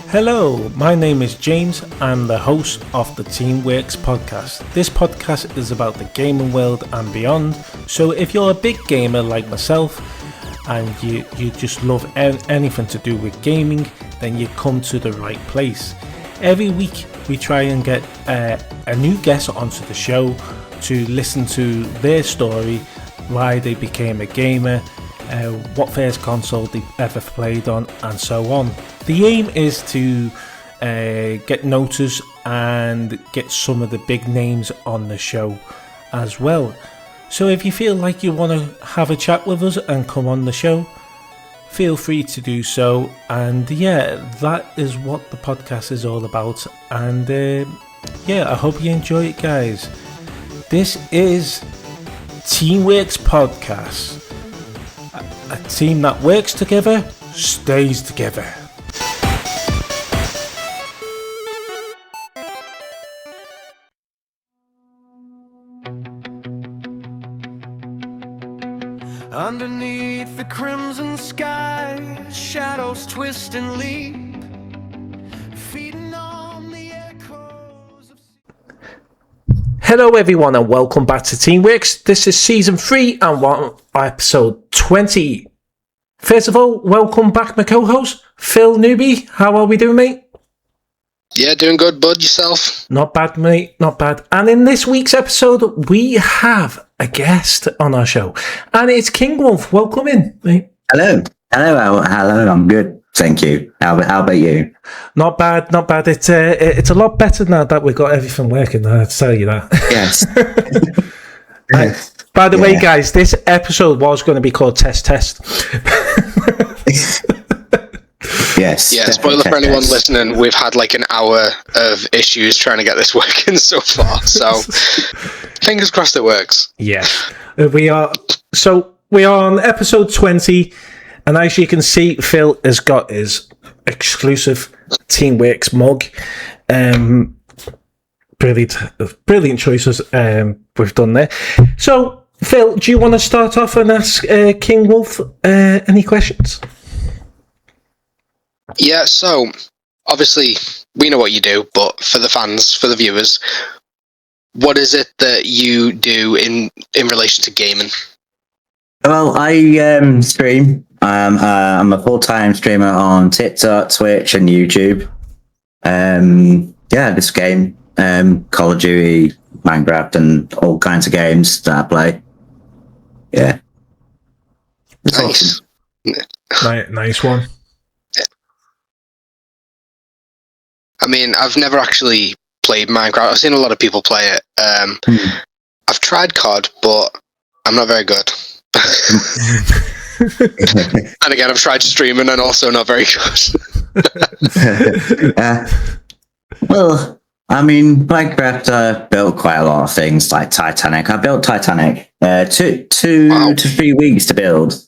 Hello, my name is James. I'm the host of the Teamworks podcast. This podcast is about the gaming world and beyond. So if you're a big gamer like myself and you just love anything to do with gaming, then you come to the right place. Every week we try and get a new guest onto the show to listen to their story, why they became a gamer, what first console they ever played on, and so on. The aim is to get noticed and get some of the big names on the show as well. So if you feel like you want to have a chat with us and come on the show, feel free to do so. And yeah, that is what the podcast is all about. And I hope you enjoy it, guys. This is Teamworks Podcast. A team that works together stays together. Underneath the crimson sky, shadows twist and leap, feeding on the echoes of... Hello everyone and welcome back to Teamworks. This is season 3 and episode 20. First of all, welcome back my co-host, Phil Newby. How are we doing, mate? Yeah, doing good, bud. Yourself? Not bad, mate. Not bad. And in this week's episode, we have a guest on our show. And it's KingWolf. Welcome in, mate. Hello. I'm good. Thank you. How about you? Not bad. It's a lot better now that we've got everything working. I'll tell you that. Yes. By the way, guys, this episode was going to be called Test. Yes. Yeah, spoiler for anyone listening, we've had like an hour of issues trying to get this working so far, so fingers crossed it works. Yeah. We are on episode 20, and as you can see, Phil has got his exclusive Teamworks mug. Brilliant choices we've done there. So, Phil, do you want to start off and ask KingWolf any questions? Yeah, so obviously we know what you do, but for the fans, for the viewers, what is it that you do in relation to gaming? Well, I stream. I'm a full-time streamer on TikTok, Twitch, and YouTube. This game, Call of Duty, Minecraft, and all kinds of games that I play. Yeah. Nice. Nice one. I mean, I've never actually played Minecraft. I've seen a lot of people play it. I've tried COD, but I'm not very good. And again, I've tried streaming and also not very good. Well, I mean, Minecraft built quite a lot of things like Titanic. I built Titanic 2 to 3 weeks to build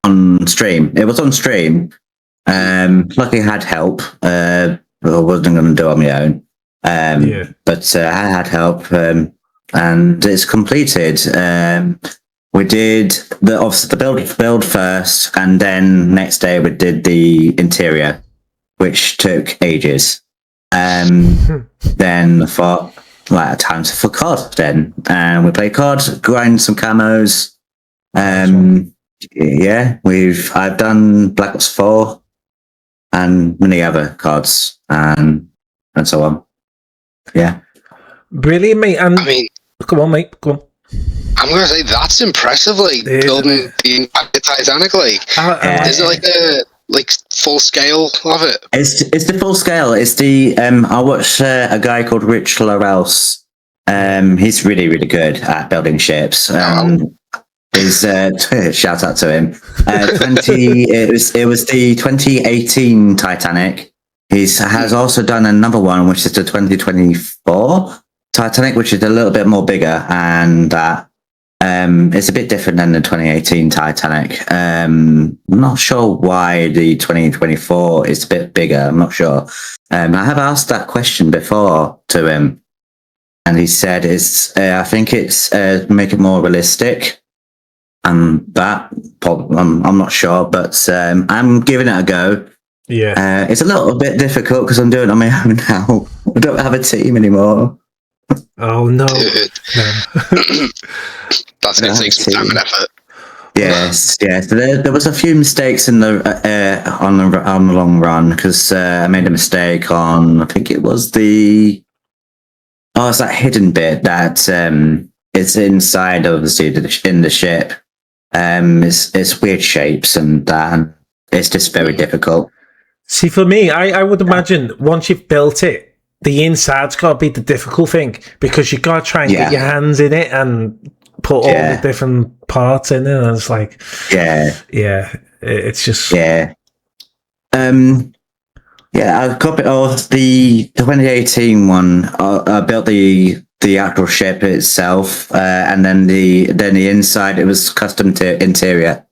on stream. It was on stream. Luckily, I had help. I wasn't going to do it on my own. But I had help, and it's completed. We did the build first, and then next day we did the interior, which took ages. Then I thought, right, time for COD then. And we played COD, grind some camos. I've done Black Ops 4 and many other CODs and so on. Yeah. Brilliant, mate. And I mean, come on, mate. Come on. I'm going to say that's impressive, like building the entire Titanic. Like, is it like the full scale of it? It's the full scale. It's the I watched a guy called Rich Lorels. He's really, really good at building ships. Is shout out to him. It was the 2018 Titanic. He has also done another one, which is the 2024 Titanic, which is a little bit more bigger, and it's a bit different than the 2018 Titanic. I'm not sure why the 2024 is a bit bigger. I'm not sure. I have asked that question before to him, and he said I think it's make it more realistic. I'm not sure, but I'm giving it a go. Yeah. It's a little bit difficult because I'm doing it on my own now. I don't have a team anymore. Oh no. Dude. No. That's going to take some time and effort. Yes. So there was a few mistakes in the on the long run because I made a mistake on, I think it was it's that hidden bit that it's inside, obviously, in the ship. It's weird shapes and it's just very difficult. See, for me, I would imagine once you've built it, the inside's got to be the difficult thing because you got to try and get your hands in it and put all the different parts in it. And it's like, it's just I copied off the 2018 one. I built the actual ship itself, and then the inside it was custom to interior.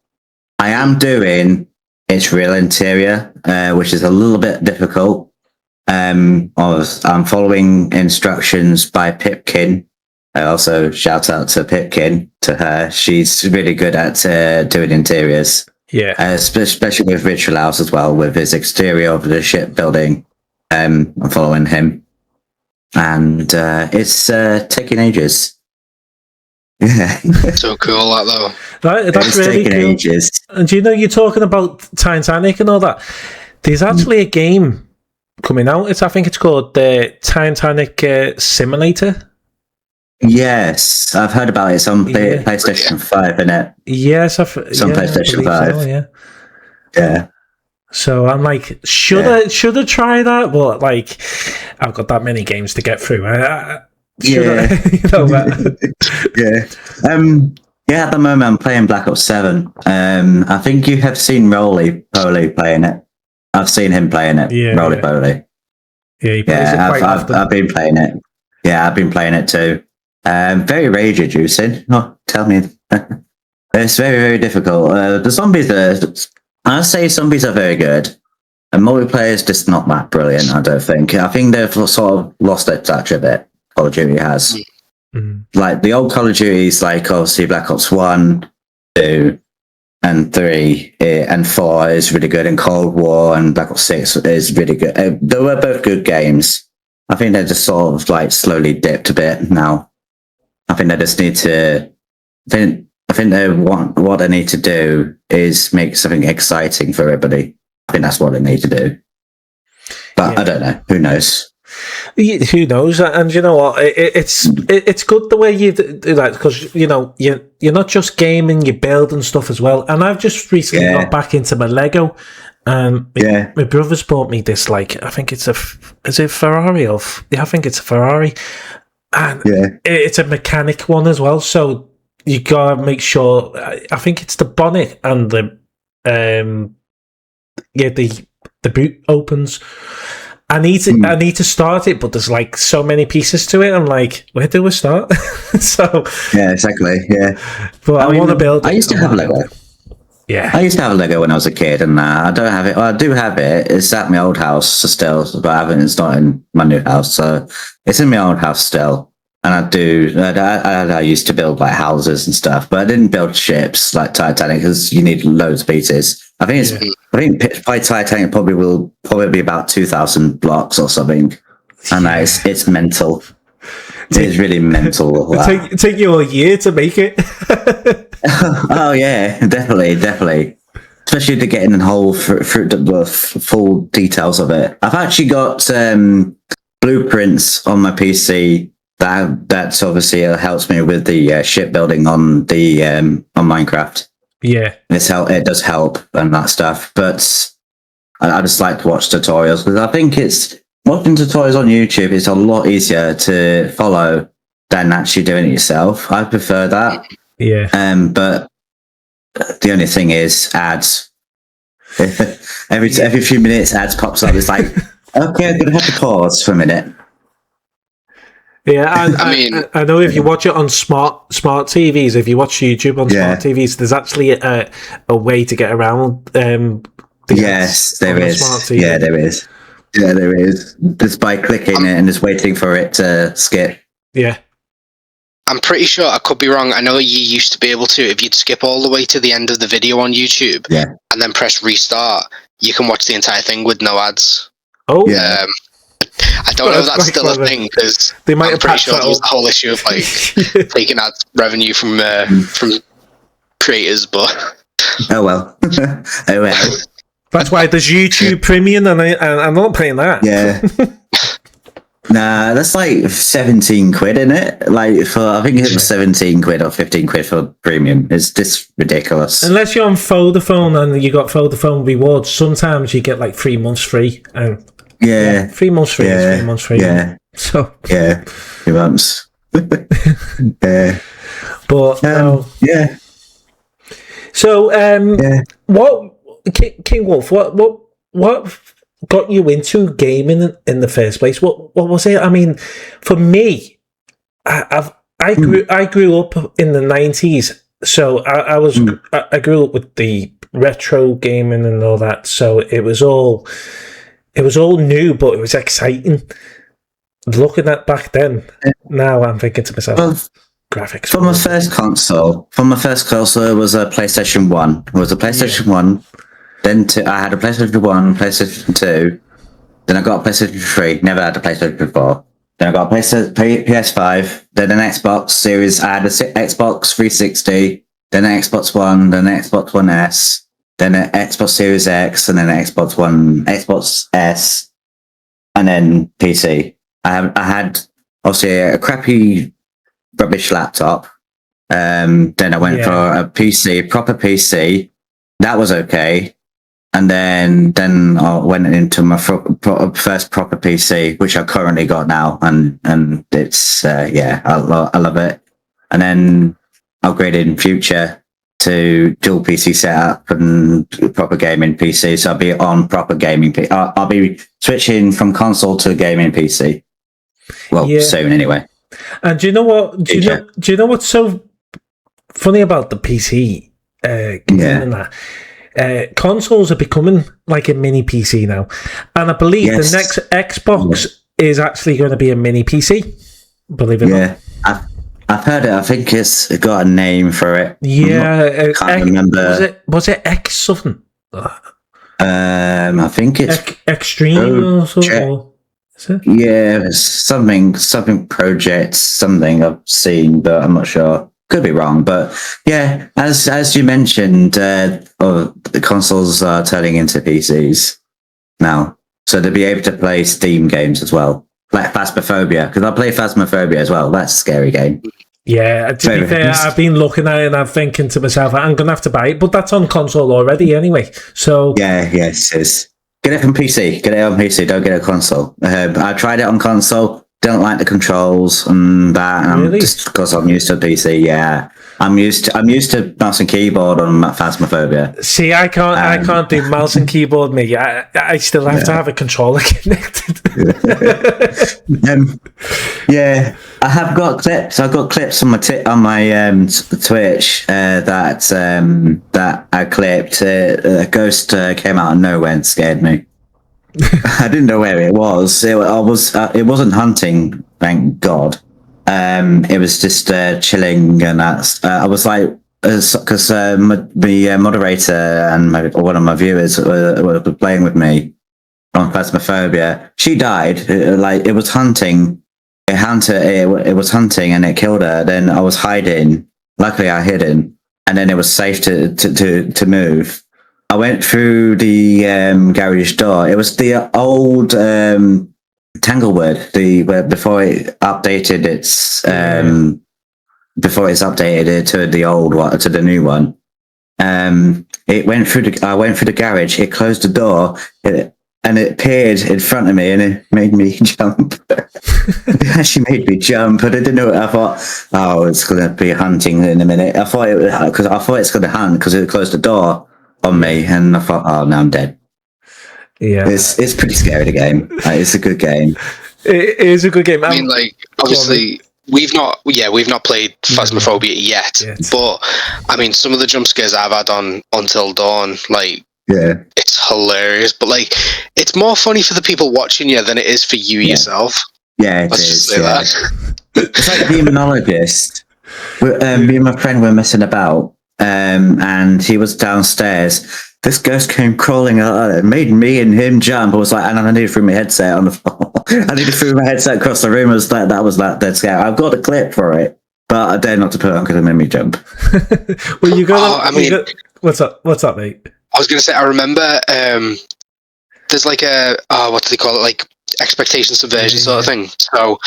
I am doing its real interior, which is a little bit difficult. I'm following instructions by Pipkin. I also shout out to Pipkin, to her. She's really good at doing interiors. Yeah. Especially with Ritual House as well, with his exterior of the ship building. I'm following him. And it's taking ages. Yeah. So cool, that though. That's really taking cool. ages. And you know, you're talking about Titanic and all that. There's actually a game coming out. I think it's called the Titanic Simulator. Yes, I've heard about it. It's on PlayStation 5, isn't it? Yes, it's on PlayStation 5. So, yeah. So I'm like, should I try that? Well, like, I've got that many games to get through. Yeah. At the moment I'm playing Black Ops 7. I think you have seen Roly Poly playing it. I've seen him playing it. Roly Poly. Yeah, he plays it quite often. I've been playing it. Yeah, I've been playing it too. Very rage inducing. Oh, tell me. It's very, very difficult. The zombies I'd say zombies are very good. And multiplayer is just not that brilliant, I don't think. I think they've sort of lost their touch a bit. Call of Duty has. Mm-hmm. Like the old Call of Duties, like obviously Black Ops 1, 2, and 3, and 4 is really good, and Cold War and Black Ops 6 is really good. They were both good games. I think they just sort of like slowly dipped a bit now. I think they just need to. I think what they need to do is make something exciting for everybody. I think that's what they need to do. But I don't know. Who knows? Who knows? And you know what? It's good the way you do that because you know you're not just gaming, you're building stuff as well. And I've just recently got back into my Lego. My brother's bought me this, like, I think it's is it Ferrari? I think it's a Ferrari. And it's a mechanic one as well, so you gotta make sure. I think it's the bonnet and the boot opens. I need to start it, but there's like so many pieces to it. I'm like, where do we start? So exactly. Yeah, but I want to build. I used to have Lego. Yeah, I used to have a Lego when I was a kid, and I don't have it. Well, I do have it. It's at my old house still, but I haven't. It's not in my new house, so it's in my old house still. And I used to build like houses and stuff, but I didn't build ships like Titanic because you need loads of pieces. I think by Titanic will be about 2,000 blocks or something, and it's mental. It's really mental. It take you a year to make it. Oh yeah, definitely. Especially to get in the whole the full details of it. I've actually got blueprints on my PC that's obviously helps me with the shipbuilding on the on Minecraft. Yeah, it does help and that stuff. But I just like to watch tutorials because I think watching tutorials on YouTube is a lot easier to follow than actually doing it yourself. I prefer that. Yeah. But the only thing is ads. every few minutes, ads pops up. It's like, okay, I'm gonna have to pause for a minute. Yeah, I know if you watch it on smart TVs, if you watch YouTube on smart TVs, there's actually a way to get around. Yes, there is. Yeah, there is. Yeah, there is. Just by clicking it and just waiting for it to skip. Yeah. I'm pretty sure, I could be wrong, I know you used to be able to, if you'd skip all the way to the end of the video on YouTube and then press restart, you can watch the entire thing with no ads. Oh, Yeah. I don't know if that's quite still clever. a thing because They might I'm have pretty patched sure that there was up. the whole issue of like taking ad revenue from creators, but Oh well. Oh well. That's why there's YouTube Premium, and I'm not paying that. Yeah. Nah, that's like 17 quid in it. Like for I think it was 17 quid or 15 quid for premium. It's just ridiculous. Unless you're on Vodafone and you got Vodafone rewards, sometimes you get like 3 months free. And Yeah. 3 months free is 3 months free. Yeah. So Yeah. 3 months. Yeah. but no. Yeah. So Yeah. what King Wolf, what got you into gaming in the first place? What was it? I mean, for me, I grew up in the 90s, so I grew up with the retro gaming and all that. So it was all new, but it was exciting. Looking at back then, now I'm thinking to myself, Well, graphics. for my first console, it was a PlayStation 1. It was a PlayStation 1. Then I had a PlayStation 1, PlayStation 2. Then I got a PlayStation 3. Never had a PlayStation 4. Then I got a PS5. Then an Xbox Series. I had a Xbox 360. Then an Xbox One. Then an Xbox One S. Then an Xbox Series X. And then an Xbox S. And then PC. I had obviously a crappy, rubbish laptop. Then I went for a PC, proper PC. That was okay. And then I went into my first proper PC, which I currently got now, and it's I love it. And then upgraded in future to dual PC setup and proper gaming PC. So I'll be on proper gaming. I'll be switching from console to gaming PC. Well, soon anyway. And do you know what? Do you know what's so funny about the PC? And that. Consoles are becoming like a mini PC now, and I believe the next Xbox is actually going to be a mini PC. Believe it or not. I've heard it. I think it's got a name for it. Yeah, can't remember. Was it X something? I think it's Extreme or something. Is it? Yeah, it's something project, something I've seen, but I'm not sure. Could be wrong, but yeah, as you mentioned, the consoles are turning into PCs now, so they'll be able to play Steam games as well, like Phasmophobia, because I play Phasmophobia as well. That's a scary game. Yeah, to be fair, I've been looking at it and I'm thinking to myself, I'm going to have to buy it, but that's on console already anyway. So yes, it is. Get it from PC. Get it on PC. Don't get a console. I tried it on console. Don't like the controls and that. And really? Just because I'm used to PC. Yeah, I'm used to mouse and keyboard on Phasmophobia. See, I can't do mouse and keyboard. Me, I still have to have a controller connected. Yeah, I have got clips. I've got clips on my Twitch that I clipped. A ghost came out of nowhere and scared me. I didn't know where it was. It wasn't hunting, thank God. It was just chilling, and that's. I was like, because the moderator and one of my viewers were playing with me on Phasmophobia. She died. It was hunting. It was hunting, and it killed her. Then I was hiding. Luckily, I hid in, and then it was safe to move. I went through the garage door. It was the old Tanglewood, before it updated it to the old one, to the new one. I went through the garage. It closed the door, and it appeared in front of me, and it made me jump. It actually made me jump, but I didn't know. I thought, oh, it's going to be hunting in a minute. I thought it's going to hunt because it closed the door on me, and I thought, oh, now I'm dead. Yeah, it's pretty scary, the game. It's a good game. It is a good game. I mean, like, obviously we've not played Phasmophobia yet, but I mean, some of the jump scares I've had on Until Dawn, like, it's hilarious, but like, it's more funny for the people watching you than it is for you yourself. Yeah, it is. It's like Demonologist. Me and my friend were messing about, and he was downstairs. This ghost came crawling out. It made me and him jump. I was like, and I needed to throw my headset on the floor. I needed to throw my headset across the room. That was that dead scare. I've got a clip for it, but I dare not to put it on because it made me jump. Well, what's up, mate? I was going to say, I remember there's like a what do they call it? Like expectation subversion sort of thing. So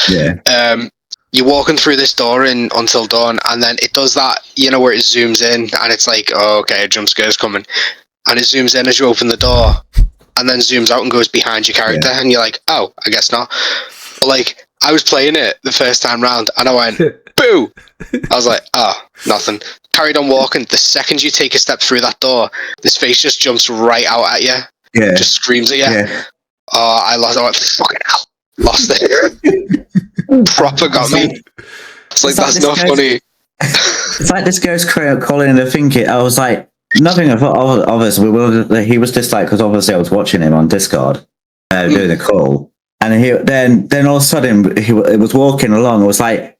you're walking through this door in Until Dawn, and then it does that, where it zooms in, and it's like, oh, okay, a jump scare's coming. And it zooms in as you open the door, and then zooms out and goes behind your character, and you're like, oh, I guess not. But like, I was playing it the first time round, and I went, boo! I was like, oh, nothing. Carried on walking. The second you take a step through that door, this face just jumps right out at you. Yeah. Just screams at you. Yeah. Oh, I went, fucking hell. Lost it. Proper got me. It's like, that's not funny. It's like this ghost calling in the thinking. I was like, nothing of obviously he was just like, because obviously I was watching him on Discord doing a call, and then all of a sudden it was walking along. I was like,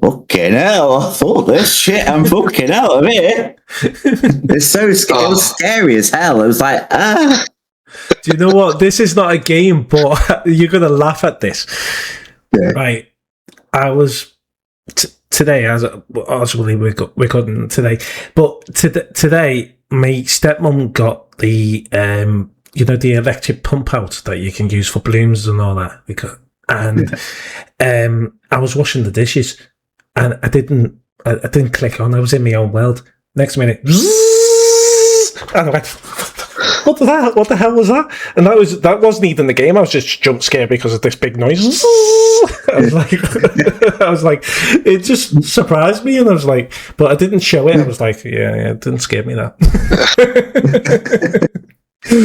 fucking hell, I thought this shit, I'm fucking out of here. It's so scary. It was scary as hell. It was like, Do you know what? This is not a game, but you're gonna laugh at this. Yeah. Right. I was today, as obviously we're recording today, but today my stepmom got the the electric pump out that you can use for balloons and all that. I was washing the dishes and I didn't click on. I was in my own world. Next minute, and I went, what the hell was that? And that wasn't even the game. I was just jump scared because of this big noise. I was like, it just surprised me, and I was like, but I didn't show it. I was like, yeah, it didn't scare me that. Do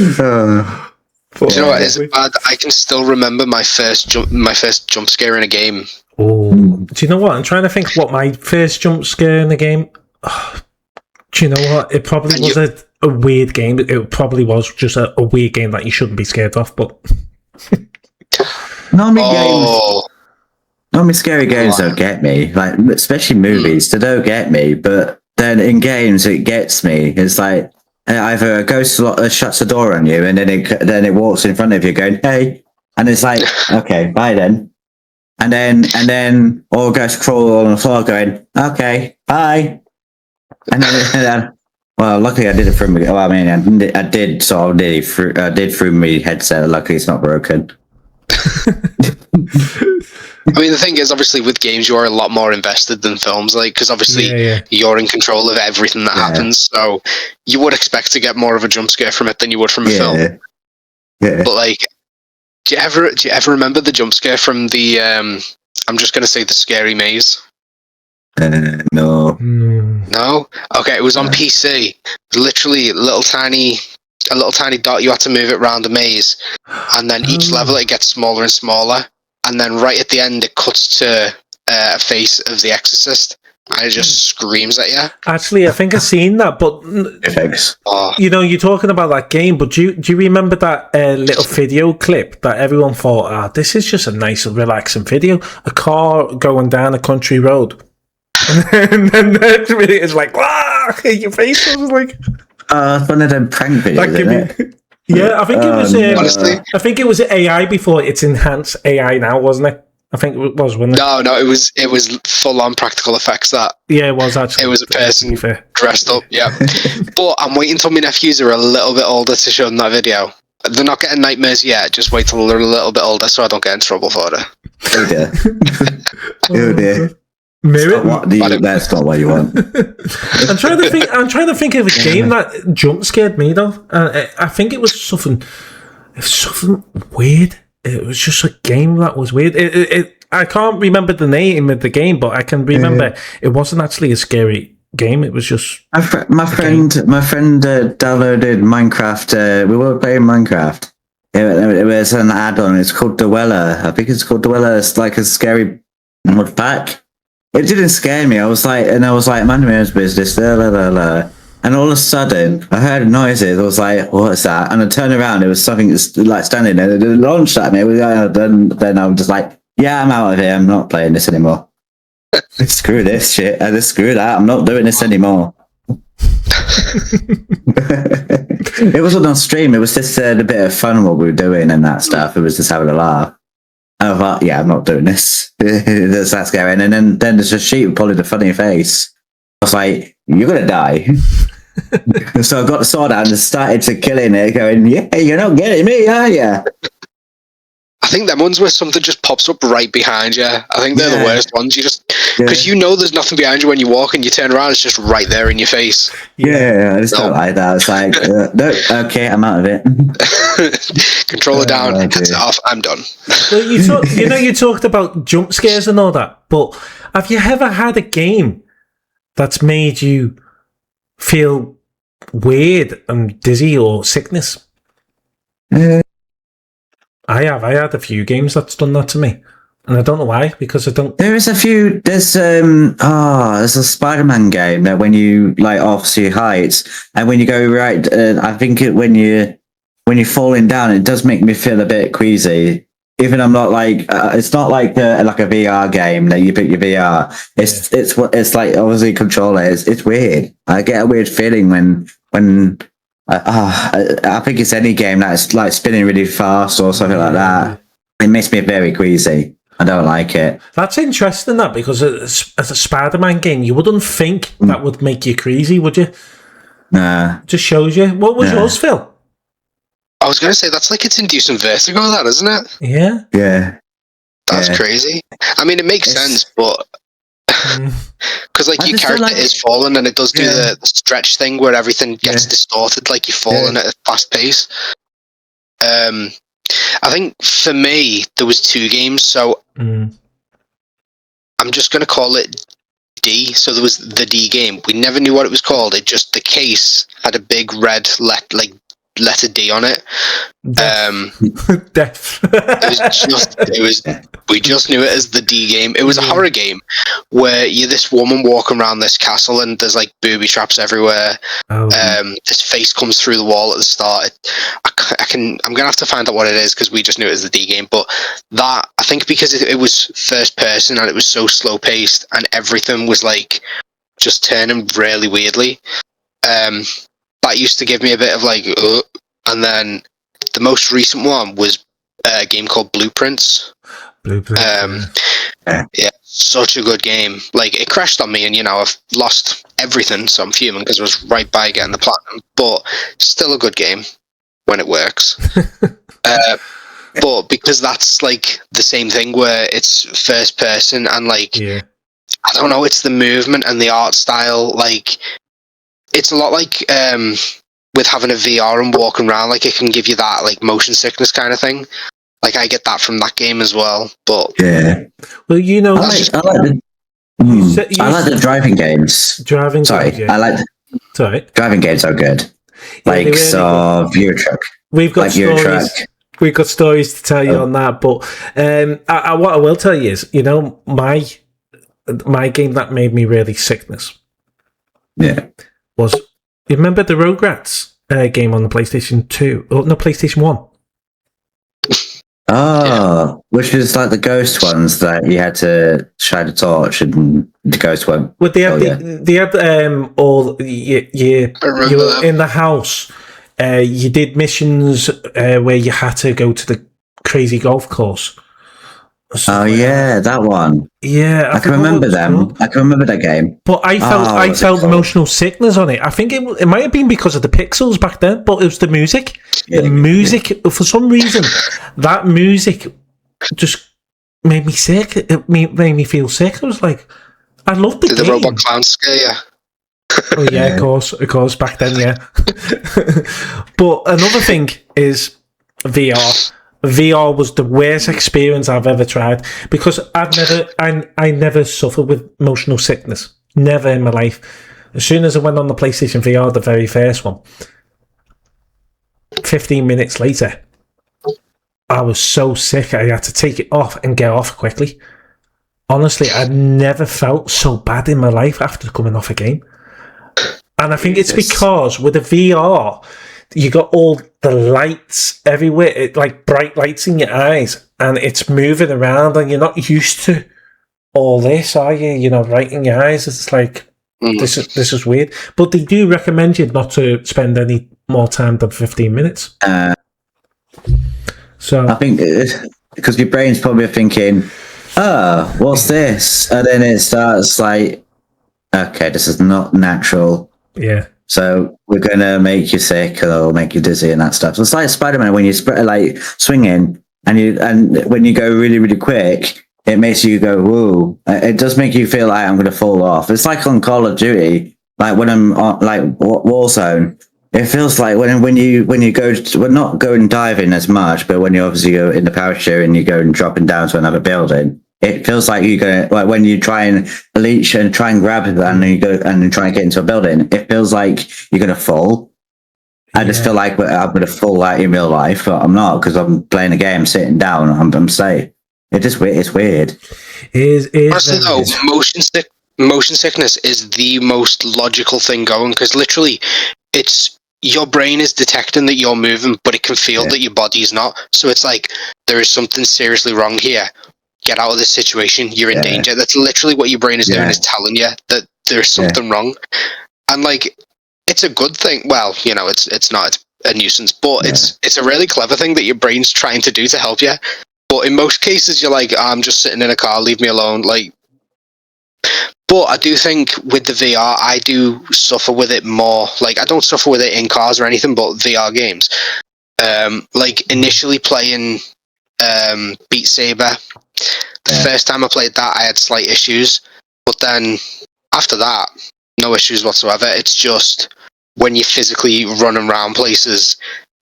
you know what? It's bad. I can still remember my first jump scare in a game. Oh, do you know what? I'm trying to think what my first jump scare in the game. Oh, do you know what? It probably was a weird game. It probably was just a weird game that you shouldn't be scared of. But normally scary games don't get me. Like, especially movies, they don't get me. But then in games, it gets me. It's like either a ghost shuts the door on you, and then it walks in front of you, going, "Hey," and it's like, "Okay, bye then." And then all ghosts crawl on the floor, going, "Okay, bye." And then, well, luckily I did it from. Well, I mean, I did. So I did through my headset. Luckily, it's not broken. I mean, the thing is, obviously, with games, you are a lot more invested than films, like, because obviously you're in control of everything that happens. So you would expect to get more of a jump scare from it than you would from a film. Yeah. But like, do you ever remember the jump scare from the? I'm just gonna say the Scary Maze. No. No? Okay, it was on PC. Literally a little tiny dot. You had to move it around the maze, and then each level it gets smaller and smaller, and then right at the end it cuts to a face of the Exorcist, and it just screams at you. Actually, I think I've seen that, but you're talking about that game, but do you remember that little video clip that everyone thought, this is just a nice relaxing video, a car going down a country road? And then it's like, your face was like, it's one of them prank videos, isn't it? Yeah, I think it was. Honestly, I think it was AI before it's enhanced AI now, wasn't it? I think it was, wasn't it? No, it was full on practical effects. That it was actually. It was a person dressed up. Yeah, but I'm waiting till my nephews are a little bit older to show them that video. They're not getting nightmares yet. Just wait till they're a little bit older, so I don't get in trouble for it. Oh dear. Oh dear. That's not what you want. I'm trying to think of a game that jump scared me though. I think it was something weird. It was just a game that was weird. I can't remember the name of the game, but I can remember it wasn't actually a scary game. It was just my friend downloaded Minecraft. We were playing Minecraft. It was an add-on. It's called Dweller. I think it's called Dweller. It's like a scary mod pack. It didn't scare me. I was like, man, man's business. And all of a sudden, I heard noises. I was like, what's that? And I turned around. It was something like standing there. It launched at me. Then I'm just like, yeah, I'm out of here. I'm not playing this anymore. Screw this shit. Screw that. I'm not doing this anymore. It wasn't on stream. It was just a bit of fun what we were doing and that stuff. It was just having a laugh. And I thought, yeah, I'm not doing this. That's going. And then there's a sheep pulling a funny face. I was like, you're going to die. So I got the sword out and started to killing it, going, yeah, you're not getting me, are you? I think them ones where something just pops up right behind you. I think they're the worst ones. You just, because you know there's nothing behind you when you walk and you turn around, it's just right there in your face. Yeah, I just don't like that. It's like, no, okay, I'm out of it. Controller down, heads it off, I'm done. Well, you talked about jump scares and all that, but have you ever had a game that's made you feel weird and dizzy or sickness? I have. I had a few games that's done that to me, and I don't know why. Because I don't. There is a few. There's there's a Spider-Man game that when you like obviously heights, and when you go right, I think when you're falling down, it does make me feel a bit queasy. Even I'm not like it's not like a VR game that you pick your VR. It's like obviously controller. It's weird. I get a weird feeling when. I think it's any game that's like spinning really fast or something like that. It makes me very queasy. I don't like it. That's interesting, that, because as a Spider-Man game, you wouldn't think that would make you crazy, would you? Nah. Just shows you. What was yours, Phil? I was going to say, that's like it's inducing vertigo, that, isn't it? Yeah. Yeah. That's crazy. I mean, it makes sense, but... Because like your character is falling and it does do the stretch thing where everything gets distorted, like you're falling at a fast pace. I think for me there was two games, so I'm just going to call it D. So there was the D game. We never knew what it was called. It just, the case had a big red letter D on it. Death. We just knew it as the D game. It was a horror game where you're this woman walking around this castle and there's like booby traps everywhere. This face comes through the wall at the start. I'm gonna have to find out what it is because we just knew it as the D game. But that, I think because it was first person and it was so slow paced and everything was like just turning really weirdly. That used to give me a bit of like, and then the most recent one was a game called Blueprints. Yeah, such a good game. Like, it crashed on me, and I've lost everything, so I'm fuming because I was right by getting the platinum. But still a good game when it works. But because that's like the same thing where it's first person and like, I don't know, it's the movement and the art style. Like, it's a lot like with having a VR and walking around, like it can give you that like motion sickness kind of thing. Like I get that from that game as well. But well, I like the driving games. Driving games are good. Like Eurotruck. We've got stories. We've got stories to tell you on that. But what I will tell you is, my game that made me really sickness. Was, you remember the Rugrats game on the PlayStation 2? Oh, no, PlayStation 1. Which is like the ghost ones that you had to shine a torch and the ghost one. Well, they had all you were in the house. You did missions where you had to go to the crazy golf course. That one. Yeah, I can remember them. I can remember that game. But I felt emotional sickness on it. I think it might have been because of the pixels back then, but it was the music. The music, for some reason, that music just made me sick. It made me feel sick. I was like, I loved the game. Did the robot clown scare you? Oh yeah, of course, back then, yeah. But another thing is VR. VR was the worst experience I've ever tried because I never suffered with emotional sickness. Never in my life. As soon as I went on the PlayStation VR, the very first one, 15 minutes later, I was so sick I had to take it off and get off quickly. Honestly, I'd never felt so bad in my life after coming off a game. And I think it's because with the VR, you got all the lights everywhere, like bright lights in your eyes, and it's moving around, and you're not used to all this, are you? Right in your eyes. It's like this is weird. But they do recommend you not to spend any more time than 15 minutes. So I think because your brain's probably thinking, "Oh, what's this?" And then it starts like, "Okay, this is not natural." Yeah. So we're gonna make you sick or make you dizzy and that stuff. So it's like Spider-Man when you like swinging and when you go really, really quick, it makes you go, whoa. It does make you feel like I'm going to fall off. It's like on Call of Duty, like when I'm on like Warzone, it feels like when you go, we're not going diving as much, but when you obviously go in the parachute and you go and dropping down to another building, it feels like you're going to, like when you try and leech and try and grab it and you go and try and get into a building, it feels like you're going to fall. I just feel like I'm going to fall out in real life, but I'm not because I'm playing a game, sitting down, I'm safe. It's weird. Honestly, though, motion sickness is the most logical thing going because literally, it's your brain is detecting that you're moving, but it can feel that your body's not. So it's like there is something seriously wrong here. Get out of this situation. You're in danger. That's literally what your brain is doing, is telling you that there's something wrong. And like, it's a good thing. Well, you know, it's not. It's a nuisance, but it's a really clever thing that your brain's trying to do to help you. But in most cases, you're like, I'm just sitting in a car, leave me alone. Like, but I do think with the VR, I do suffer with it more. Like, I don't suffer with it in cars or anything, but VR games. Like initially playing Beat Saber, the first time I played that, I had slight issues, but then after that, no issues whatsoever. It's just when you're physically running around places,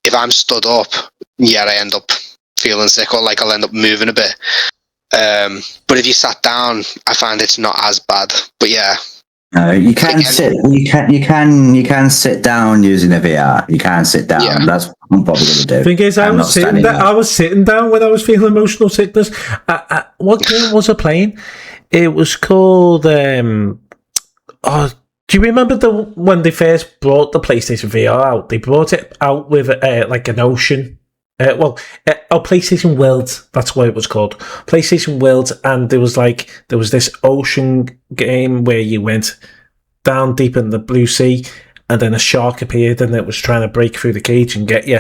if I'm stood up, I end up feeling sick, or like I'll end up moving a bit. But if you sat down, I find it's not as bad. But no, you can sit. You can sit down using a VR. You can sit down. Yeah. That's what I'm probably going to do. Thing is, I was sitting down when I was feeling emotional sickness. What game was I playing? It was called. Do you remember when they first brought the PlayStation VR out? They brought it out with like an ocean. PlayStation World, that's what it was called. PlayStation World, and there was this ocean game where you went down deep in the blue sea, and then a shark appeared, and it was trying to break through the cage and get you.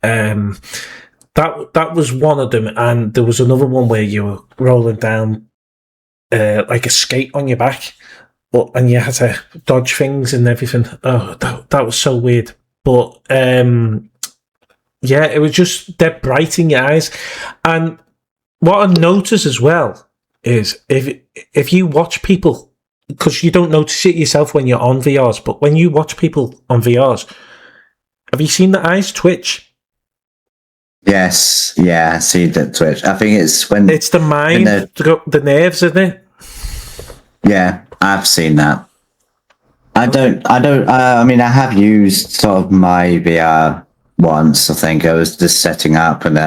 That was one of them, and there was another one where you were rolling down like a skate on your back, and you had to dodge things and everything. Oh, that was so weird, but. It was just dead bright in your eyes. And what I notice as well is if you watch people, because you don't notice it yourself when you're on VRs, but when you watch people on VRs, have you seen the eyes twitch? Yes, I see the twitch. I think it's when... It's the mind, the nerves, isn't it? Yeah, I've seen that. I mean, I have used sort of my VR once. I think I was just setting up, and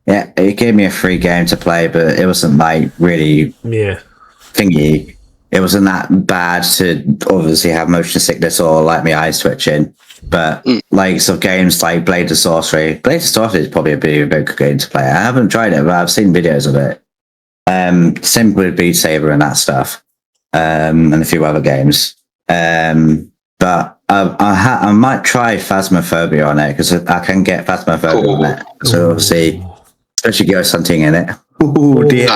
it gave me a free game to play, but it wasn't like really thingy. It wasn't that bad to obviously have motion sickness or like my eyes twitching. But like some games like Blade of Sorcery is probably a very good game to play. I haven't tried it, but I've seen videos of it. Same with Beat Saber and that stuff, and a few other games. But I might try Phasmophobia on it because I can get Phasmophobia on it. So obviously, especially ghost hunting in it. Ooh, dear.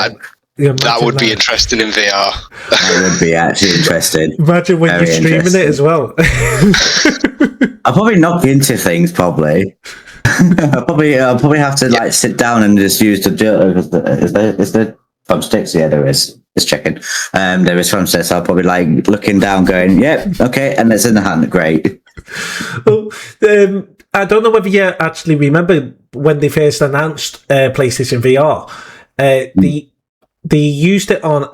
That would be interesting in VR. That would be actually interesting. Imagine when you're streaming it as well. I'll probably knock into things. Probably. I'll probably have to like sit down and just use the is there thumbsticks? Yeah, there is. Just checking. There is thumbsticks. I'll probably like looking down, going, "Yep, okay," and it's in the hand. Great. Well, I don't know whether you actually remember when they first announced PlayStation VR. They used it on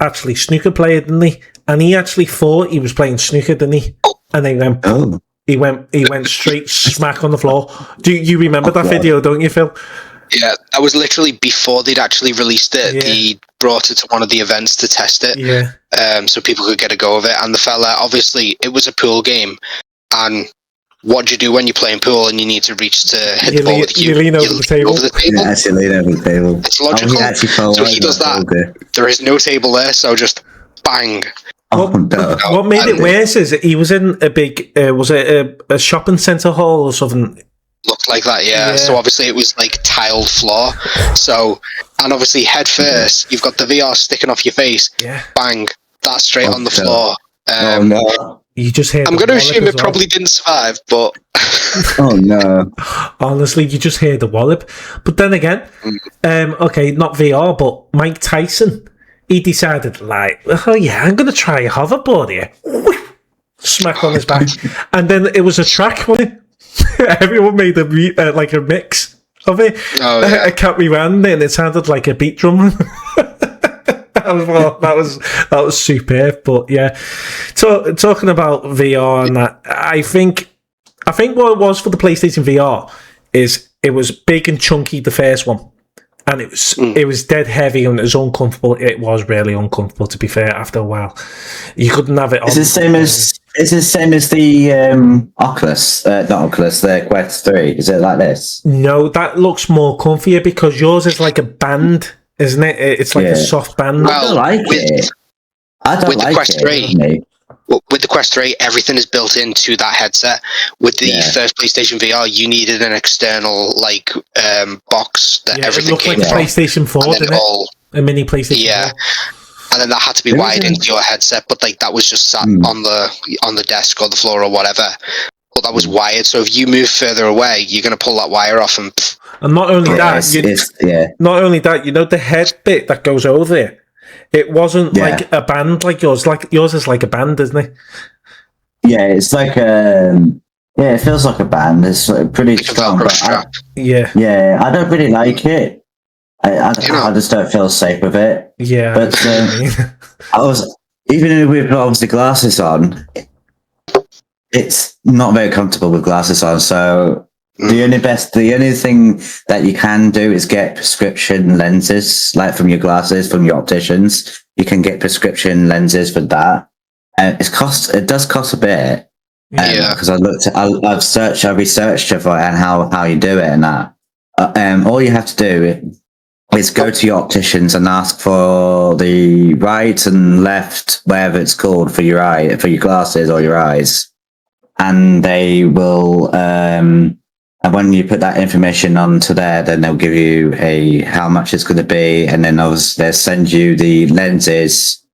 actually snooker player, didn't they? And he actually thought he was playing snooker, didn't he? And they went. Oh. He went straight smack on the floor. Do you remember that video? Don't you, Phil? Yeah, that was literally before they'd actually released it. Yeah. They brought it to one of the events to test it. Yeah. So people could get a go of it. And the fella, obviously, it was a pool game. And what do you do when you're playing pool and you need to reach to hit the ball with you lean over the table. Yeah, actually lean over the table. It's logical. So he does that. Okay. There is no table there, so just bang. What made it worse is he was in a big, was it a shopping centre hall or something? Looked like that, yeah. So obviously it was like tiled floor. So, and obviously head first, you've got the VR sticking off your face. Yeah. Bang, that's straight on the floor. No. You just hear. I'm going to assume it probably didn't survive, but. Oh no! Honestly, you just hear the wallop. But then again, okay, not VR, but Mike Tyson. He decided, like, oh yeah, I'm going to try a hoverboard here. Smack on his back, and then it was a track, wasn't it? Everyone made a mix of it. Oh, yeah. I can't rewind it, and it sounded like a beat drum. that was superb. But yeah, talking about VR and that, I think what it was for the PlayStation VR is it was big and chunky, the first one, and it was dead heavy and it was uncomfortable. It was really uncomfortable, to be fair. After a while, you couldn't have it on. Is it the same as the Oculus? Not Oculus, the Quest 3. Is it like this? No, that looks more comfier because yours is like a band, isn't it? It's like a soft band. Well, I don't like it. With the Quest 3, with the Quest 3, everything is built into that headset. With the first PlayStation VR, you needed an external box that everything came like from. PlayStation 4, didn't it? A mini PlayStation 4. And then that had to be wired into your headset, but that was just sat on the desk or the floor or whatever. But that was wired, so if you move further away, you're going to pull that wire off. And not only that, not only that, the head bit that goes over there. It wasn't like a band like yours. Like yours is like a band, isn't it? Yeah, it's like it feels like a band. It's pretty strong. But I don't really like it. I just don't feel safe with it. Yeah, but I was even with obviously glasses on. It's not very comfortable with glasses on. So the only thing that you can do is get prescription lenses, like from your glasses, from your opticians. You can get prescription lenses for that, and it does cost a bit. Because I researched it and how you do it and that. All you have to do is go to your opticians and ask for the right and left, whatever it's called, for your glasses or your eyes, and they will. And when you put that information onto there, then they'll give you how much it's going to be, and then they'll send you the lenses,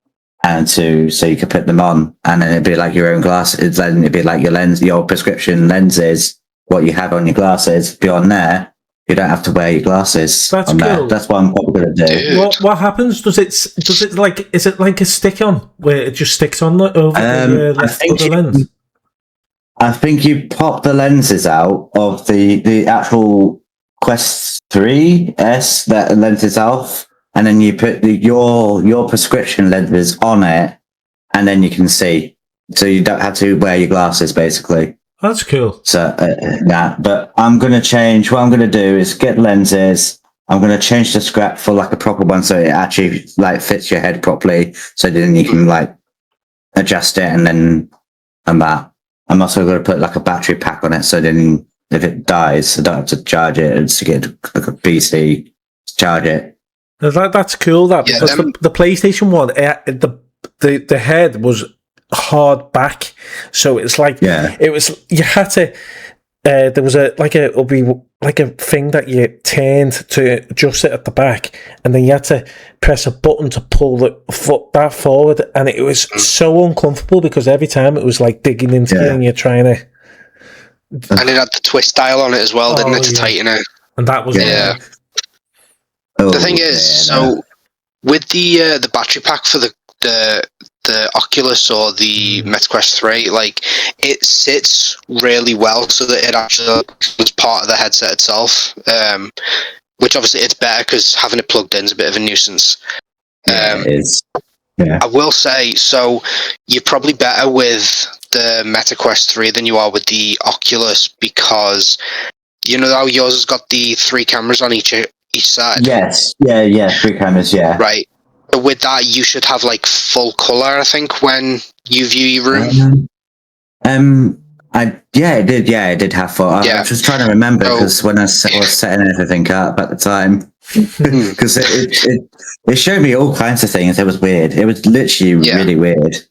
so you can put them on, and then it'd be like your own glasses. Then it'd be like your prescription lenses, what you have on your glasses, be on there. You don't have to wear your glasses. That's cool. There. That's what I'm probably going to do. What happens? Is it like a stick on where it just sticks on over the lens? I think you pop the lenses out of the actual Quest 3S, that lenses off, and then you put your prescription lenses on it, and then you can see. So you don't have to wear your glasses, basically. That's cool. So but I'm going to change. What I'm going to do is get lenses. I'm going to change the scrap for like a proper one, so it actually fits your head properly. So then you can adjust it, and that. I'm also going to put like a battery pack on it, so then if it dies, I don't have to charge it. It's to get like a PC to charge it. That's cool. Because the PlayStation 1, the head was hard back, so it's like it was. You had to. There was a thing that you turned to adjust it at the back, and then you had to press a button to pull that forward, and it was so uncomfortable because every time it was like digging into you and you're trying to. And it had the twist dial on it as well, didn't it, to tighten it? And that was the thing is, so with the battery pack for the Oculus or the MetaQuest 3, it sits really well so that it actually was part of the headset itself, which obviously it's better because having it plugged in is a bit of a nuisance. It is. Yeah. I will say, so you're probably better with the MetaQuest 3 than you are with the Oculus, because you know how yours has got the 3 cameras on each side? Yes. Yeah, 3 cameras, yeah. Right. With that, you should have full color, I think, when you view your room. It did have full. I was just trying to remember because when I was setting everything up at the time, because it showed me all kinds of things. It was weird. It was literally really weird.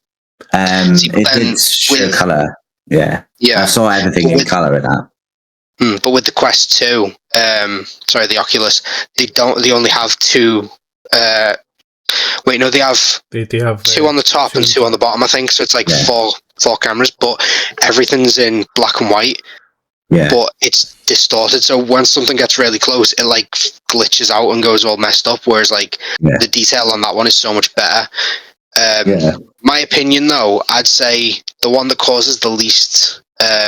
It did show colour. Yeah. I saw everything in colour in that. But with the Quest 2, the Oculus, they only have two. They have two on the top and two on the bottom, I think. So it's like four cameras, but everything's in black and white. Yeah. But it's distorted, so when something gets really close, it like glitches out and goes all messed up. Whereas like the detail on that one is so much better. My opinion, though, I'd say the one that causes the least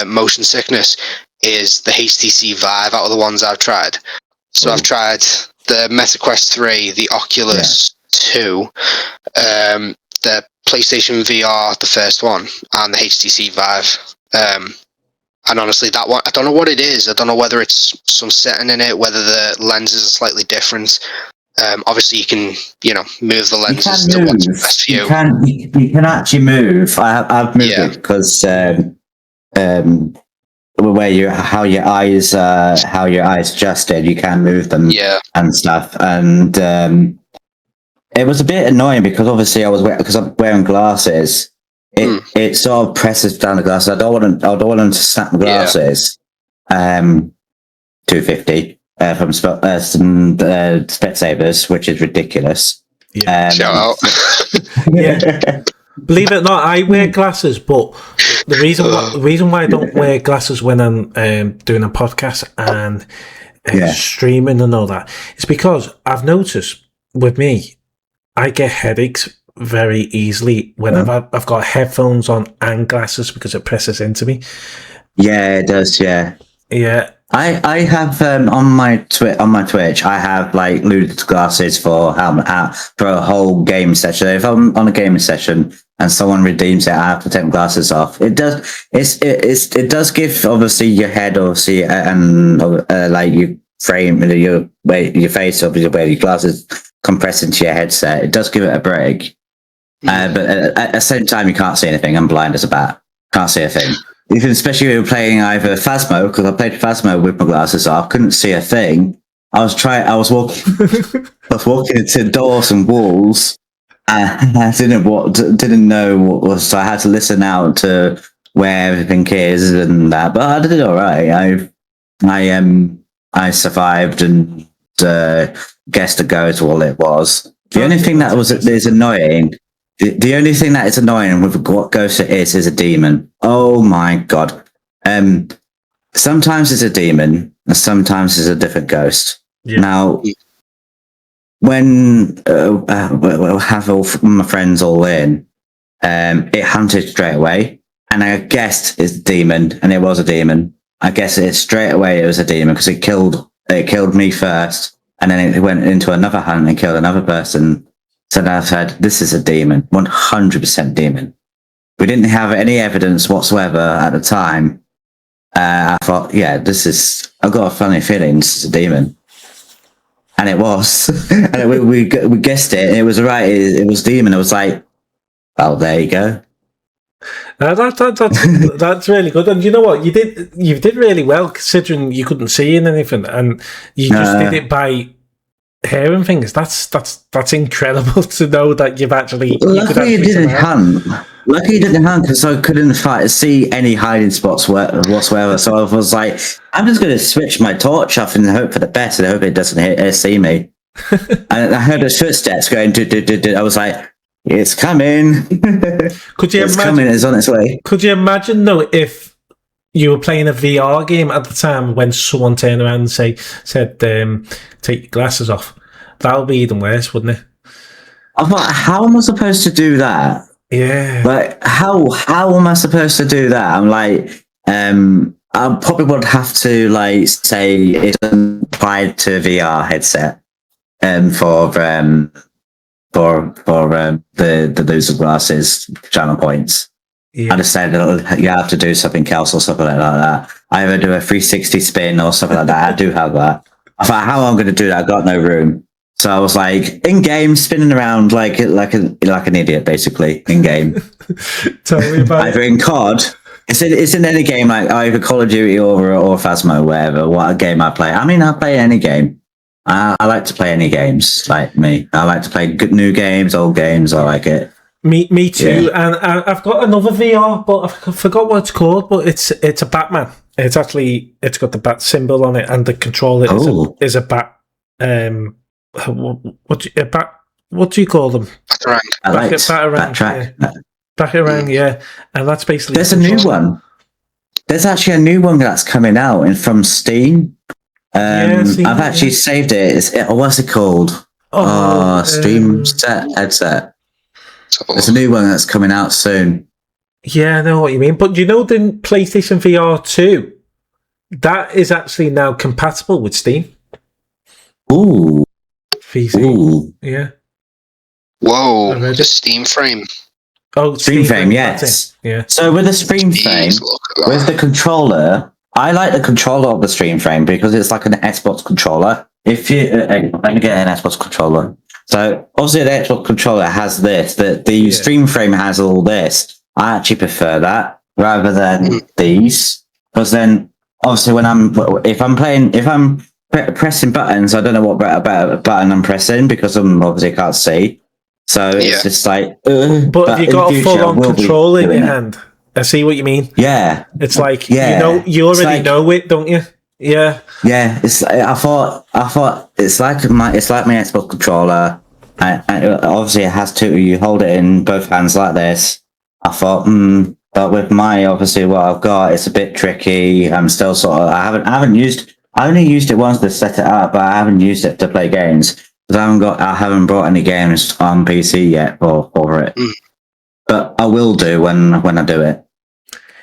motion sickness is the HTC Vive out of the ones I've tried. So I've tried the Meta Quest 3, the Oculus 2, the PlayStation VR, the first one, and the HTC Vive. And honestly, that one, I don't know what it is. I don't know whether it's some setting in it, whether the lenses are slightly different. Obviously, you can, move the lenses to what's best for you. You can actually move. I've moved it because how your eyes adjusted, you can move them and stuff. And it was a bit annoying because obviously because I'm wearing glasses. It sort of presses down the glasses. I don't want them to snap the glasses. $250 from Specsavers, which is ridiculous. Shout out. Believe it or not, I wear glasses, but the reason why I don't wear glasses when I'm doing a podcast and streaming and all that is because I've noticed with me, I get headaches very easily whenever I've got headphones on and glasses because it presses into me. Yeah, it does. Yeah. I have on my Twitch. I have like ludicrous glasses for a whole game session. If I'm on a gaming session and someone redeems it, I have to take my glasses off. It does give obviously your head and like your frame, your face, obviously where your glasses compress into your headset. It does give it a break. But at the same time, you can't see anything. I'm blind as a bat. Can't see a thing. Even especially when you're playing either Phasmo, because I played Phasmo with my glasses off, couldn't see a thing. I was walking into doors and walls, and I didn't know what was. So I had to listen out to where everything is and that. But I did it all right. I survived and guessed the ghost all it was. The only thing that is annoying. The only thing that is annoying with what ghost it is a demon. Oh my god! Sometimes it's a demon, and sometimes it's a different ghost. Yeah. Now, when we'll have all my friends all in, it hunted straight away, and I guessed it's a demon, and it was a demon. I guess it straight away it was a demon because it killed me first, and then it went into another hunt and killed another person. So I said, this is a demon, 100% demon. We didn't have any evidence whatsoever at the time. I thought, I've got a funny feeling this is a demon. And it was. And we guessed it, and it was right, it was demon. I was like, well, there you go. That's really good. And you know what? You did really well considering you couldn't see in anything, and you just did it by hearing things. That's incredible to know that you've actually. Luckily, you didn't hunt. Luckily, you didn't hunt because I couldn't see any hiding spots whatsoever. So I was like, I'm just going to switch my torch off and hope for the best and hope it doesn't see me. And I heard his footsteps going. I was like, it's coming. Could you imagine? Coming. It's on its way. Could you imagine though if you were playing a VR game at the time when someone turned around and said, take your glasses off? That would be even worse, wouldn't it? I thought, how am I supposed to do that? Yeah. Like, how am I supposed to do that? I'm like, I probably would have to like say it's applied to VR headset, for the loser glasses channel points. Yeah. I just said you have to do something else or something like that. I either do a 360 spin or something like that. I do have that. I thought, how am I going to do that? I've got no room. So I was like, in game, spinning around like an idiot, basically, in game. Tell me about either in COD. It's in any game, like either Call of Duty or Phasmo, whatever. What game I play. I mean, I play any game. I like to play any games, like me. I like to play good new games, old games. I like it. Me too. Yeah. And I've got another VR, but I forgot what it's called. But it's a Batman. It's got the bat symbol on it, and the controller is a bat. What do you call them? Batarang, yeah. And that's basically. There's a new one. There's actually a new one that's coming out from Steam. I've actually saved it. What's it called? Stream headset. There's a new one that's coming out soon. Yeah, I know what you mean. But you know the PlayStation VR 2? That is actually now compatible with Steam. Ooh. VC. Ooh. Yeah. Whoa, the Steam frame. Oh, Steam frame, yes. Yeah. So with the Steam frame, with the controller, I like the controller of the Steam frame because it's like an Xbox controller. If you let me get an Xbox controller. So obviously the Xbox controller has this. The Steam frame has all this. I actually prefer that rather than these, because then obviously if I'm pressing buttons, I don't know what button I'm pressing because I'm obviously can't see. So it's just like. But if you got a full-on control in your hand, I see what you mean. Yeah, it's like you already know it, don't you? Yeah. Yeah, I thought it's like my Xbox controller. And obviously it has two. You hold it in both hands like this. I thought, but with obviously what I've got, it's a bit tricky. I'm still sort of. I only used it once to set it up, but I haven't used it to play games. Because I haven't brought any games on PC yet for it. But I will do when I do it.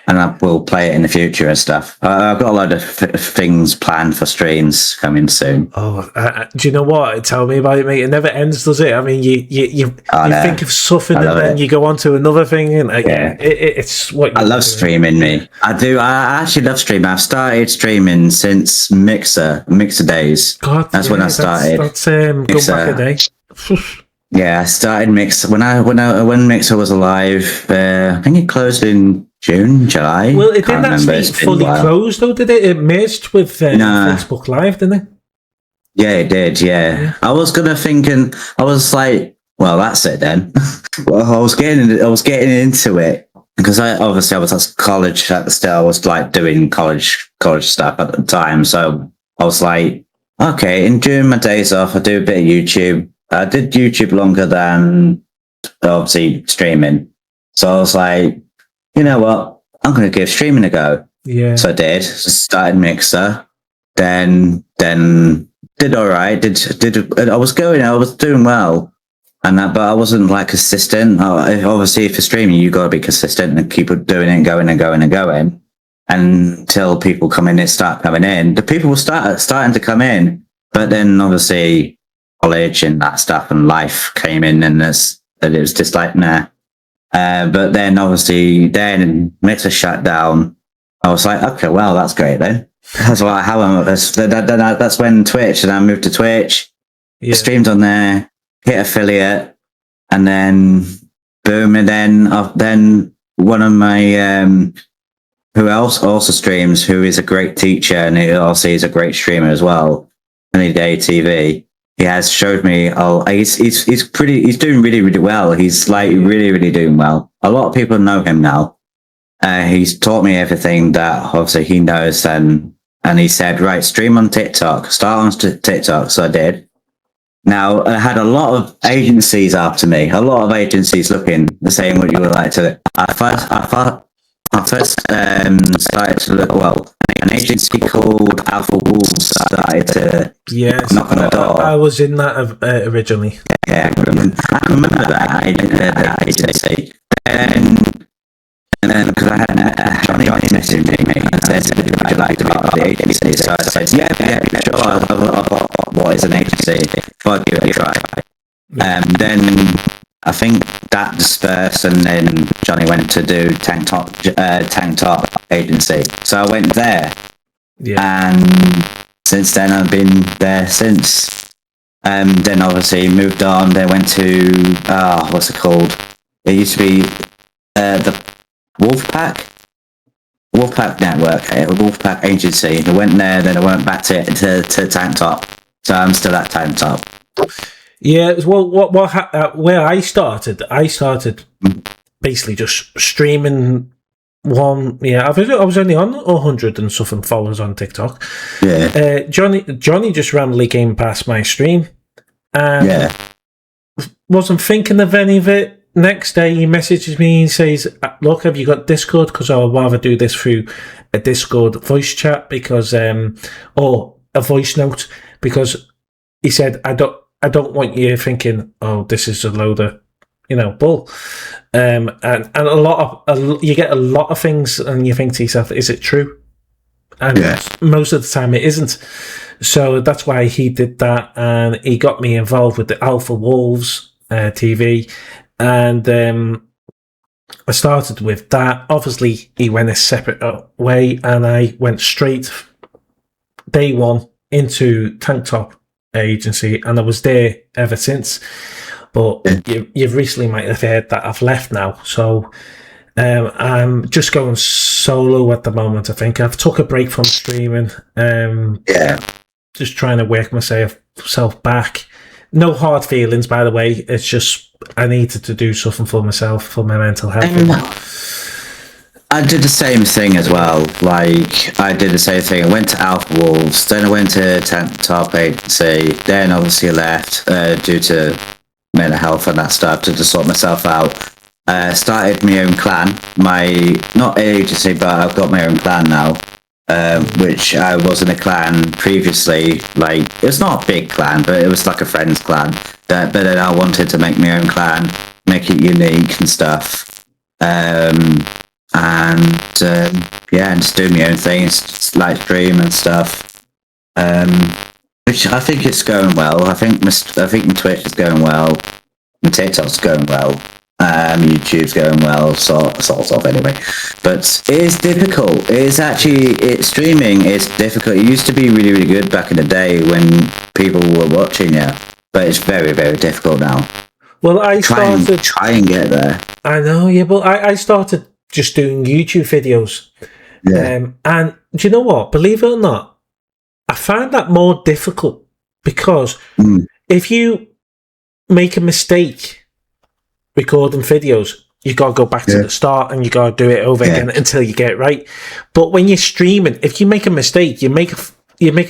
And I will play it in the future and stuff. I've got a lot of things planned for streams coming soon. Oh, do you know what? Tell me about it, mate. It never ends, does it? I mean, you think of something and then you go on to another thing. And it's what I love streaming, me. I do. I actually love streaming. I've started streaming since Mixer days. God, that's when I started. That's going back a day. Yeah, I started Mixer when Mixer was alive. I think it closed in June, July. Well, it didn't actually fully close, though, did it? It merged with Facebook Live, didn't it? Yeah, it did, yeah. I was I was like, well, that's it then. Well, I was getting into it because I was at college at the start. I was like doing college stuff at the time. So I was like, okay, and during my days off, I do a bit of YouTube. I did YouTube longer than obviously streaming. So I was like, you know what? I'm going to give streaming a go. Yeah. So I did. Started Mixer. Then did all right. I was doing well. But I wasn't like consistent. Obviously, for streaming, you got to be consistent and keep doing it and going and going and going until people start coming in. The people were starting to come in, but then obviously college and that stuff and life came in, and it was just like nah. But then obviously Mixer shut down. I was like, okay, well that's great then. That's like that's when Twitch, and I moved to Twitch. Yeah. Streamed on there, hit affiliate, and then boom, and then one of my who else also streams, who is a great teacher and he also is a great streamer as well, Any Day TV. He has showed me. He's doing really, really well. He's like really, really doing well. A lot of people know him now. He's taught me everything that obviously he knows, and he said, right, stream on TikTok, start on TikTok. So I did. Now I had a lot of agencies after me. A lot of agencies looking the same what you would like to. I first started to look well. An agency called Alpha Wolves started to knock on the door. I was in that originally. Yeah, I can remember that agency. And then because I had Johnny messaged me and said, would you like to be part of the agency? So I said, yeah, sure. I've got what is an agency? I'll give it a try. Then I think that dispersed, and then Johnny went to do Tank Top agency. So I went there, and since then I've been there since. Then obviously moved on. They went to what's it called? It used to be the Wolfpack Network, Wolfpack agency. I went there, then I went back to Tank Top. So I'm still at Tank Top. Yeah, well, where I started basically just streaming one. Yeah, I was only on 100 and something followers on TikTok. Yeah. Johnny just randomly came past my stream, and wasn't thinking of any of it. Next day, he messages me and says, "Look, have you got Discord? Because I would rather do this through a Discord voice chat because, or a voice note, because he said I don't want you thinking, oh, this is a load of, bull." And you get a lot of things, and you think to yourself, is it true? And most of the time, it isn't. So that's why he did that, and he got me involved with the Alpha Wolves TV. And I started with that. Obviously, he went a separate way, and I went straight day one into Tank Top Agency, and I was there ever since. But you've recently might have heard that I've left now, so I'm just going solo at the moment. I think I've took a break from streaming. Just trying to work myself back. No hard feelings, by the way. It's just I needed to do something for myself, for my mental health. I did the same thing as well. Like, I did the same thing. I went to Alpha Wolves, then I went to Top Agency, then obviously left due to mental health and that stuff to sort myself out. Started my own clan. Not agency, but I've got my own clan now. Which I was in a clan previously. Like, it's not a big clan, but it was like a friend's clan. But then I wanted to make my own clan, make it unique and stuff. And just do my own things, like stream and stuff. Which I think it's going well. I think my Twitch is going well. My TikTok's going well. YouTube's going well, sort of anyway. But it is difficult. Streaming is difficult. It used to be really, really good back in the day when people were watching you, but it's very, very difficult now. Well, try and get there. I know, yeah, but I started just doing YouTube videos. Yeah. And do you know what? Believe it or not, I find that more difficult because if you make a mistake recording videos, you gotta go back to the start and you gotta do it over again until you get it right. But when you're streaming, if you make a mistake, you make a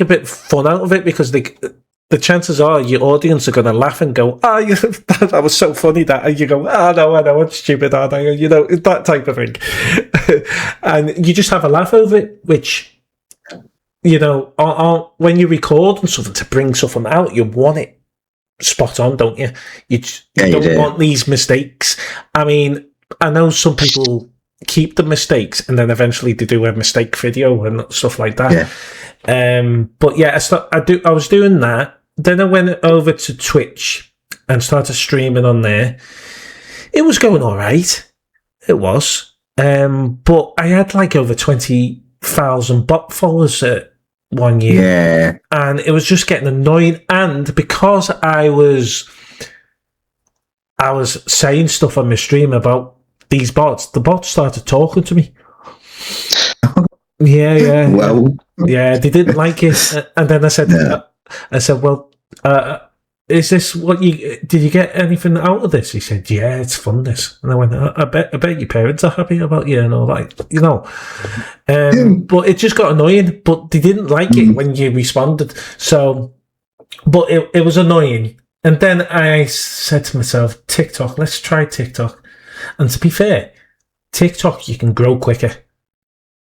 bit fun out of it because the chances are your audience are gonna laugh and go, that was so funny that, and you go, no, I know, I'm stupid, aren't I? That type of thing. And you just have a laugh over it, which, when you record and something to bring something out, you want it spot on, don't you? You don't want these mistakes. I mean, I know some people keep the mistakes and then eventually they do a mistake video and stuff like that. But yeah, I was doing that. Then I went over to Twitch and started streaming on there. It was going all right. It was. But I had like over 20,000 bot followers at 1 year, and it was just getting annoying. And because I was saying stuff on my stream about these bots, the bots started talking to me. Well, they didn't like it, and then I said, well, is this what did you get anything out of this? He said, yeah, it's fun, this. And I went, I bet your parents are happy about you and all that, but it just got annoying, but they didn't like it when you responded. So, but it was annoying. And then I said to myself, TikTok, let's try TikTok. And to be fair, TikTok, you can grow quicker.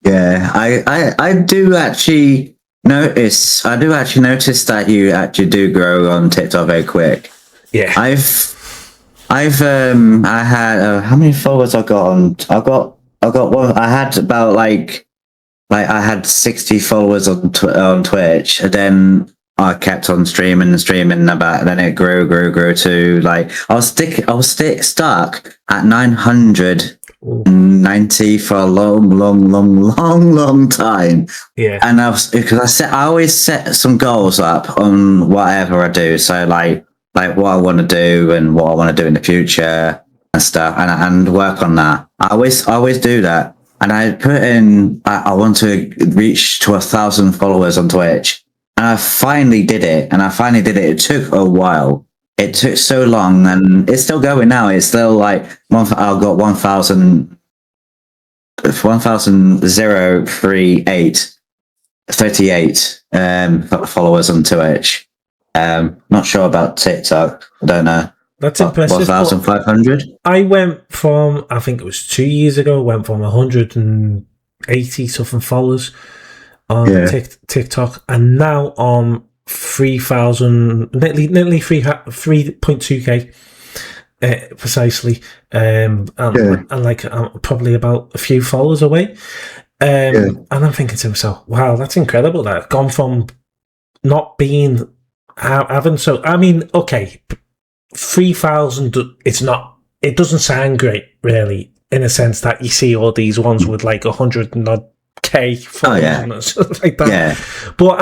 Yeah, I do actually notice that you actually do grow on TikTok very quick. Yeah. I had how many followers I got on? I got one. I had about like I had 60 followers on Twitch, and then I kept on streaming, then it grew to like I was stuck at 990 for a long time. Yeah. And I always set some goals up on whatever I do. So like what I want to do and what I want to do in the future and stuff, and work on that. I always do that. And I put in, I want to reach to 1,000 followers on Twitch. And I finally did it. It took a while. it took so long, and it's still going now. It's still like I've got 1,038 followers on Twitch. Not sure about TikTok. I don't know. That's impressive. 1,500. I went from, I think it was 2 years ago, went from 180 something followers on TikTok, and now on 3,000, nearly 3.2k. Precisely, and like I'm probably about a few followers away, and I'm thinking to myself, wow, that's incredible. That I've gone from not being having, so I mean, okay, 3,000. It doesn't sound great, really, in a sense that you see all these ones with like 100 and odd K followers and stuff like that. Yeah. But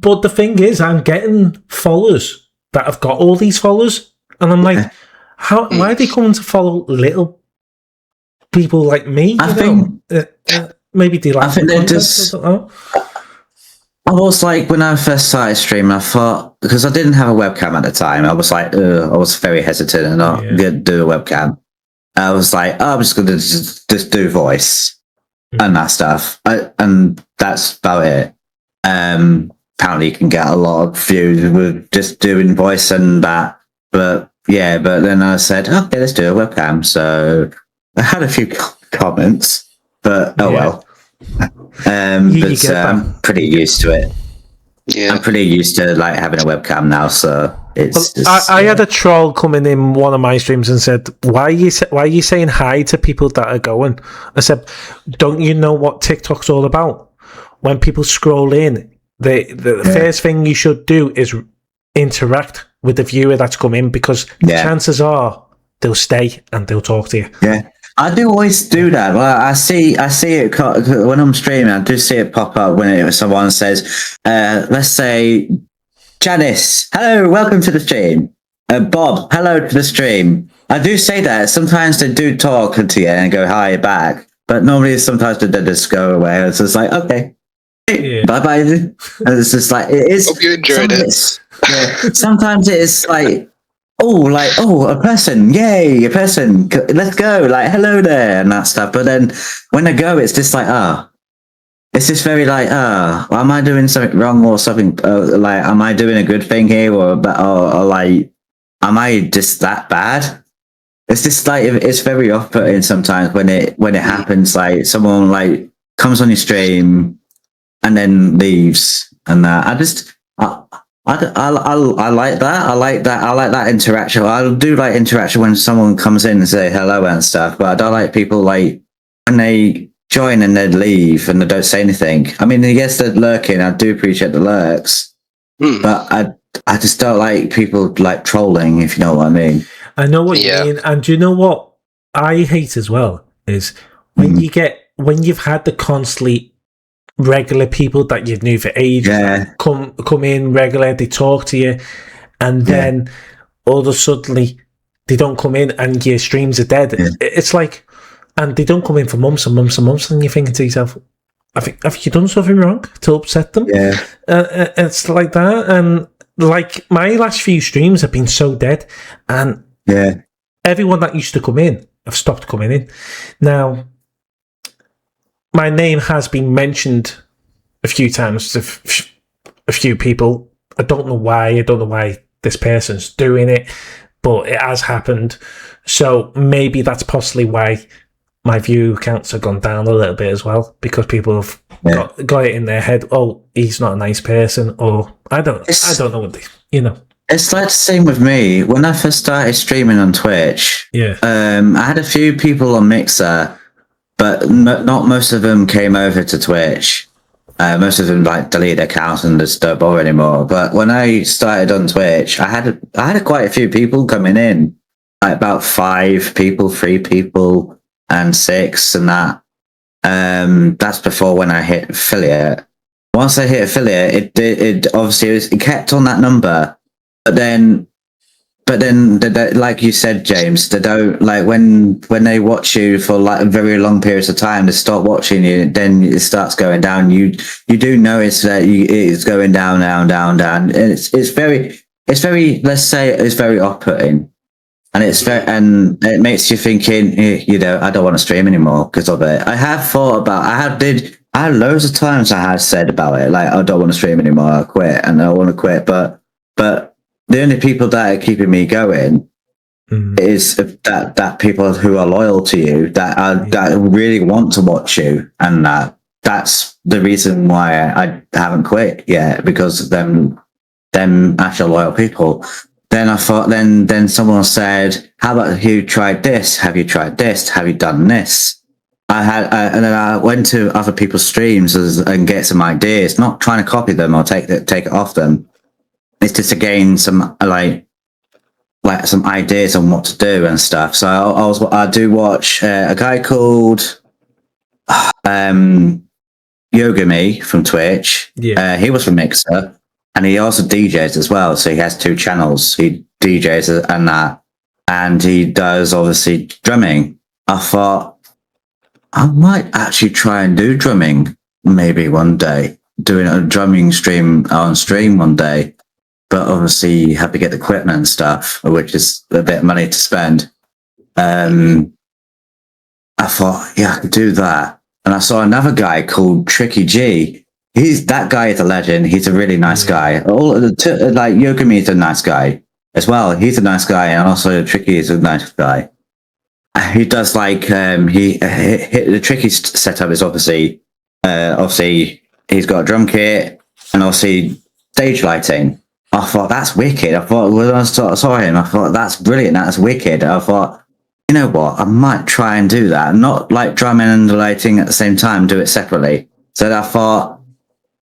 but the thing is, I'm getting followers that have got all these followers. And I'm like, why are they coming to follow little people like me? I think maybe they like. I think they just. I was like, when I first started streaming, I thought, because I didn't have a webcam at the time, I was like, I was very hesitant and not going to do a webcam. I was like, I'm just going to just do voice and that stuff, and that's about it. Apparently, you can get a lot of views with just doing voice and that. But then I said, okay, let's do a webcam. So I had a few comments, but well. I'm pretty used to it. Yeah, I'm pretty used to like having a webcam now. So it's. I had a troll coming in one of my streams and said, "Why are you saying hi to people that are going?" I said, "Don't you know what TikTok's all about? When people scroll in, the first thing you should do is interact with the viewer that's come in, because chances are they'll stay and they'll talk to you." Yeah, I do always do that. Well, I see it when I'm streaming. I do see it pop up when someone says, let's say, Janice, hello, welcome to the stream. Bob, hello to the stream. I do say that. Sometimes they do talk to you and go hi back, but normally sometimes they just go away. It's just like, okay. Bye bye. And it's just like, it is. Hope you enjoyed it. Sometimes it is like, a person, yay, a person, let's go, like, hello there, and that stuff. But then when they go, it's just like, it's just very like, am I doing something wrong or something? Like, am I doing a good thing here, or like, am I just that bad? It's just like, it's very off-putting sometimes when it happens. Like, someone like comes on your stream and then leaves, and that. I like that. I like that interaction. I do like interaction when someone comes in and say hello and stuff, but I don't like people like when they join and then leave and they don't say anything. I mean, yes, they're lurking. I do appreciate the lurks, but I just don't like people like trolling, if you know what I mean. I know what you mean. And do you know what I hate as well is when when you've had the constantly regular people that you've knew for ages come in regular, they talk to you, and then all of a sudden they don't come in and your streams are dead. It's like, and they don't come in for months and months and months, and you're thinking to yourself, have you done something wrong to upset them? It's like that. And like my last few streams have been so dead, and everyone that used to come in have stopped coming in now. My name has been mentioned a few times to a few people. I don't know why. I don't know why this person's doing it, but it has happened. So maybe that's possibly why my view counts have gone down a little bit as well, because people have got it in their head. Oh, he's not a nice person, or I don't know what It's like the same with me. When I first started streaming on Twitch, I had a few people on Mixer, but not most of them came over to Twitch. Most of them like deleted accounts and just don't bother anymore. But when I started on Twitch, I had quite a few people coming in, like about 5 people, 3 people, and 6, and that. That's before when I hit affiliate. Once I hit affiliate, it obviously it kept on that number, but then like you said, James, they don't like when they watch you for like very long periods of time, they stop watching you, then it starts going down. You do notice that it's going down. And it's very it's very, let's say it's very off-putting. And it's very, and it makes you thinking, you know, I don't want to stream anymore because of it. I have thought about, I had loads of times I had said about it, like, I don't want to stream anymore, I'll quit, and I want to quit. But the only people that are keeping me going is that people who are loyal to you, that really want to watch you, and that's the reason why I haven't quit yet, because of them actual loyal people. Then I thought, then someone said, how about have you tried this? Have you tried this? Have you done this? And then I went to other people's streams and get some ideas, not trying to copy them or take it off them. It's just to gain some like some ideas on what to do and stuff. So I do watch a guy called Yogami from Twitch. Yeah. He was from Mixer. And he also DJs as well, so he has 2 channels. He DJs and that, and he does obviously drumming. I thought I might actually try and do drumming maybe one day, doing a drumming stream on stream one day. But obviously you have to get the equipment and stuff, which is a bit of money to spend. I thought, yeah, I could do that. And I saw another guy called Tricky G. That guy is a legend. He's a really nice guy. Like Yogami is a nice guy as well. He's a nice guy, and also Tricky is a nice guy. He does like the Tricky setup is obviously he's got a drum kit and obviously stage lighting. I thought that's wicked. I thought when I saw him, I thought that's brilliant. That's wicked. I thought, you know what, I might try and do that. Not like drumming and lighting at the same time. Do it separately. So I thought,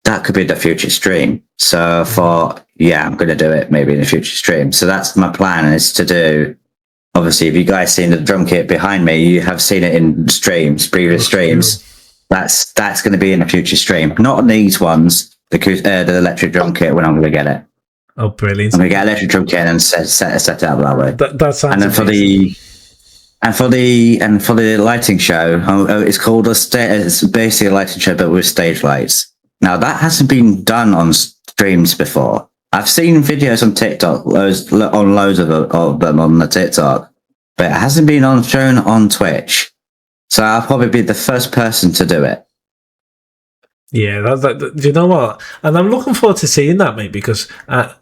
that could be the future stream. So I thought, yeah, I'm going to do it maybe in the future stream. So that's my plan, is to do, obviously, if you guys seen the drum kit behind me, you have seen it in previous streams. That's going to be in a future stream. Not on these ones, the electric drum kit when I'm going to get it. Oh, brilliant. I'm going to get electric drum kit and set it up that way. That sounds and then amazing. for the lighting show, it's called it's basically a lighting show, but with stage lights. Now, that hasn't been done on streams before. I've seen videos on TikTok, loads of them on the TikTok, but it hasn't been shown on Twitch. So I'll probably be the first person to do it. Yeah, do you know what? And I'm looking forward to seeing that, mate, because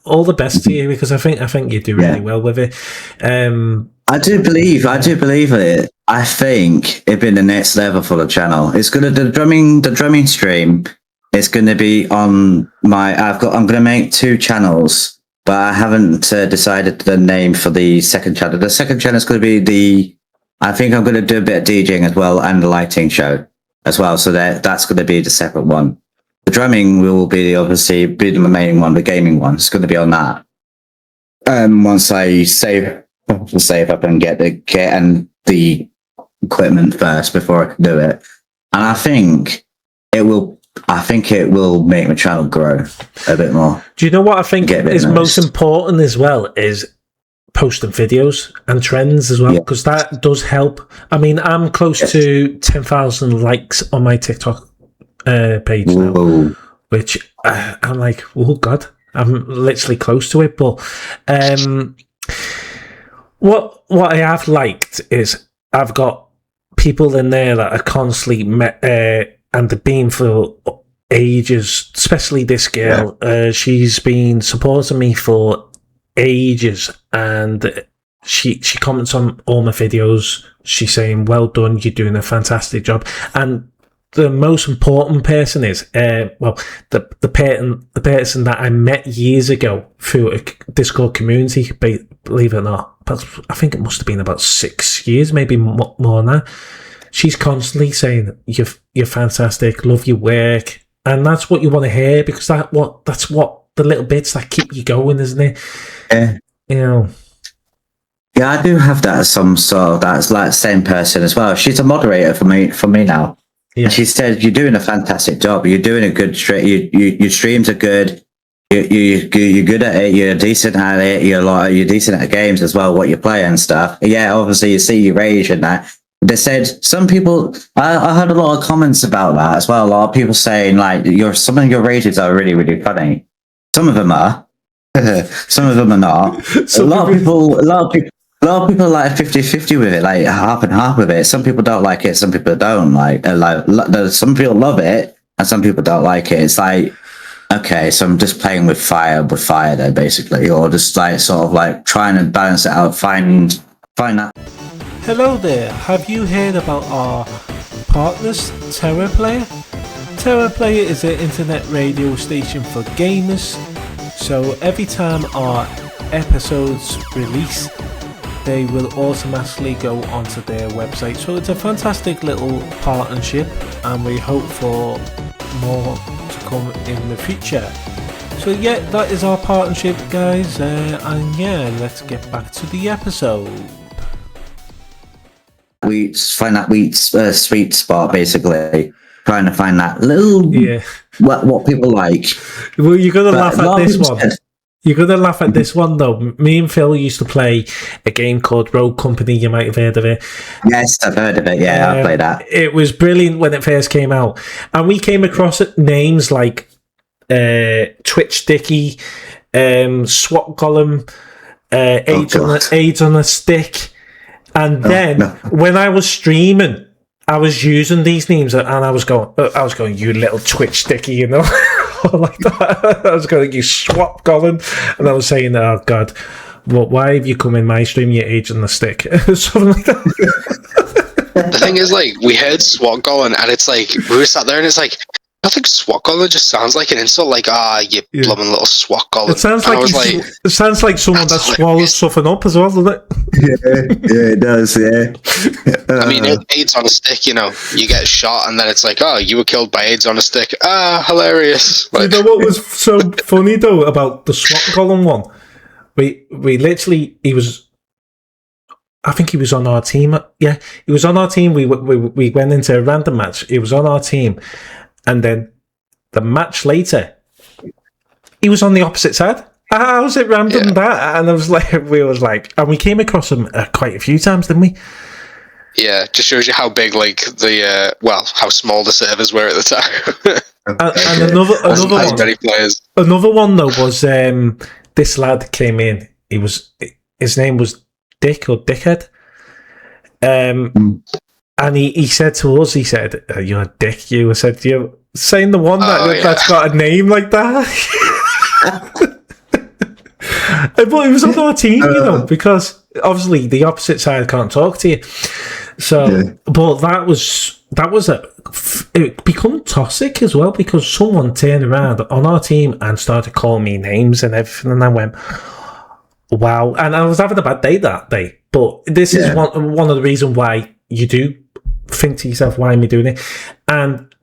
all the best to you, because I think you do really well with it. I do believe it. I think it'd be the next level for the channel. It's gonna the drumming stream. It's going to be on I'm going to make 2 channels, but I haven't decided the name for the second channel. The second channel is going to be I think I'm going to do a bit of DJing as well, and the lighting show as well. So that's going to be the separate one. The drumming will obviously be the main one, the gaming one. It's going to be on that. Once I save up and get the kit and the equipment first before I can do it. And I think it will make my channel grow a bit more. Do you know what I think is most important as well is posting videos and trends as well, because that does help. I mean, I'm close to 10,000 likes on my TikTok page now, which I'm like, oh God, I'm literally close to it. But what I have liked is I've got people in there that are constantly and they've been for ages, especially this girl. She's been supporting me for ages, and she comments on all my videos. She's saying, well done, you're doing a fantastic job. And the most important person is, the person that I met years ago through a Discord community, believe it or not. I think it must have been about 6 years, maybe more than that. She's constantly saying, you're fantastic, love your work. And that's what you want to hear, because that's what the little bits that keep you going, isn't it? Yeah. You know. Yeah, I do have that some sort of that's like the same person as well. She's a moderator for me now. Yeah. And she said, you're doing a fantastic job. You're doing a good stream. Your streams are good. You're good at it. You're decent at it. You're decent at games as well, what you play and stuff. Yeah, obviously you see your rage and that. They said some people. I heard a lot of comments about that as well. A lot of people saying like some of your rages are really, really funny. Some of them are, Some of them are not. A lot of people like 50-50 with it, like half and half with it. Some people don't like it, some people don't like some people love it and some people don't like it. It's like, okay, so I'm just playing with fire then, basically, or just like sort of like trying to balance it out, find that. Hello there, have you heard about our partners, Terra Player? Terra Player is an internet radio station for gamers, so every time our episodes release, they will automatically go onto their website. So it's a fantastic little partnership, and we hope for more to come in the future. So yeah, that is our partnership, guys, and yeah, let's get back to the episode. We find that sweet spot, basically. Trying to find that little what people like. Well, you're gonna laugh at this one. You're gonna laugh at this one though. Me and Phil used to play a game called Rogue Company. You might have heard of it. Yes, I've heard of it. Yeah, I played that. It was brilliant when it first came out, and we came across names like Twitch Dicky, SWAT Golem, AIDS on a Stick, and then when I was streaming, I was using these names, and I was going, you little Twitch Dicky, you know, like that. I was going, you SWAT Golem, and I was saying, oh God, why have you come in my stream, you AIDS on the Stick, something like that. The thing is, like, we heard SWAT Golem, and it's like we were sat there, and it's like, I think SWAT Golem just sounds like an insult, like, you blooming little SWAT Golem. It sounds like someone that swallows something up as well, doesn't it? Yeah, it does, yeah. I mean, AIDS on a stick, you know, you get shot and then it's like, oh, you were killed by AIDS on a stick. Hilarious. Like, you know what was so funny, though, about the SWAT Golem one? We literally, I think he was on our team. Yeah, he was on our team. We went into a random match. He was on our team. And then the match later, he was on the opposite side. How's it random that? And and we came across him quite a few times, didn't we? Yeah, just shows you how big, like, how small the servers were at the time. and another one though was this lad came in. His name was Dick or Dickhead. And he said to us, he said, "You're a dick." I said, "You're saying the one that's got a name like that." But it was on our team, you know, because obviously the opposite side can't talk to you. So, but that was it become toxic as well, because someone turned around on our team and started calling me names and everything, and I went, "Wow!" And I was having a bad day that day. But this is one of the reasons why you do think to yourself, why am I doing it? And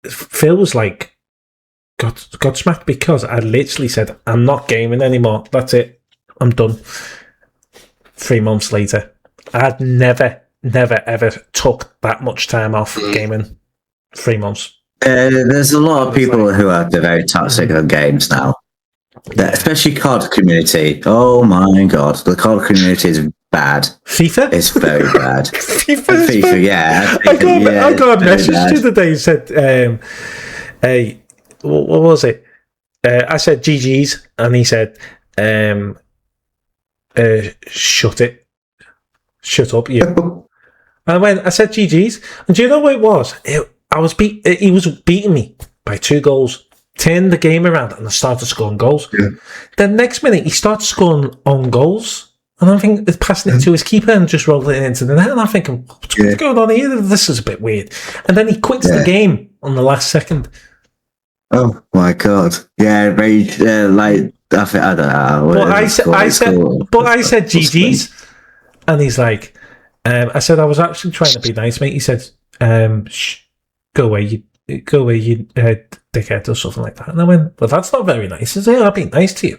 Phil was like, got smacked, because I literally said, I'm not gaming anymore. That's it. I'm done. 3 months later, I'd never, ever took that much time off gaming. 3 months. There's a lot of people who are very toxic on games now. Especially COD community. Oh my God. The COD community is bad. FIFA? It's very bad. FIFA, yeah. I got a message the other day that said, hey, what was it? I said GG's, and he said, shut up, you. And I said GG's, and do you know what it was? He was beating me by 2 goals. Turned the game around and I started scoring goals. Yeah. Then next minute he started scoring on goals, and I'm thinking, passing it to his keeper and just rolling it into the net. And I'm thinking, what's going on here? This is a bit weird. And then he quits the game on the last second. Oh my God! Yeah, very like I don't know. But I said GG's, and he's like, I said I was actually trying to be nice, mate. He said, go away, you dickhead, or something like that. And I went, well, that's not very nice, is it? I've been nice to you.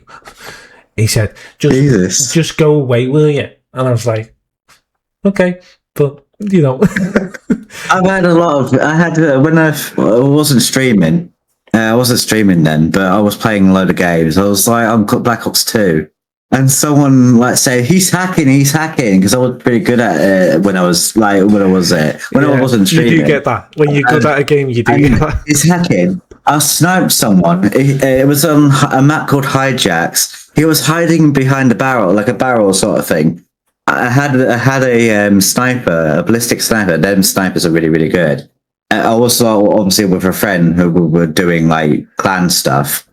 He said, just go away, will you? And I was like, okay, but you know. I've had a lot of. When I wasn't streaming. I wasn't streaming then, but I was playing a load of games. I was like, I'm Black Ops 2. And someone like said, he's hacking, because I was pretty good at it when I wasn't streaming. You do get that. When you're good at a game, you do get that. He's hacking. I sniped someone. It was on a map called Hijacks. He was hiding behind a barrel, like a barrel sort of thing. I had a sniper, a ballistic sniper. Them snipers are really, really good. I was obviously with a friend who were doing like clan stuff.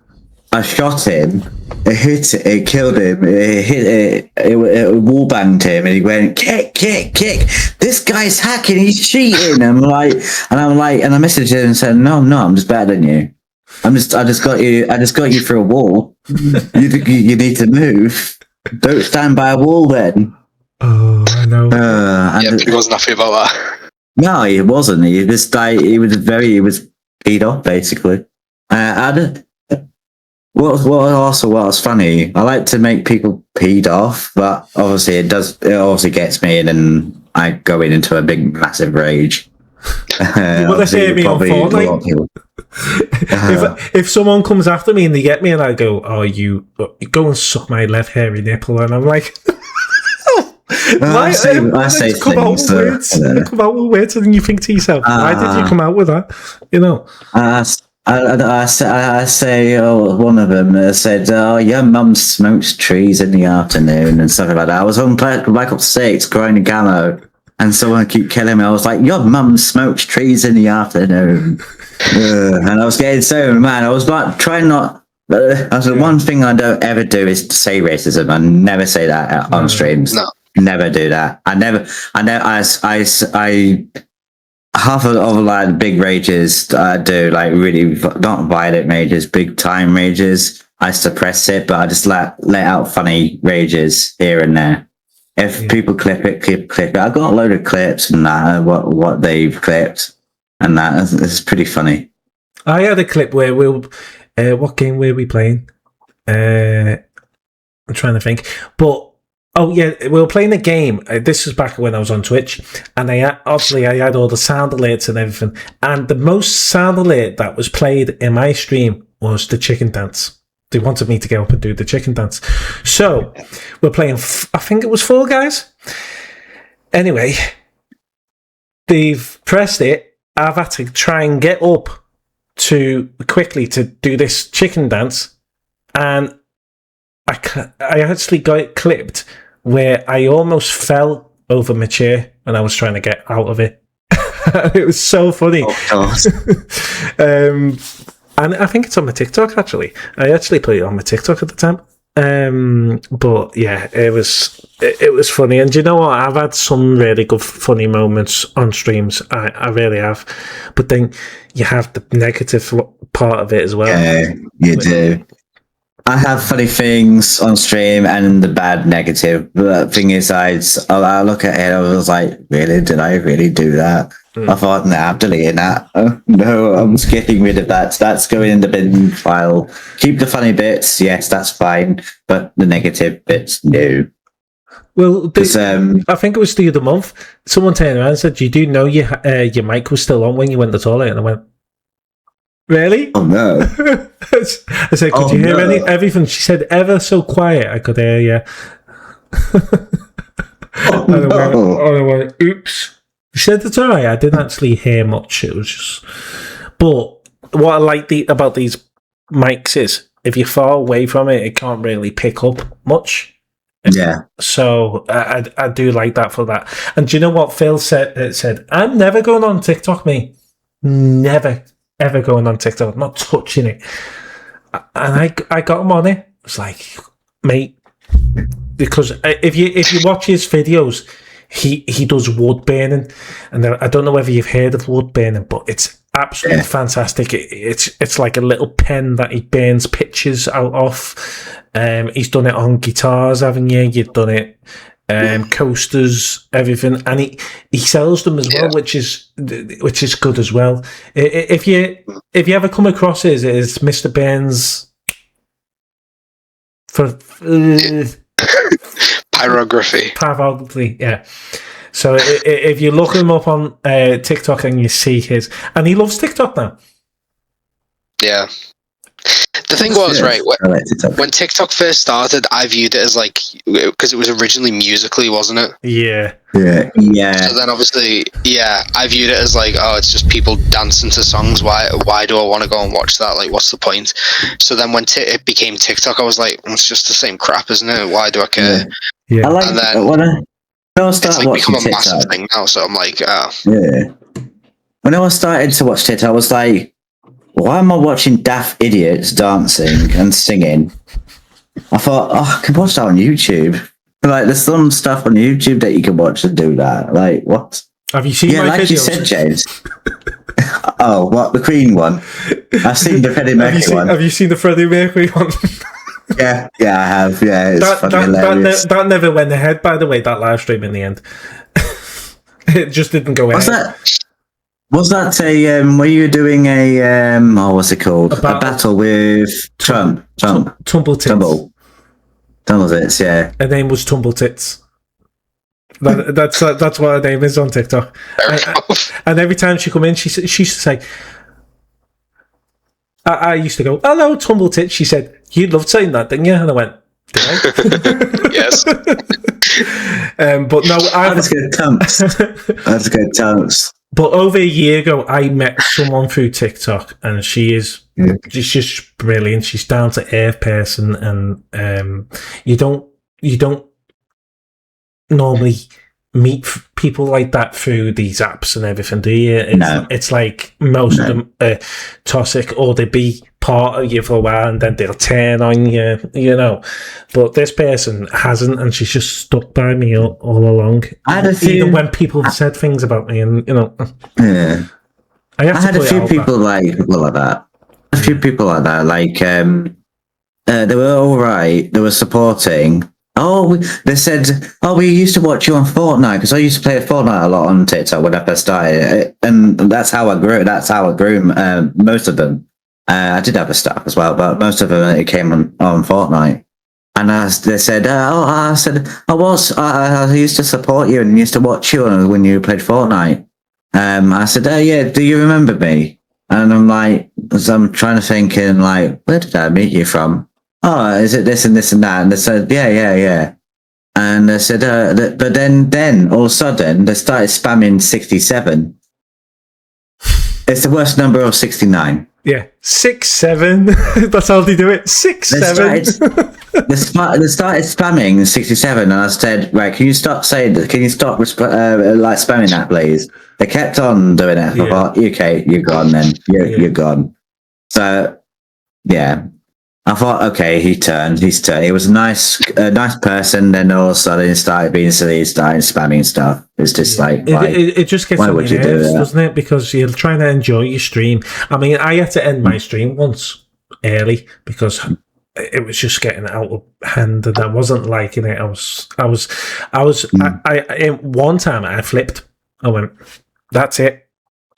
I shot him. It hit. It killed him. It hit. It wall banged him, and he went kick. This guy's hacking. He's cheating. And I messaged him and said, No, I'm just better than you. I just got you through a wall. You need to move. Don't stand by a wall then. Oh, I know. But he wasn't happy about that. No, he wasn't. He was peed off basically. What was funny, I like to make people peed off, but obviously it obviously gets me in and I go into a big massive rage. You want to say me on Fortnite? If someone comes after me and they get me and I go, oh, you go and suck my left hairy nipple, and I'm like, I say come things. Come out with words, and then you think to yourself, why did you come out with that? You know. I say, one of them said, "Oh, your mum smokes trees in the afternoon," and stuff like that. I was on Black Ops 6 grinding camo, and someone keep killing me. I was like, "Your mum smokes trees in the afternoon," and I was getting so mad. I was like, trying not. One thing I don't ever do is say racism. I never say that on streams. No. Never do that. I half of like big rages I do, like really not violent rages, big time rages, I suppress it, but I just let out funny rages here and there. If people clip it. I got a load of clips and that, what they've clipped, and that is pretty funny. I had a clip where what game were we playing? I'm trying to think, but. Oh yeah, we were playing a game. This was back when I was on Twitch, and I had all the sound alerts and everything. And the most sound alert that was played in my stream was the chicken dance. They wanted me to get up and do the chicken dance. So we're playing. I think it was 4 guys. Anyway, they've pressed it. I've had to try and get up quickly to do this chicken dance, and I actually got it clipped where I almost fell over my chair and I was trying to get out of it. It was so funny. Oh, and I think it's on my TikTok, actually. I actually put it on my TikTok at the time. But yeah, it was funny. And you know what? I've had some really good funny moments on streams. I really have. But then you have the negative part of it as well. Yeah, you do. I have funny things on stream and the bad negative. The thing is, I look at it, I was like, really? Did I really do that? I thought, nah, I'm deleting that. No, I'm just getting rid of that. That's going in the bin file. Keep the funny bits, yes, that's fine. But the negative bits, no. Well, I think it was the other month. Someone turned around and said, you do know your mic was still on when you went to the toilet? And I went, really? Oh no. I said, could you hear everything? She said, ever so quiet. I could hear you. And I went, oops. She said, it's all right. I didn't actually hear much. It was just... But what I like about these mics is, if you're far away from it, it can't really pick up much. Yeah. So I do like that for that. And do you know what Phil said? I'm never going on TikTok, mate. Never. Ever going on TikTok, I'm not touching it. And I got him on it. It's like, mate, because if you watch his videos, he does wood burning, and I don't know whether you've heard of wood burning, but it's absolutely fantastic. It's like a little pen that he burns pictures out of. He's done it on guitars, haven't you? You've done it. Coasters, everything, and he sells them as well, which is good as well. If you ever come across it, it's Mr. Burns for pyrography, yeah. So if you look him up on TikTok and you see his, and he loves TikTok now. Yeah. The thing was, right, when TikTok first started, I viewed it as like, because it was originally Musical.ly, wasn't it? Yeah. Yeah. So then obviously, I viewed it as like, oh, it's just people dancing to songs. Why do I want to go and watch that? Like, what's the point? So then when it became TikTok, I was like, well, it's just the same crap, isn't it? Why do I care? Yeah. I like, and then when I started it's like watching become a TikTok, massive thing now, so I'm like, Yeah. When I started to watch TikTok, I was like, why am I watching daft idiots dancing and singing? I thought, I can watch that on YouTube. Like, there's some stuff on YouTube that you can watch and do that. Like, what? Have you seen my like videos? You said, James. Oh, what, the Queen one? I've seen the Freddie Mercury one. Have you seen the Freddie Mercury one? Yeah, I have. Yeah, it's hilarious. That never went ahead, by the way, that live stream in the end. It just didn't go ahead. Was that a were you doing a what's it called? A battle with Trump. Tumble Tits. Tumble Tits, yeah. Her name was Tumble Tits. That's what her name is on TikTok. And every time she come in, she used to say, I used to go, hello, Tumble Tits. She said, you loved saying that, didn't you? And I went, did I? Yes. But no, That's good tumps. But over a year ago, I met someone through TikTok, and she's just brilliant. She's down to earth person, and you don't normally meet people like that through these apps and everything, do you? It's like most of them are toxic, or they be part of you for a while and then they'll turn on you, you know. But this person hasn't, and she's just stuck by me all along. Even when people have said things about me, and you know. Yeah. I had a few people like that. A few people like that. Like they were all right. They were supporting. They said, we used to watch you on Fortnite, because I used to play Fortnite a lot on TikTok when I first started, and that's how I grew. Most of them. I did have a staff as well, but most of them, it came on Fortnite. And they said, I used to support you and used to watch you when you played Fortnite. I said, yeah, do you remember me? And I'm like, I'm trying to think, and like, where did I meet you from? Oh, is it this and this and that? And they said, yeah. And they said, but then all of a sudden they started spamming 67. It's the worst number of 69. Yeah, 67. That's how they do it. 67. They started spamming 67, and I said, right, can you stop saying that? Can you stop spamming that, please? They kept on doing it. I thought, okay, you're gone then. You're gone. So, yeah. I thought, okay, he's turned. He was a nice person. Then all of a sudden, he started being silly, started spamming stuff. It's just like, it just gets on your nerves, doesn't it? Because you're trying to enjoy your stream. I mean, I had to end my stream once early because it was just getting out of hand, and I wasn't liking it. One time I flipped. I went, that's it.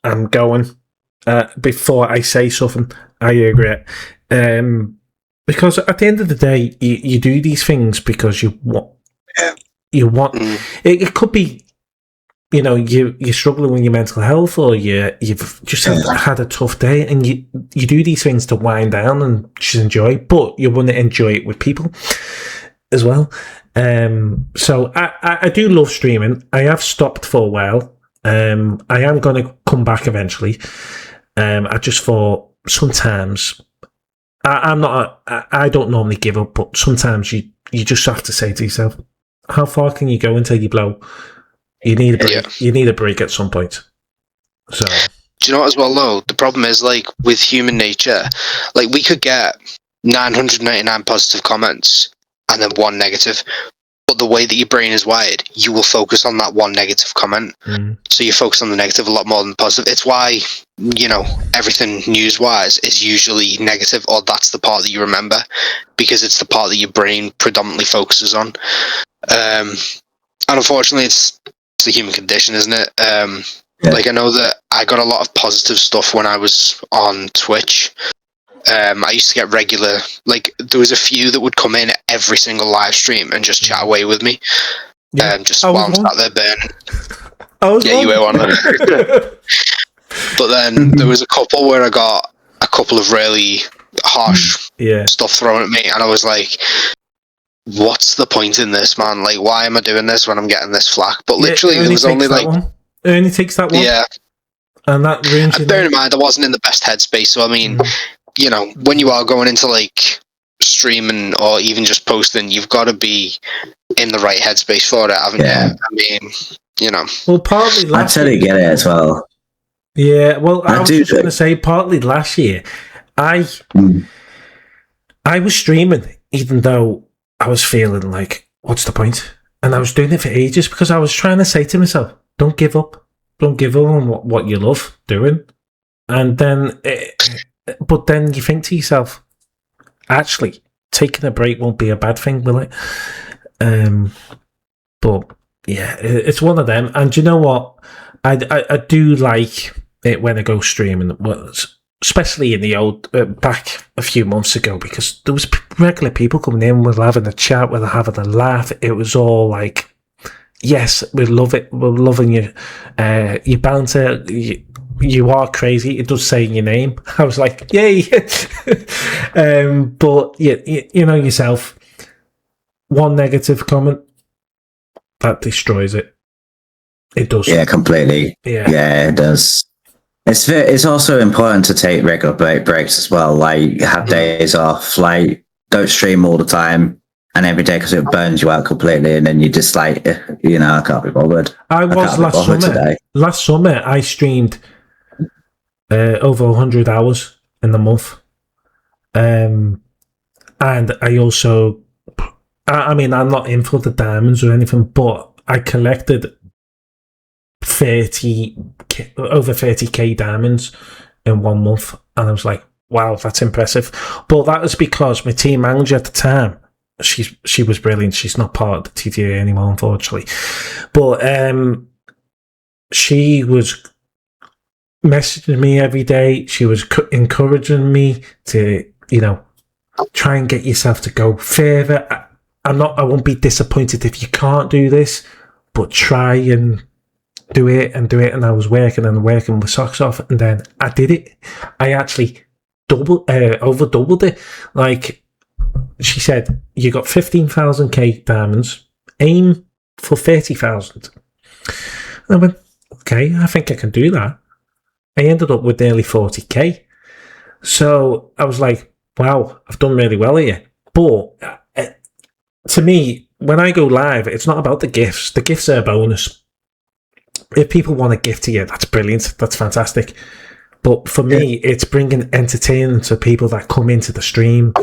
I'm going. Before I say something, I regret. Because at the end of the day, you do these things because you want. It could be, you know, you're struggling with your mental health, or you've just had a tough day, and you do these things to wind down and just enjoy. But you want to enjoy it with people as well. So I do love streaming. I have stopped for a while. I am going to come back eventually. I just thought sometimes. I don't normally give up, but sometimes you just have to say to yourself, how far can you go until you blow? You need a break. Yeah. You need a break at some point. So, do you know what, as well, though? The problem is, like, with human nature, like, we could get 999 positive comments and then one negative. But the way that your brain is wired, you will focus on that one negative comment. So you focus on the negative a lot more than positive. It's why, you know, everything news-wise is usually negative, or that's the part that you remember, because it's the part that your brain predominantly focuses on. And unfortunately, it's the human condition, isn't it? Like, I know that I got a lot of positive stuff when I was on Twitch. I used to get regular, like, there was a few that would come in every single live stream and just chat away with me. Just while I'm sat there burning. You were one of them. But then there was a couple where I got a couple of really harsh stuff thrown at me, and I was like, what's the point in this, man? Like, why am I doing this when I'm getting this flack? But literally, there was only like... It only takes that one. Yeah. And that ruins your bear in mind, I wasn't in the best headspace, so I mean, you know, when you are going into like streaming or even just posting, you've got to be in the right headspace for it, haven't you? I mean, you know. Well, partly I totally get it as well. Yeah, well, I was just going to say, partly last year, I was streaming, even though I was feeling like, what's the point? And I was doing it for ages because I was trying to say to myself, don't give up. Don't give up on what you love doing. And then, but then you think to yourself, actually, taking a break won't be a bad thing, will it? But yeah, it's one of them. And you know what? I do like it when I go streaming, especially in the old, back a few months ago, because there was regular people coming in, we're having a chat, we're having a laugh. It was all like, yes, we love it. We're loving you. You banter. You are crazy. It does say your name. I was like, yay. But you know yourself, one negative comment, that destroys it. It does. Yeah, completely. Yeah, it does. It's also important to take regular breaks as well. Like, have days off. Like, don't stream all the time and every day because it burns you out completely, and then you just like, you know, I can't be bothered. Last summer, I streamed over 100 hours in the month, and I also, I mean, I'm not in for the diamonds or anything, but I collected over 30k diamonds in 1 month, and I was like, wow, that's impressive. But that was because my team manager at the time, she was brilliant. She's not part of the TTA anymore, unfortunately. But she was messaging me every day. She was encouraging me to, you know, try and get yourself to go further. I won't be disappointed if you can't do this, but try and do it. And I was working with socks off, and then I did it. I actually over doubled it. Like, she said, you got 15,000k diamonds, aim for 30,000. I went, okay, I think I can do that. I ended up with nearly 40k. So I was like, wow, I've done really well here. But to me, when I go live, it's not about the gifts. The gifts are a bonus. If people want a gift to you, that's brilliant. That's fantastic. But for me, it's bringing entertainment to people that come into the stream,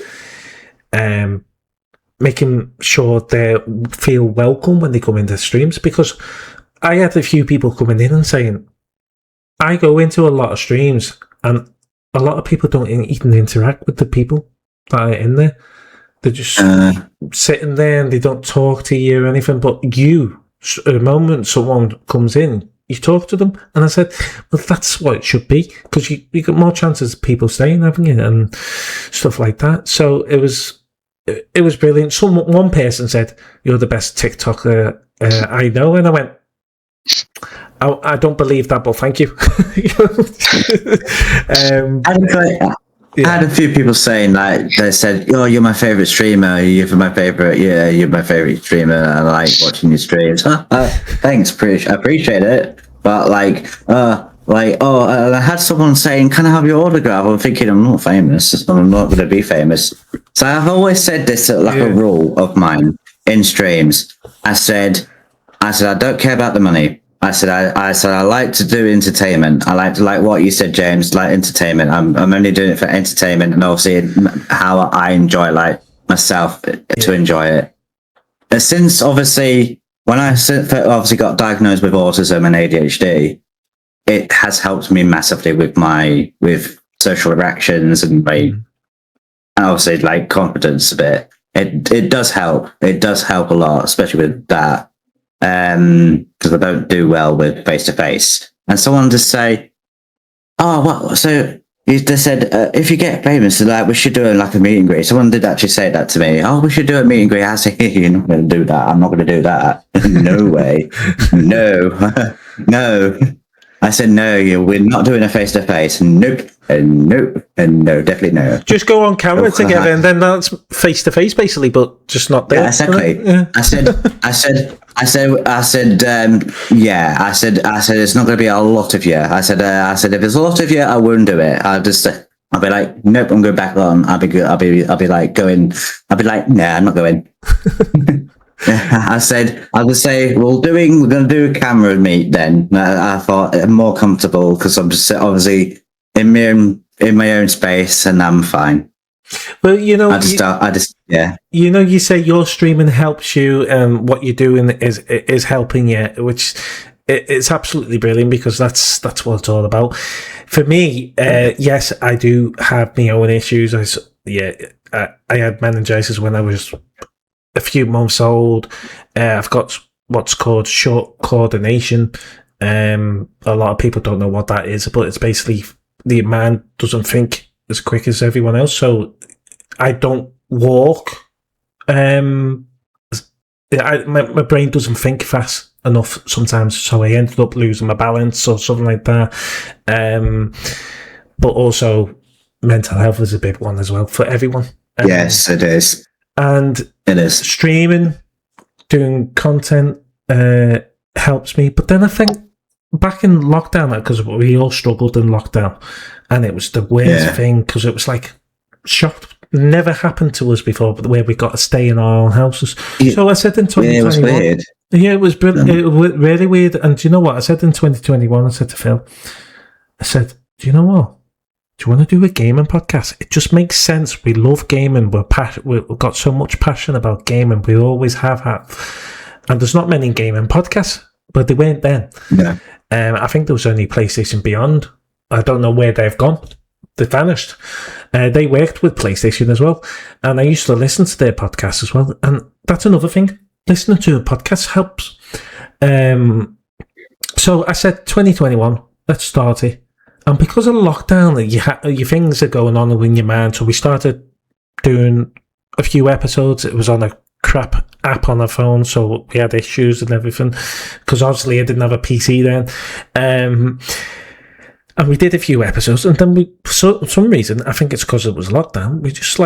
making sure they feel welcome when they come into streams. Because I had a few people coming in and saying, I go into a lot of streams and a lot of people don't even interact with the people that are in there. They're just sitting there and they don't talk to you or anything. But you, the moment someone comes in, you talk to them. And I said, well, that's what it should be, because you got more chances of people staying, haven't you? And stuff like that. So it was brilliant. One person said, you're the best TikToker I know. And I went, I don't believe that, but thank you. I had a few people saying, like, they said, "Oh, you're my favorite streamer. You're my favorite streamer. I like watching your streams." Thanks, I appreciate it. But I had someone saying, "Can I have your autograph?" I'm thinking, I'm not famous. I'm not going to be famous. So I've always said this, like a rule of mine in streams. I said, I don't care about the money. I said I like to do entertainment. I like what you said, James, like entertainment. I'm only doing it for entertainment, and obviously how I enjoy, like, myself to enjoy it. And since obviously when I obviously got diagnosed with autism and ADHD, it has helped me massively with social interactions and and obviously like confidence a bit. It does help. It does help a lot, especially with that. Because I don't do well with face to face, and someone just say, "Oh, well, so they said if you get famous, like we should do like a meet and greet." Someone did actually say that to me. "Oh, we should do a meet and greet." I say, "You're not going to do that. I'm not going to do that. No way, no, no." I said, no, we're not doing a face-to-face. Nope, and nope, and no, definitely no. Just go on camera together, and then that's face-to-face, basically, but just not there. Yeah, exactly. Yeah. I said, it's not going to be a lot of you. I said, if there's a lot of you, I won't do it. I'll be like, nope, I'm going back on. I'll be good. I'll be like, nah, I'm not going. I would say we're going to do a camera meet then. I thought more comfortable because I'm just obviously in my own space and I'm fine. Well, yeah. You say your streaming helps you, and what you're doing is helping you, which it's absolutely brilliant because that's what it's all about. For me, yes, I do have my own issues. I had meningitis when I was a few months old. I've got what's called short coordination. A lot of people don't know what that is, but it's basically the man doesn't think as quick as everyone else. So I don't walk. My brain doesn't think fast enough sometimes, so I ended up losing my balance or something like that. But also mental health is a big one as well for everyone. Yes, it is. And it is. Streaming, doing content helps me. But then I think back in lockdown, because we all struggled in lockdown, and it was the worst thing because it was like shocked. Never happened to us before, but where we got to stay in our own houses. So I said in 2021, it was weird. Yeah, it was brilliant. It was really weird. And do you know what? I said in 2021, I said to Phil, I said, do you know what? Do you want to do a gaming podcast? It just makes sense. We love gaming. We've got so much passion about gaming. We always have had. And there's not many gaming podcasts, but they weren't then. Yeah. I think there was only PlayStation Beyond. I don't know where they've gone. They vanished. They worked with PlayStation as well. And I used to listen to their podcasts as well. And that's another thing. Listening to a podcast helps. So I said 2021, let's start it. And because of lockdown, your things are going on in your mind. So we started doing a few episodes. It was on a crap app on our phone, so we had issues and everything. Because obviously I didn't have a PC then. And we did a few episodes. And then for some reason, I think it's because it was lockdown, we just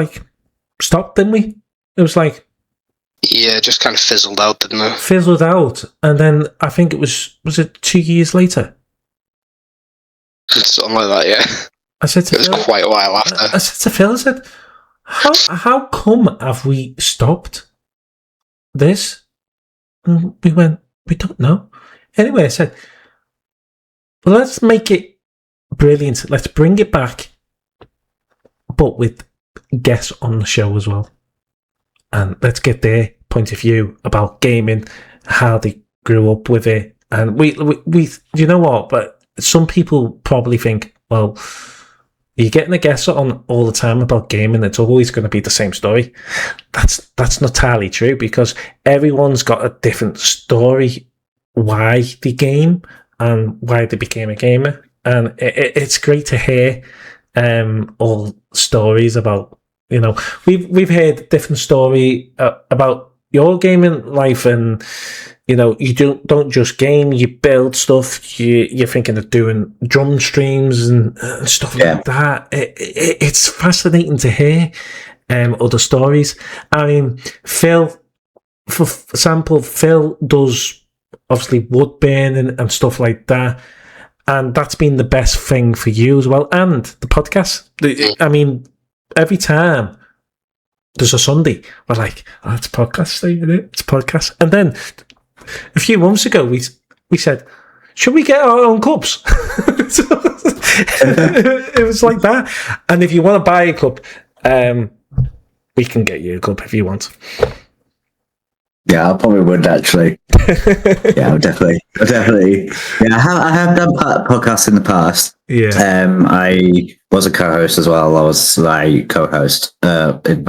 stopped, didn't we? It was like... Yeah, just kind of fizzled out, didn't it? Fizzled out. And then I think it was it 2 years later? Something like that, yeah. It was quite a while after. I said to Phil, how come have we stopped this? And we went, we don't know. Anyway, I said, well, let's make it brilliant. Let's bring it back, but with guests on the show as well. And let's get their point of view about gaming, how they grew up with it. And we you know what? But some people probably think, well, you're getting a guest on all the time about gaming. It's always going to be the same story. That's not entirely true because everyone's got a different story why they game and why they became a gamer. And it's great to hear all stories about. You know, we've heard different story about your gaming life, and you know, you don't just game, you build stuff. You're thinking of doing drum streams and stuff like that. It's fascinating to hear other stories. I mean, Phil, for example, Phil does obviously wood burning and stuff like that, and that's been the best thing for you as well, and the podcast. I mean. Every time there's a Sunday, we're like, oh, it's a podcast day, isn't it? It's a podcast. And then a few months ago, we said, should we get our own cups? It was like that. And if you want to buy a cup, we can get you a cup if you want. Yeah, I probably would actually. Yeah, definitely. Yeah, I have done podcasts in the past. Yeah. I was a co-host as well. I was like co-host, co-hosting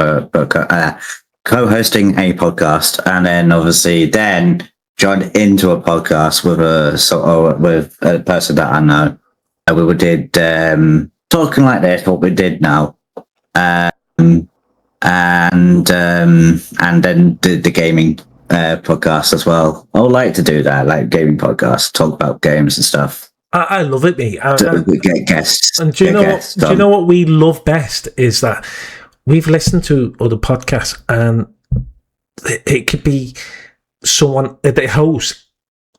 a podcast, and then obviously joined into a podcast with a person that I know. We did talking like this, what we did now. And then the gaming podcast as well. I would like to do that, like gaming podcasts, talk about games and stuff. I love it, mate. Get guests. And do you know what we love best is that we've listened to other podcasts, and it could be someone, the host,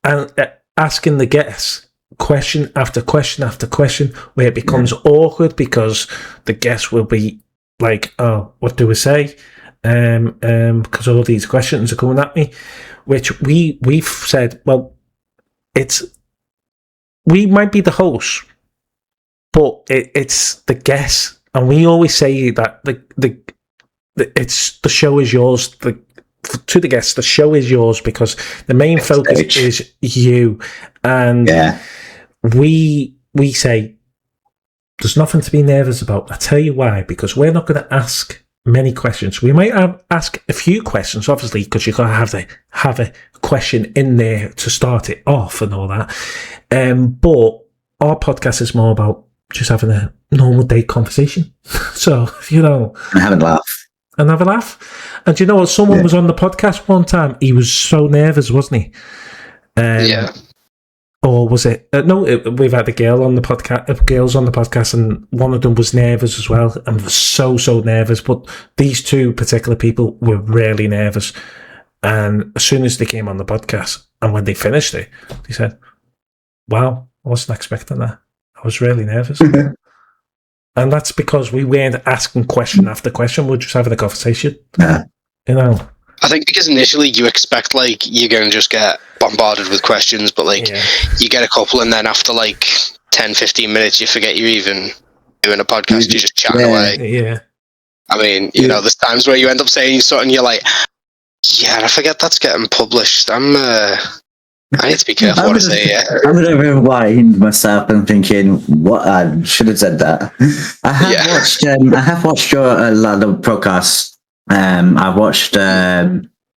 and asking the guests question after question after question, where it becomes awkward because the guest will be like, "Oh, what do we say?" Because all these questions are coming at me, which we've said, well, we might be the host, but it's the guests, and we always say that it's the show is yours. To the guests, the show is yours because the main focus is you, and we say there's nothing to be nervous about. I tell you why, because we're not going to ask many questions. We might ask a few questions, obviously, because you've got to have a question in there to start it off and all that. But our podcast is more about just having a normal day conversation. So, and have a laugh. And have a laugh. And do you know what? Someone was on the podcast one time. He was so nervous, wasn't he? Or was it? No, we've had a girl on the podcast. Girls on the podcast, and one of them was nervous as well, and was so nervous. But these two particular people were really nervous. And as soon as they came on the podcast, and when they finished it, they said, "Wow, I wasn't expecting that. I was really nervous." And that's because we weren't asking question after question. We're just having a conversation. Yeah. I think because initially you expect you're going to just get bombarded with questions, but you get a couple, and then after 10-15 minutes you forget you're even doing a podcast. You're just chatting away. Yeah. I mean, there's times where you end up saying something, you're like, yeah, I forget that's getting published. I need to be careful what I say. I'm going to rewind myself and thinking, what? I should have said that. I have watched your lot of podcasts. I've watched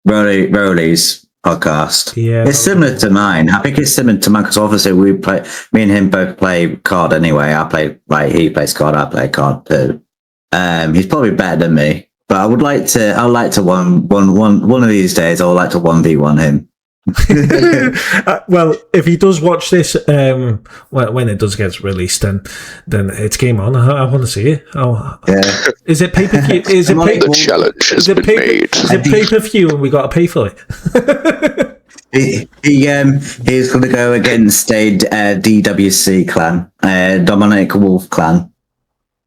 Rolly's podcast. Yeah, it's similar to mine. I think it's similar to mine because obviously me and him both play card anyway. He plays card, I play card too. He's probably better than me, but I would like to one of these days. I would like to 1v1 him. Well, if he does watch this, when it does get released, then it's game on. I want to see it. Is it pay per view? Is it pay? The challenge has been made. Is it pay per view, and we got to pay for it? He's going to go against a DWC clan, Titanic Wolf clan.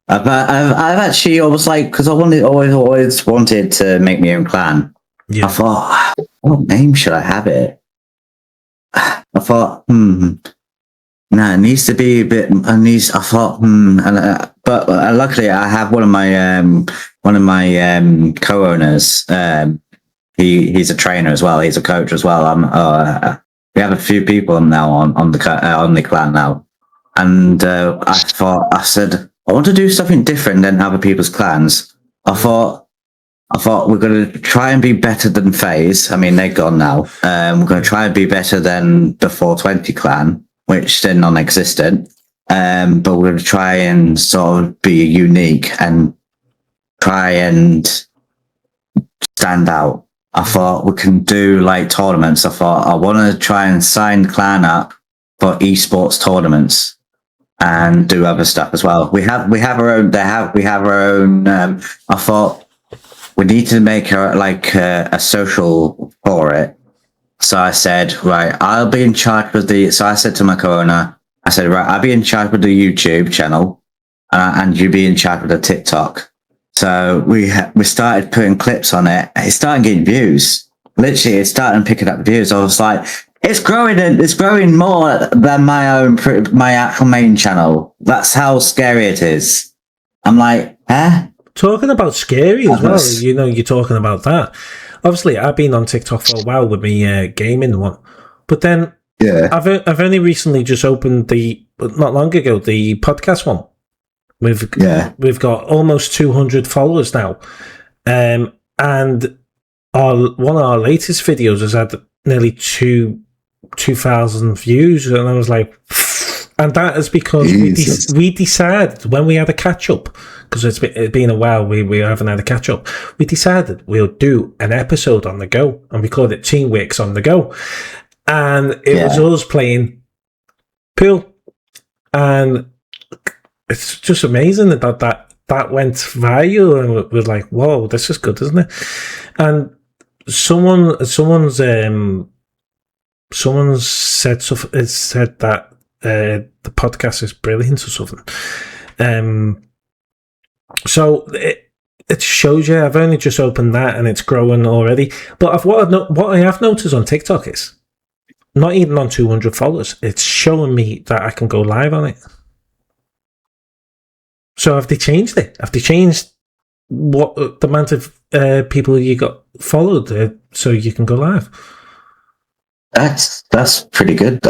I've actually always because I always wanted to make my own clan. Yeah. I thought, what name should I have it? I thought, no, it needs to be a bit. I thought, but luckily I have one of my co-owners. He's a trainer as well. He's a coach as well. We have a few people now on the clan now, and I said I want to do something different than other people's clans. I thought we're going to try and be better than FaZe. I mean, they're gone now. We're going to try and be better than the 420 clan, which they're non-existent. But we're going to try and sort of be unique and try and stand out. I thought we can do tournaments. I thought I want to try and sign the clan up for esports tournaments and do other stuff as well. We have our own. We have our own. I thought. We need to make a social for it. So I said, right, I'll be in charge with so I said to my co-owner, I said, right, I'll be in charge with the YouTube channel and you be in charge with the TikTok. So we started putting clips on it. It started getting views. Literally, it started picking up views. I was like, it's growing more than my actual main channel. That's how scary it is. I'm like, Talking about scary as well, you're talking about that. Obviously, I've been on TikTok for a while with me gaming one, but then I've only recently just opened not long ago the podcast one. We've got almost 200 followers now, and one of our latest videos has had nearly 2,000 views, and I was like. And that is because we decided when we had a catch up, because it's been a while we haven't had a catch up. We decided we'll do an episode on the go, and we called it Teamworks on the Go. And it was us playing pool, And it's just amazing that went viral, and we're like, whoa, this is good, isn't it? And someone's said that the podcast is brilliant or something. So it shows you. I've only just opened that, and it's growing already. But what I have noticed on TikTok is not even on 200 followers. It's showing me that I can go live on it. So have they changed it? Have they changed what the amount of people you got followed so you can go live? That's pretty good.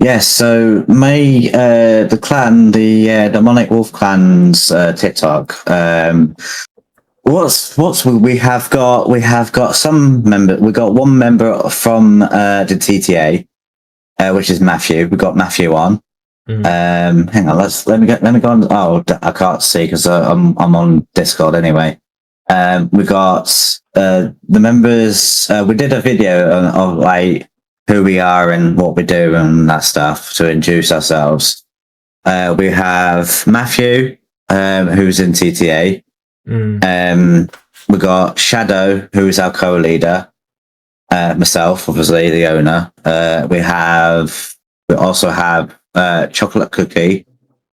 Yeah. So the clan, the Demonic Wolf Clan's TikTok. We have got some member. We got one member from the TTA, which is Matthew. We got Matthew on. Mm-hmm. Hang on, let me go on. Oh, I can't see because I'm on Discord anyway. We got the members. We did a video of like who we are and what we do and that stuff to introduce ourselves. We have Matthew, who's in TTA. We got Shadow, who is our co-leader. Myself, obviously, the owner. We also have Chocolate Cookie.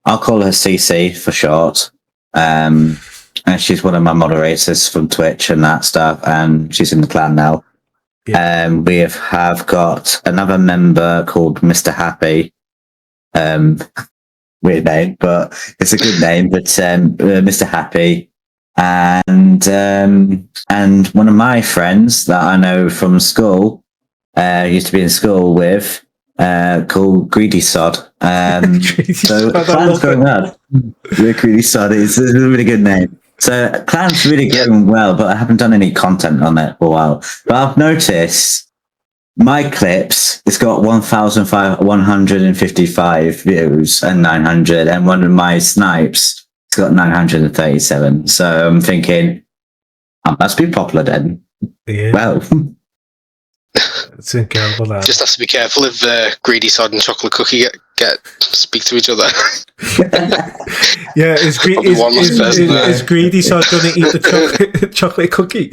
I'll call her CC for short. And she's one of my moderators from Twitch and that stuff, and she's in the clan now. Yeah. We have got another member called Mr. Happy. Weird name, but it's a good name. But Mr. Happy, and one of my friends that I know from school, used to be in school with, called Greedy Sod. So clan's going well. Greedy Sod is a really good name. So clan's really going well, but I haven't done any content on it for a while. But I've noticed my clips, it's got 1,155 views and 900, and one of my snipes, it's got 937. So I'm thinking, I must be popular then. Yeah. Well, it's incredible. That. Just have to be careful if Greedy Sod and Chocolate Cookie get speak to each other. Yeah, is Greedy Sod going to eat the chocolate cookie?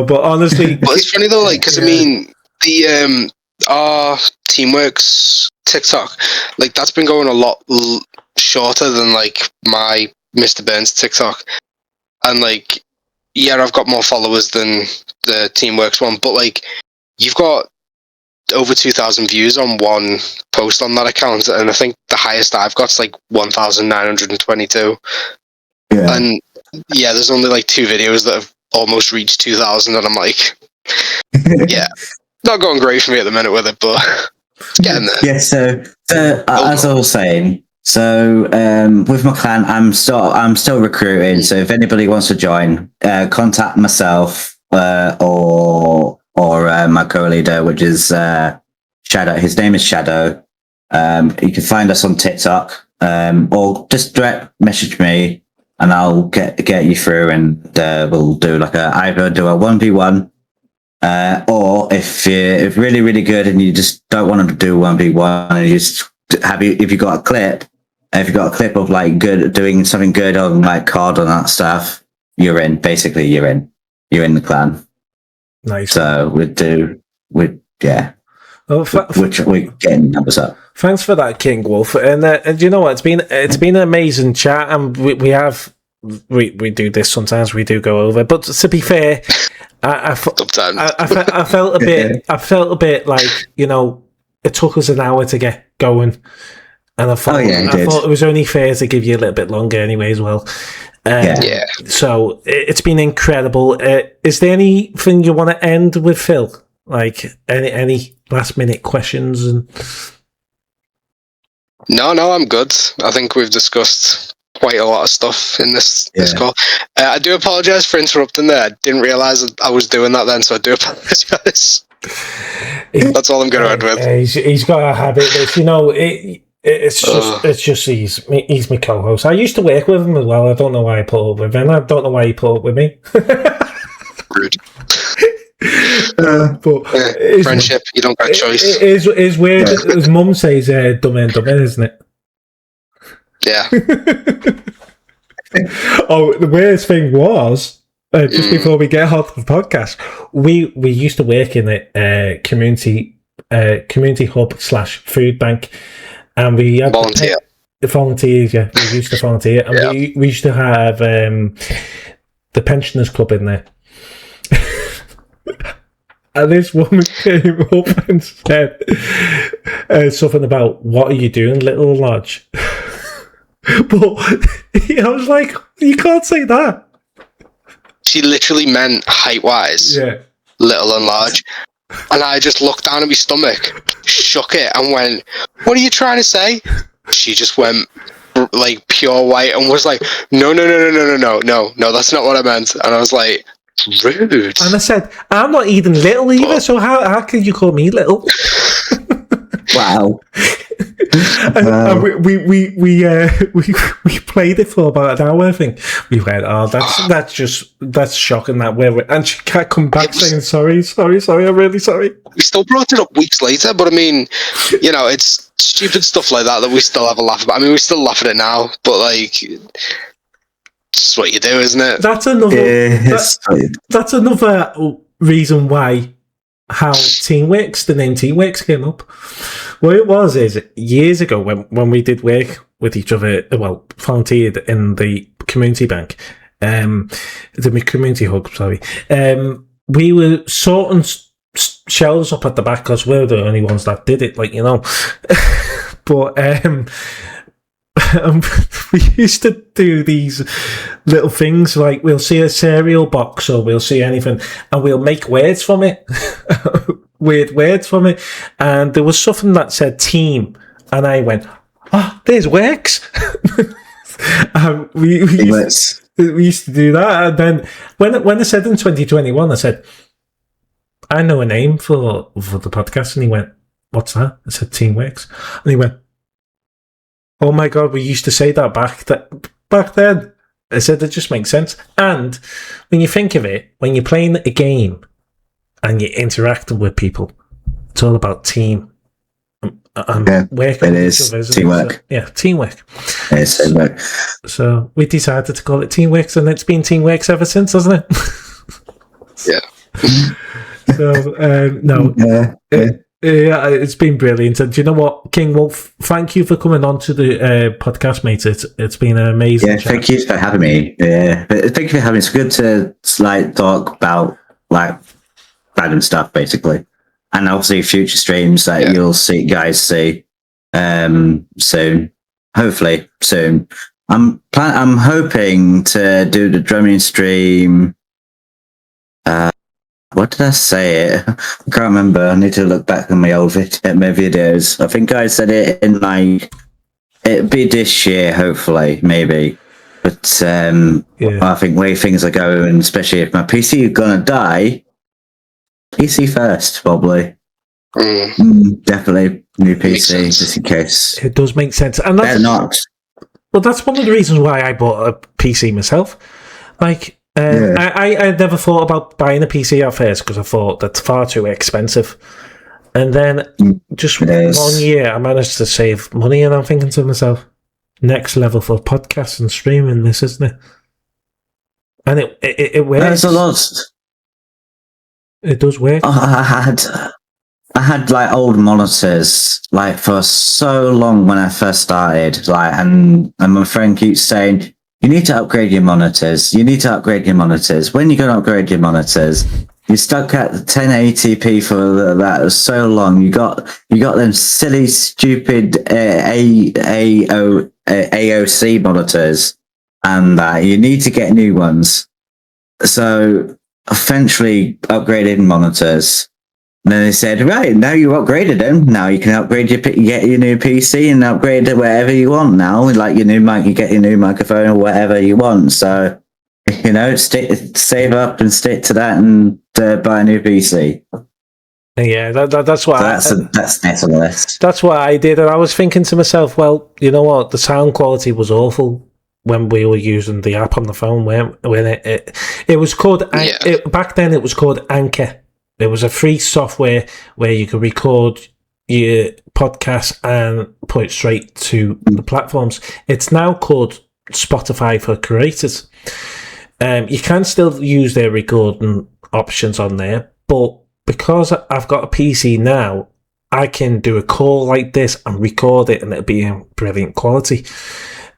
But honestly, but it's funny though, like, because I mean, the our Teamworks TikTok, like, that's been going a lot shorter than like my Mr. Burns TikTok, and like, yeah, I've got more followers than the Teamworks one, but like, you've got over 2,000 views on one post on that account, and I think the highest I've got's like 1,922. Yeah. And yeah, there's only like 2 videos that have almost reached 2,000, and I'm like, yeah, not going great for me at the minute with it, but it's getting there. Yeah. So as I was saying, so with my clan, I'm still recruiting. So if anybody wants to join, contact myself or my co-leader, which is Shadow. His name is Shadow. You can find us on TikTok, or just direct message me, and I'll get you through, and we'll do like either do a 1v1, or if you're really, really good and you just don't want to do 1v1, and you just if you got a clip of like good doing something good on like COD and that stuff, you're in. Basically, you're in the clan. Nice. So we're getting numbers up. Thanks for that, KingWolf. And you know what? It's been an amazing chat, and we do this sometimes. We do go over, but to be fair, I felt a bit. I felt a bit like, you know, it took us an hour to get going, and I thought it was only fair to give you a little bit longer anyway as well. So it's been incredible. Is there anything you want to end with, Phil? Like any last minute questions? No, I'm good. I think we've discussed quite a lot of stuff in this call. I do apologise for interrupting there. I didn't realise I was doing that then, so I do apologise. That's all I'm going to end with. He's got a habit. You know, it's just he's my co-host. I used to work with him as well. I don't know why I put up with him. I don't know why he put up with me. Rude. Friendship, you don't get a choice. It's weird. His mum says dumb and dumb, isn't it? Yeah. The weirdest thing was, just before we get on to the podcast, we used to work in a community hub / food bank, and we had volunteers. Yeah, we used to volunteer, and we used to have the pensioners club in there. And this woman came up and said something about, "What are you doing, little lodge?" But I was like, "You can't say that." She literally meant height-wise, little and large. And I just looked down at my stomach, shook it, and went, "What are you trying to say?" She just went like pure white and was like, no, that's not what I meant. And I was like, rude. And I said, "I'm not even little either, so how can you call me little?" Wow. And we played it for about an hour. I think we went, "Oh, that's shocking." And she can't come back saying sorry. I'm really sorry. We still brought it up weeks later, but I mean, it's stupid stuff like that we still have a laugh about. I mean, we still laugh at it now, but like, it's what you do, isn't it? That's another. That's another reason why how the name Teamworks came up. What it was is years ago when we did work with each other, volunteered in the community bank, the community hub, sorry. We were sorting shelves up at the back because we're the only ones that did it, But we used to do these little things like we'll see a cereal box or we'll see anything and we'll make words from it. Weird words from it, and there was something that said team, and I went, "Oh, there's works." We used to do that, and then when I said in 2021, I said, "I know a name for the podcast," and he went, "What's that?" I said, "Teamworks," and he went, "Oh my god, we used to say that back then." I said, "It just makes sense." And when you think of it, when you're playing a game and you're interacting with people, it's all about team and working with each other, teamwork. Teamwork. Yeah, teamwork. So we decided to call it Teamworks, and it's been Teamworks ever since, hasn't it? Yeah. So it's been brilliant. And do you know what, KingWolf? Thank you for coming on to the podcast, mate. It's been an amazing. Yeah, thank you for having me. Yeah, thank you for having me. It's good to talk about random stuff, basically, and obviously future streams that you'll guys see soon. Hopefully soon. I'm hoping to do the drumming stream. What did I say it? I can't remember. I need to look back on my old videos. I think I said it in it'd be this year, hopefully, maybe. But I think way things are going, especially if my PC is gonna die. PC first, probably. Definitely new PC, just in case. It does make sense, and that's not. Well, that's one of the reasons why I bought a PC myself. I never thought about buying a PC at first because I thought that's far too expensive. And then just 1 year, I managed to save money, and I'm thinking to myself, next level for podcasts and streaming, this, isn't it? And it works. There's a lot. It does work. I had old monitors for so long when I first started, and my friend keeps saying, "You need to upgrade your monitors. You need to upgrade your monitors. When you going to upgrade your monitors? You're stuck at 1080p for that so long. You got them silly, stupid AOC monitors, and you need to get new ones." So eventually upgraded monitors. And then they said, "Right, now you upgraded them. Now you can upgrade get your new PC and upgrade it wherever you want now. Like your new mic, you get your new microphone or whatever you want." So, save up and stick to that and buy a new PC. Yeah, that's what that's next on the list. That's what I did. And I was thinking to myself, well, you know what? The sound quality was awful when we were using the app on the phone. When it was called back then, it was called Anchor. It was a free software where you could record your podcast and put it straight to the platforms. It's now called Spotify for creators. You can still use their recording options on there, but because I've got a PC now, I can do a call like this and record it, and it'll be in brilliant quality.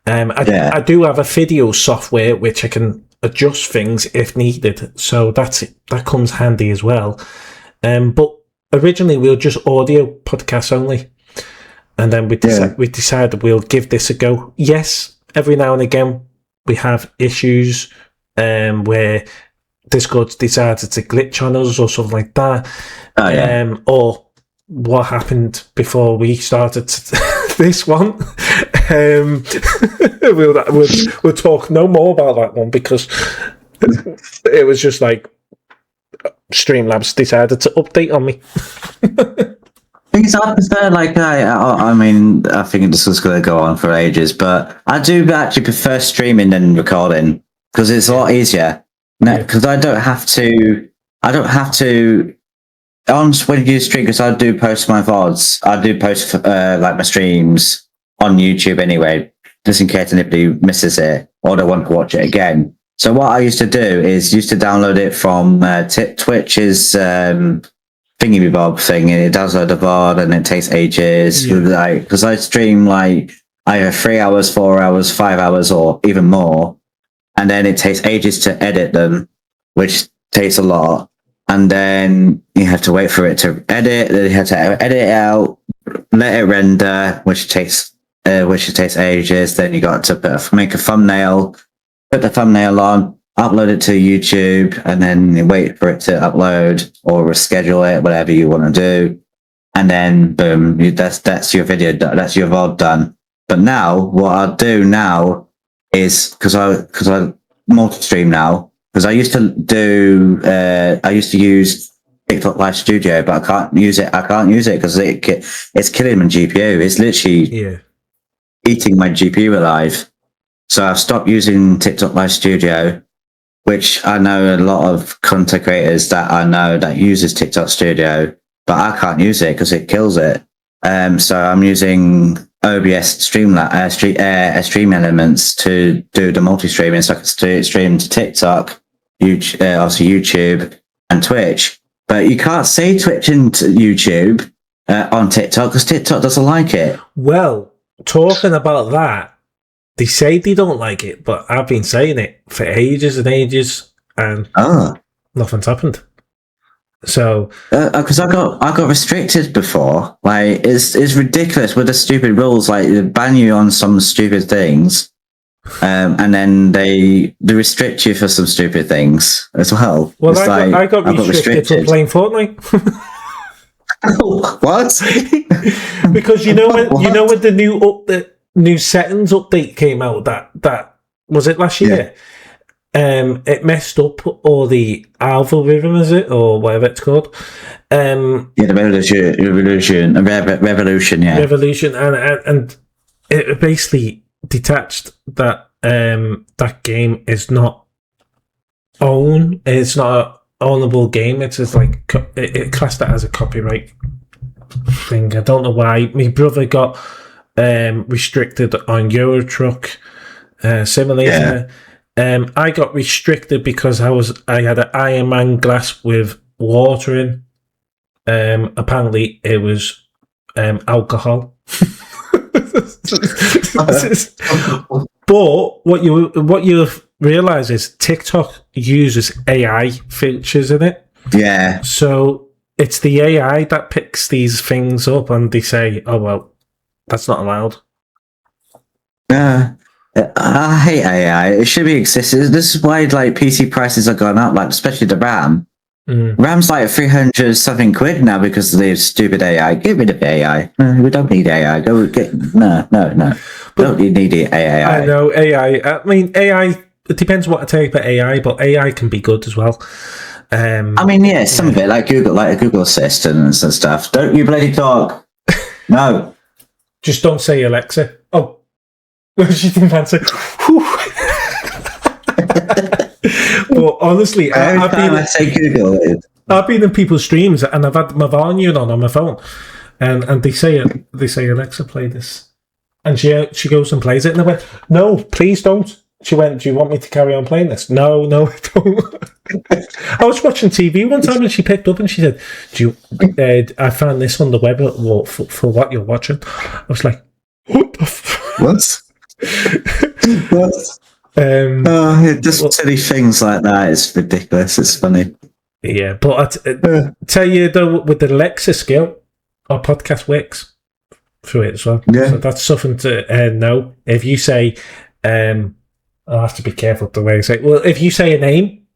I do have a video software which I can adjust things if needed, so that comes handy as well. But originally we were just audio podcasts only, and then we decided we'll give this a go. Yes, every now and again we have issues where Discord decided to glitch on us or something like that. Or what happened before we started this one. We'll talk no more about that one because it was just like Streamlabs decided to update on me. Things I prefer, I mean, I think this is going to go on for ages, but I do actually prefer streaming than recording because it's a lot easier. Because I don't have to. When you stream, because I do post my VODs, I do post my streams on YouTube anyway, just in case anybody misses it or they want to watch it again. So what I used to do is download it from Twitch's thingy-bob thing, and it downloads the VOD, and it takes ages. Because I stream either 3 hours, 4 hours, 5 hours, or even more, and then it takes ages to edit them, which takes a lot. And then you have to wait for it to edit. Then you have to edit it out, let it render, which takes ages. Then you got to make a thumbnail, put the thumbnail on, upload it to YouTube, and then you wait for it to upload or reschedule it, whatever you want to do. And then boom, that's your video done. That's your VOD done. But now, what I'll do now is because I multi-stream now. Because I used to use TikTok Live Studio, but I can't use it. Because it's killing my GPU. It's literally eating my GPU alive. So I've stopped using TikTok Live Studio, which I know a lot of content creators that I know that uses TikTok Studio, but I can't use it because it kills it. So I'm using OBS stream elements to do the multi-streaming, so I can stream to TikTok, YouTube, and Twitch. But you can't say Twitch and YouTube on TikTok because TikTok doesn't like it. Well, talking about that, they say they don't like it, but I've been saying it for ages and ages, and nothing's happened. So, because I got restricted before. It's ridiculous with the stupid rules. They ban you on some stupid things, and then they restrict you for some stupid things as well. Well, I got restricted for playing Fortnite. What? Because when the new settings update came out, that was it last year. It messed up all the algorithm, is it, or whatever it's called? The revolution, and it basically detached that that game is not it's not an ownable game. It's just it classed that as a copyright thing. I don't know why. My brother got restricted on Euro Truck Simulator. I got restricted because I had an Iron Man glass with water in. Apparently, it was alcohol. But what you realise is TikTok uses AI features in it. Yeah. So it's the AI that picks these things up, and they say, "Oh well, that's not allowed." Yeah. I hate AI. It should be existed. This is why PC prices have gone up, especially the RAM. RAM's 300 something quid now because of the stupid AI. Get rid of AI. We don't need AI. No. Don't need AI. I know AI. I mean, AI. It depends what type of AI, but AI can be good as well. Some of it, like a Google Assistant and stuff. Don't you bloody talk. No. Just don't say Alexa. Oh. She didn't answer. But honestly, I say Google. I've been in people's streams and I've had my volume on my phone, and they say Alexa, play this, and she goes and plays it, and I went, no, please don't. She went, do you want me to carry on playing this? No, I don't. I was watching TV one time and she picked up and she said, I found this on the web for what you're watching. I was like, what the What? Just silly things like that. It's ridiculous. It's funny. Yeah, but I tell you though, with the Alexa skill, our podcast works through it as well. Yeah. So that's something to know. If you say, I'll have to be careful the way I say it. Well, if you say a name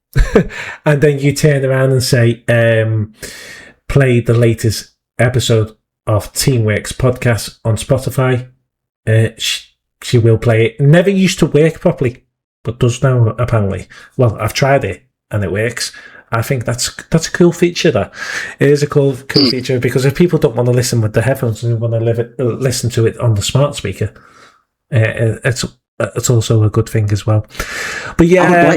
and then you turn around and say, play the latest episode of Teamworks podcast on Spotify, she will play it. Never used to work properly, but does now apparently. Well, I've tried it and it works. I think that's a cool feature. That it is a cool feature, because if people don't want to listen with the headphones and want to listen to it on the smart speaker, it's also a good thing as well. But yeah,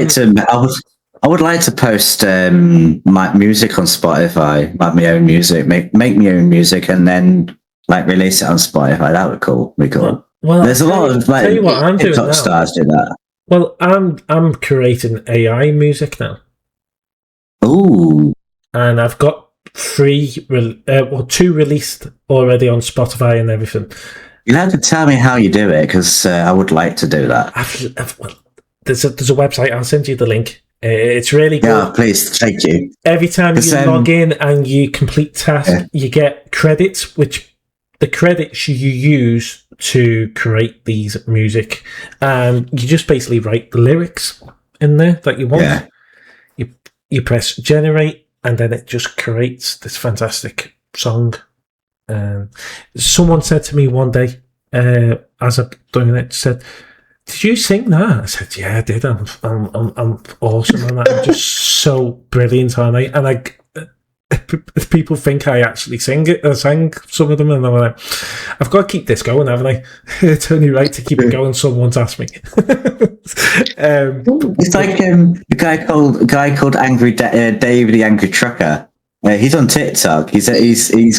I would like to post my music on Spotify, like my own music, make my own music, and then like release it on Spotify. That would be cool. Well, there's a lot of like TikTok stars do that. Well, I'm creating AI music now. Ooh. And I've got 2 released already on Spotify and everything. You'll have to tell me how you do it, because I would like to do that. There's a website. I'll send you the link. It's really good. Yeah, please, thank you. Every time you log in and you complete tasks, you get credits, which the credits you use to create these music. And you just basically write the lyrics in there that you want. Yeah. You press generate, and then it just creates this fantastic song. Someone said to me one day, as I'm doing it, said, "Did you sing that?" I said, "Yeah, I did. I'm awesome on that. I'm just so brilliant, aren't I?" And people think I actually sing it. I sang some of them, and I'm like, "I've got to keep this going, haven't I?" It's only right to keep it going. Someone's asked me. It's like a guy called Angry Dave, the Angry Trucker. He's on TikTok. He's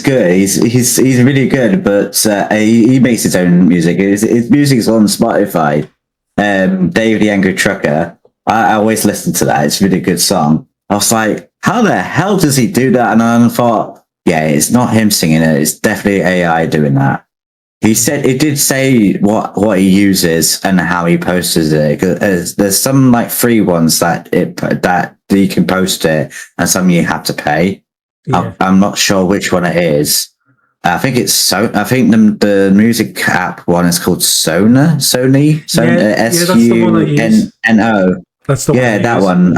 good. He's really good, but he makes his own music. His music's on Spotify. Dave the Angry Trucker. I always listen to that. It's a really good song. I was like, how the hell does he do that? And I thought, yeah, it's not him singing it. It's definitely AI doing that. He did say what he uses and how he posts it. There's some like free ones that you can post it, and some you have to pay. Yeah. I'm not sure which one it is. I think it's I think the music app one is called Sony. SUNNO. That's the one. Yeah, that one.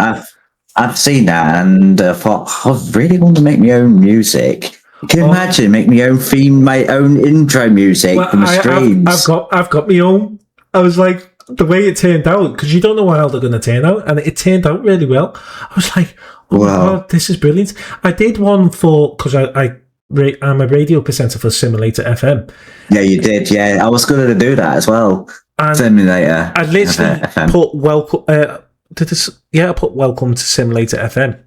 I've seen that and thought, I really want to make my own music. Can you imagine make my own theme, my own intro music from the streams? I've got my own. I was like, the way it turned out, because you don't know how they're going to turn out, and it turned out really well. I was like, oh my God, this is brilliant. I did one because I'm a radio presenter for Simulator FM. Yeah, you did. Yeah, I was going to do that as well. And Simulator. I literally put welcome. I put welcome to Simulator FM.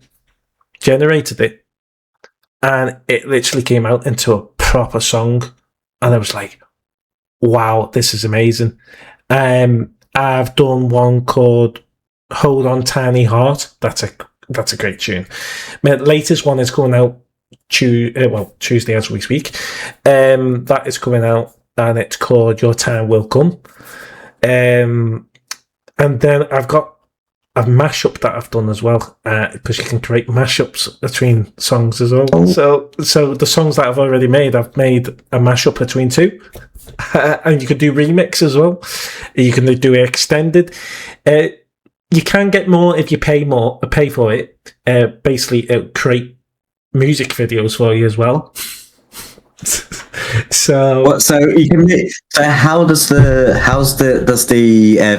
Generated it, and it literally came out into a proper song. And I was like, "Wow, this is amazing." I've done one called "Hold On, Tiny Heart." That's a great tune. My latest one is coming out Tuesday as we speak. That is coming out, and it's called "Your Time Will Come." And then I've got a mashup that I've done as well, because you can create mashups between songs as well. Oh. So the songs that I've already made, I've made a mashup between 2, and you can do remix as well. You can do extended. You can get more if you pay for it. Basically, it'll create music videos for you as well. So you can. So how does the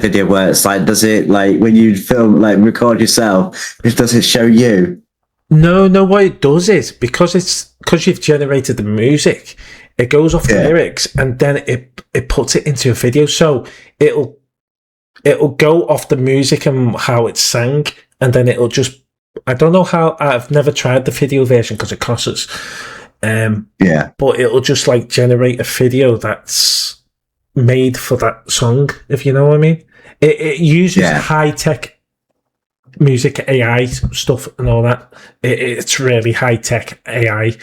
video work? It's like, does it, like when you film, like record yourself, does it show you? No. What it does is, because you've generated the music, it goes off the lyrics, and then it puts it into a video. So it'll go off the music and how it's sang, and then it'll just I don't know how. I've never tried the video version because it costs. But it'll just like generate a video that's made for that song, if you know what I mean. It uses high tech music AI stuff and all that. It's really high tech AI.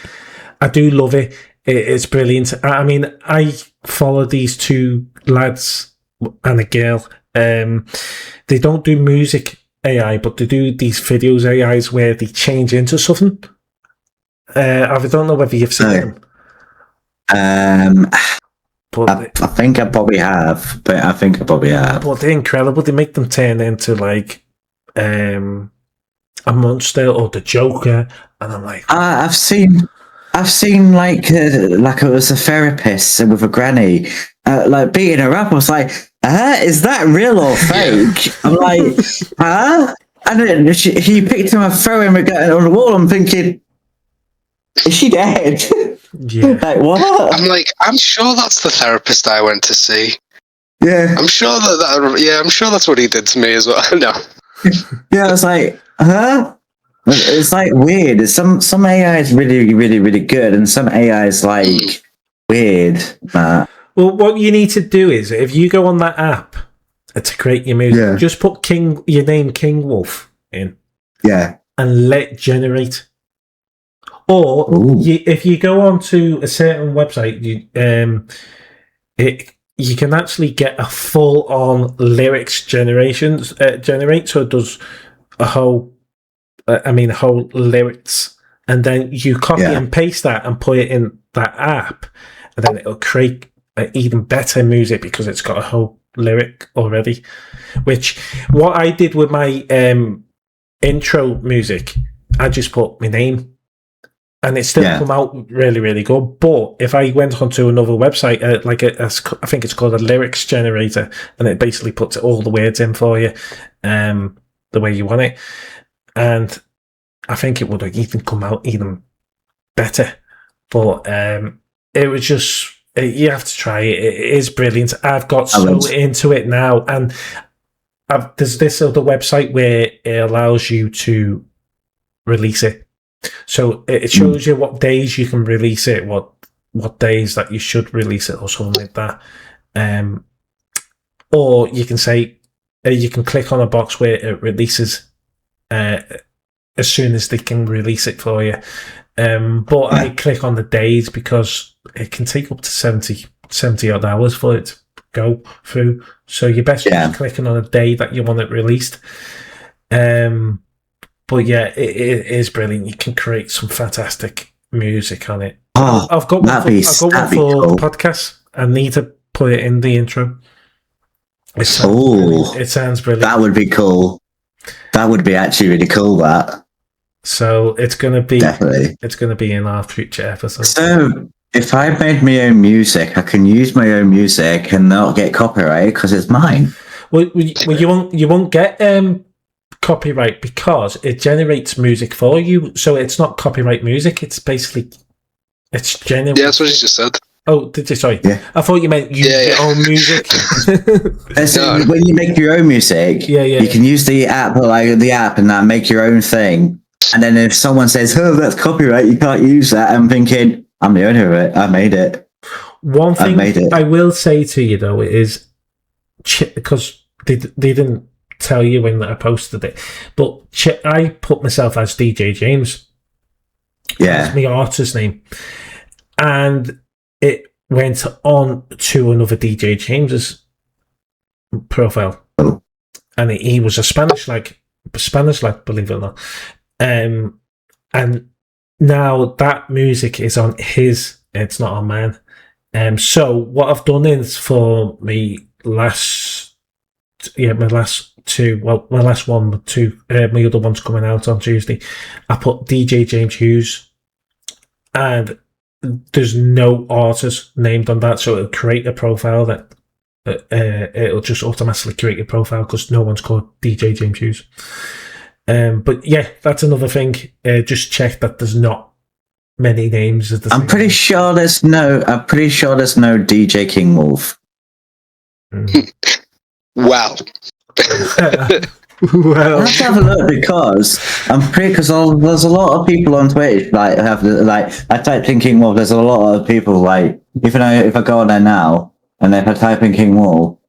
I do love it. It's brilliant. I mean, I follow these two lads and a girl. They don't do music AI, but they do these videos AIs where they change into something. I don't know whether you've seen them. But I think I probably have. But they're incredible. They make them turn into like a monster or the Joker, and I'm like, I've seen like it was a therapist with a granny, like beating her up. I was like, is that real or fake? I'm like, And then he picked him up, threw him on the wall. I'm thinking, is she dead? Yeah. Like, what? I'm like, I'm sure that's the therapist I went to see. Yeah. I'm sure I'm sure that's what he did to me as well. No. Yeah, I was like, It's like weird. Some AI is really, really, really good, and some AI is like weird. Well, what you need to do is, if you go on that app to create your music, just put your name KingWolf in. Yeah. And let generate. Or if you go onto a certain website, you can actually get a full-on lyrics generate. So it does a whole lyrics, and then you copy and paste that and put it in that app, and then it'll create even better music because it's got a whole lyric already. Which what I did with my intro music, I just put my name. And it still come out really, really good. But if I went onto another website, I think it's called a lyrics generator, and it basically puts all the words in for you, the way you want it. And I think it would have even come out even better. But it was just, you have to try it. It is brilliant. I've got so into it now. And there's this other website where it allows you to release it. So it shows you what days you can release it, what days that you should release it, or something like that. Or you can say you can click on a box where it releases as soon as they can release it for you. But I click on the days because it can take up to 70 odd hours for it to go through. So you're best just clicking on a day that you want it released. But yeah, it is brilliant. You can create some fantastic music on it. I've got one for podcasts. I need to put it in the intro. It sounds brilliant. That would be cool. That would be actually really cool. That. So it's going to be definitely. It's going to be in our future episodes. So if I made my own music, I can use my own music and not get copyrighted because it's mine. Well, you won't get copyright because it generates music for you, so it's not copyright music. It's basically generated. Yeah, that's what you just said. Oh, did you? Sorry, I thought you meant use your own music. So when you make your own music, you can use the app, and that make your own thing. And then if someone says, "Oh, that's copyright, you can't use that," I'm thinking, I'm the owner of it. I made it. One thing I will say to you though is because they didn't tell you when I posted it, but I put myself as DJ James. That's my artist name, and it went on to another DJ James's profile, and he was a Spanish lad, believe it or not. And now that music is on his. It's not on mine. So what I've done is for my last two, well, my last one, but two, my other one's coming out on Tuesday. I put DJ James Hughes, and there's no artist named on that, so it'll create a profile that it'll just automatically create a profile because no one's called DJ James Hughes. But yeah, that's another thing. Just check that there's not many names. I'm pretty sure there's no DJ KingWolf. Well. Well, I have to have a look because there's a lot of people on Twitch I typed in KingWolf. There's a lot of people if I go on there now and if I type in KingWolf,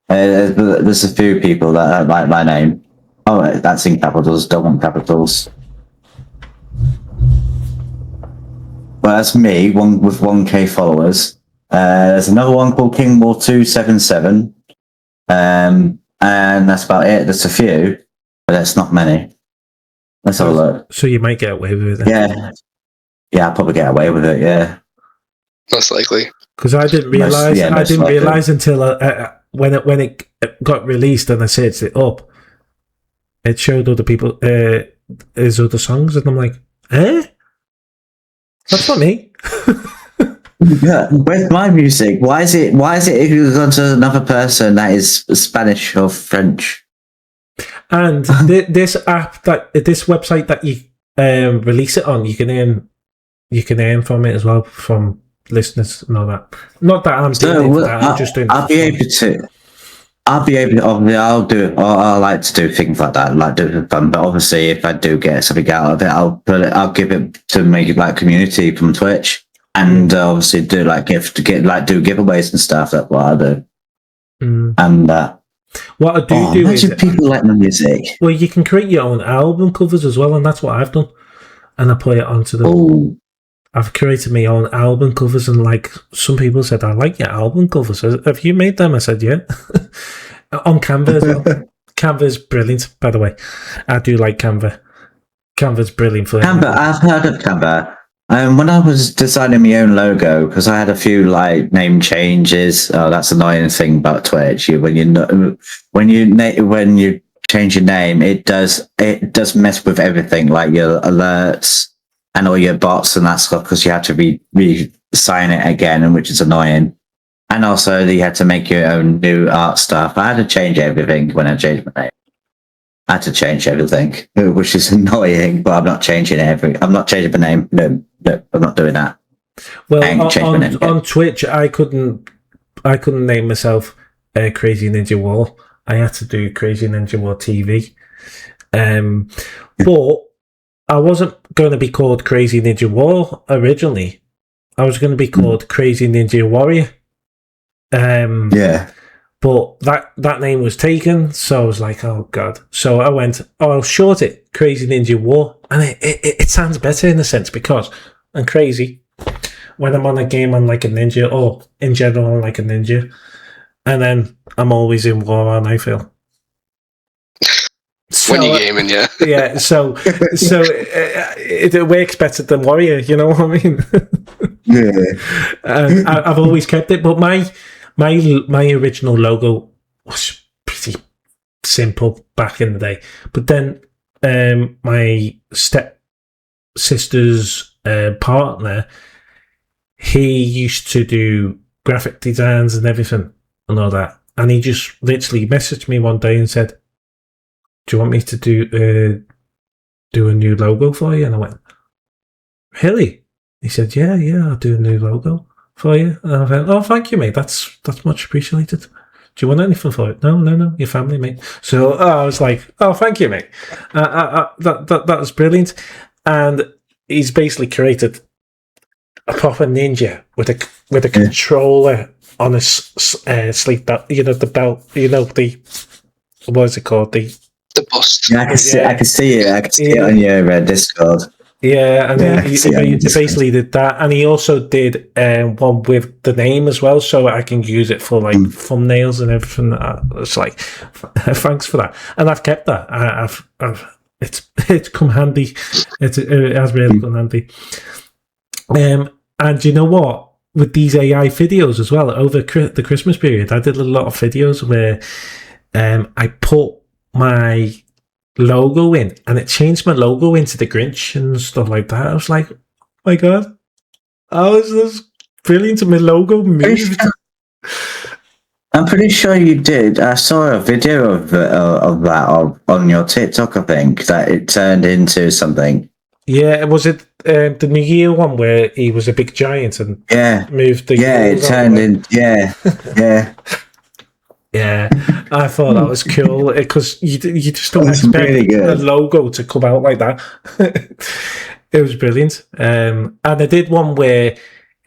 there's a few people that like my name. Oh, that's in capitals. Don't want capitals. Well, that's me, one with 1K followers. There's another one called KingWolf 277. And that's about it. There's a few, but that's not many. Let's have a look. So you might get away with it. Yeah, I'll probably get away with it. Yeah, most likely. Because I didn't realize. I didn't realize until when it got released and I searched it up. It showed other people his other songs, and I'm like, that's not me. Yeah, where's my music? Why is it if you go to another person that is Spanish or French? And this website that you release it on, you can earn from it as well, from listeners and all that. Not that I'm doing that. I'm just doing. I'll be able to. I'll like to do things like that, like do it fun. But obviously, if I do get something out of it, I'll give it to make it like community from Twitch. And obviously do do giveaways and stuff. That's what I do. And what I do is people like my music. Well, you can create your own album covers as well, and that's what I've done. And I put it onto the. I've created my own album covers, and some people said, "I like your album covers. Have you made them?" I said, "Yeah." On Canva as well. Canva's brilliant, by the way. I do like Canva. Canva's brilliant for Canva. I've heard of Canva. When I was designing my own logo, because I had a few name changes. Oh, that's an annoying thing about Twitch. When you change your name, it does mess with everything, like your alerts and all your bots and that stuff, because you have to re-sign it again, and which is annoying. And also, you had to make your own new art stuff. I had to change everything when I changed my name. I had to change everything, which is annoying, but I'm not changing I'm not changing my name. No, I'm not doing that. Well, on Twitch, I couldn't name myself Crazy Ninja War. I had to do Crazy Ninja War TV. But I wasn't going to be called Crazy Ninja War originally. I was going to be called Crazy Ninja Warrior. Yeah. But that name was taken, so I was like, oh god. So I went, I'll short it, Crazy Ninja War. And it sounds better in a sense, because I'm crazy when I'm on a game, I'm like a ninja, or in general, I'm like a ninja. And then I'm always in war, and I feel. When you're gaming, yeah. Yeah, so it works better than Warrior, you know what I mean? Yeah. I've always kept it, but my original logo was pretty simple back in the day. But then my step sister's partner, he used to do graphic designs and everything and all that. And he just literally messaged me one day and said, "Do you want me to do a new logo for you?" And I went, "Really?" He said, "Yeah, I'll do a new logo for you." And I went, "Oh, thank you, mate. That's much appreciated. Do you want anything for it?" No, your family, mate. So I was like, "Oh, thank you, mate. That was brilliant." And he's basically created a proper ninja with a controller on a sleeve belt. You know, the belt. You know, what is it called? The bust. Yeah, I can see it. I can see it on your Discord. Yeah, and he basically did that, and he also did one with the name as well, so I can use it for thumbnails and everything. It's like, thanks for that, and I've kept that. It's come handy. It has really come handy. And you know what? With these AI videos as well, over the Christmas period, I did a lot of videos where I put my logo in, and it changed my logo into the Grinch and stuff like that. I was like, oh my god, this is brilliant. My logo moved. I'm pretty sure you did. I saw a video of that on your TikTok, I think, that it turned into something. Yeah, was it the New Year one where he was a big giant and moved the... Yeah, it turned in... Yeah, yeah. Yeah, I thought that was cool because you just don't expect really a logo to come out like that. It was brilliant. And I did one where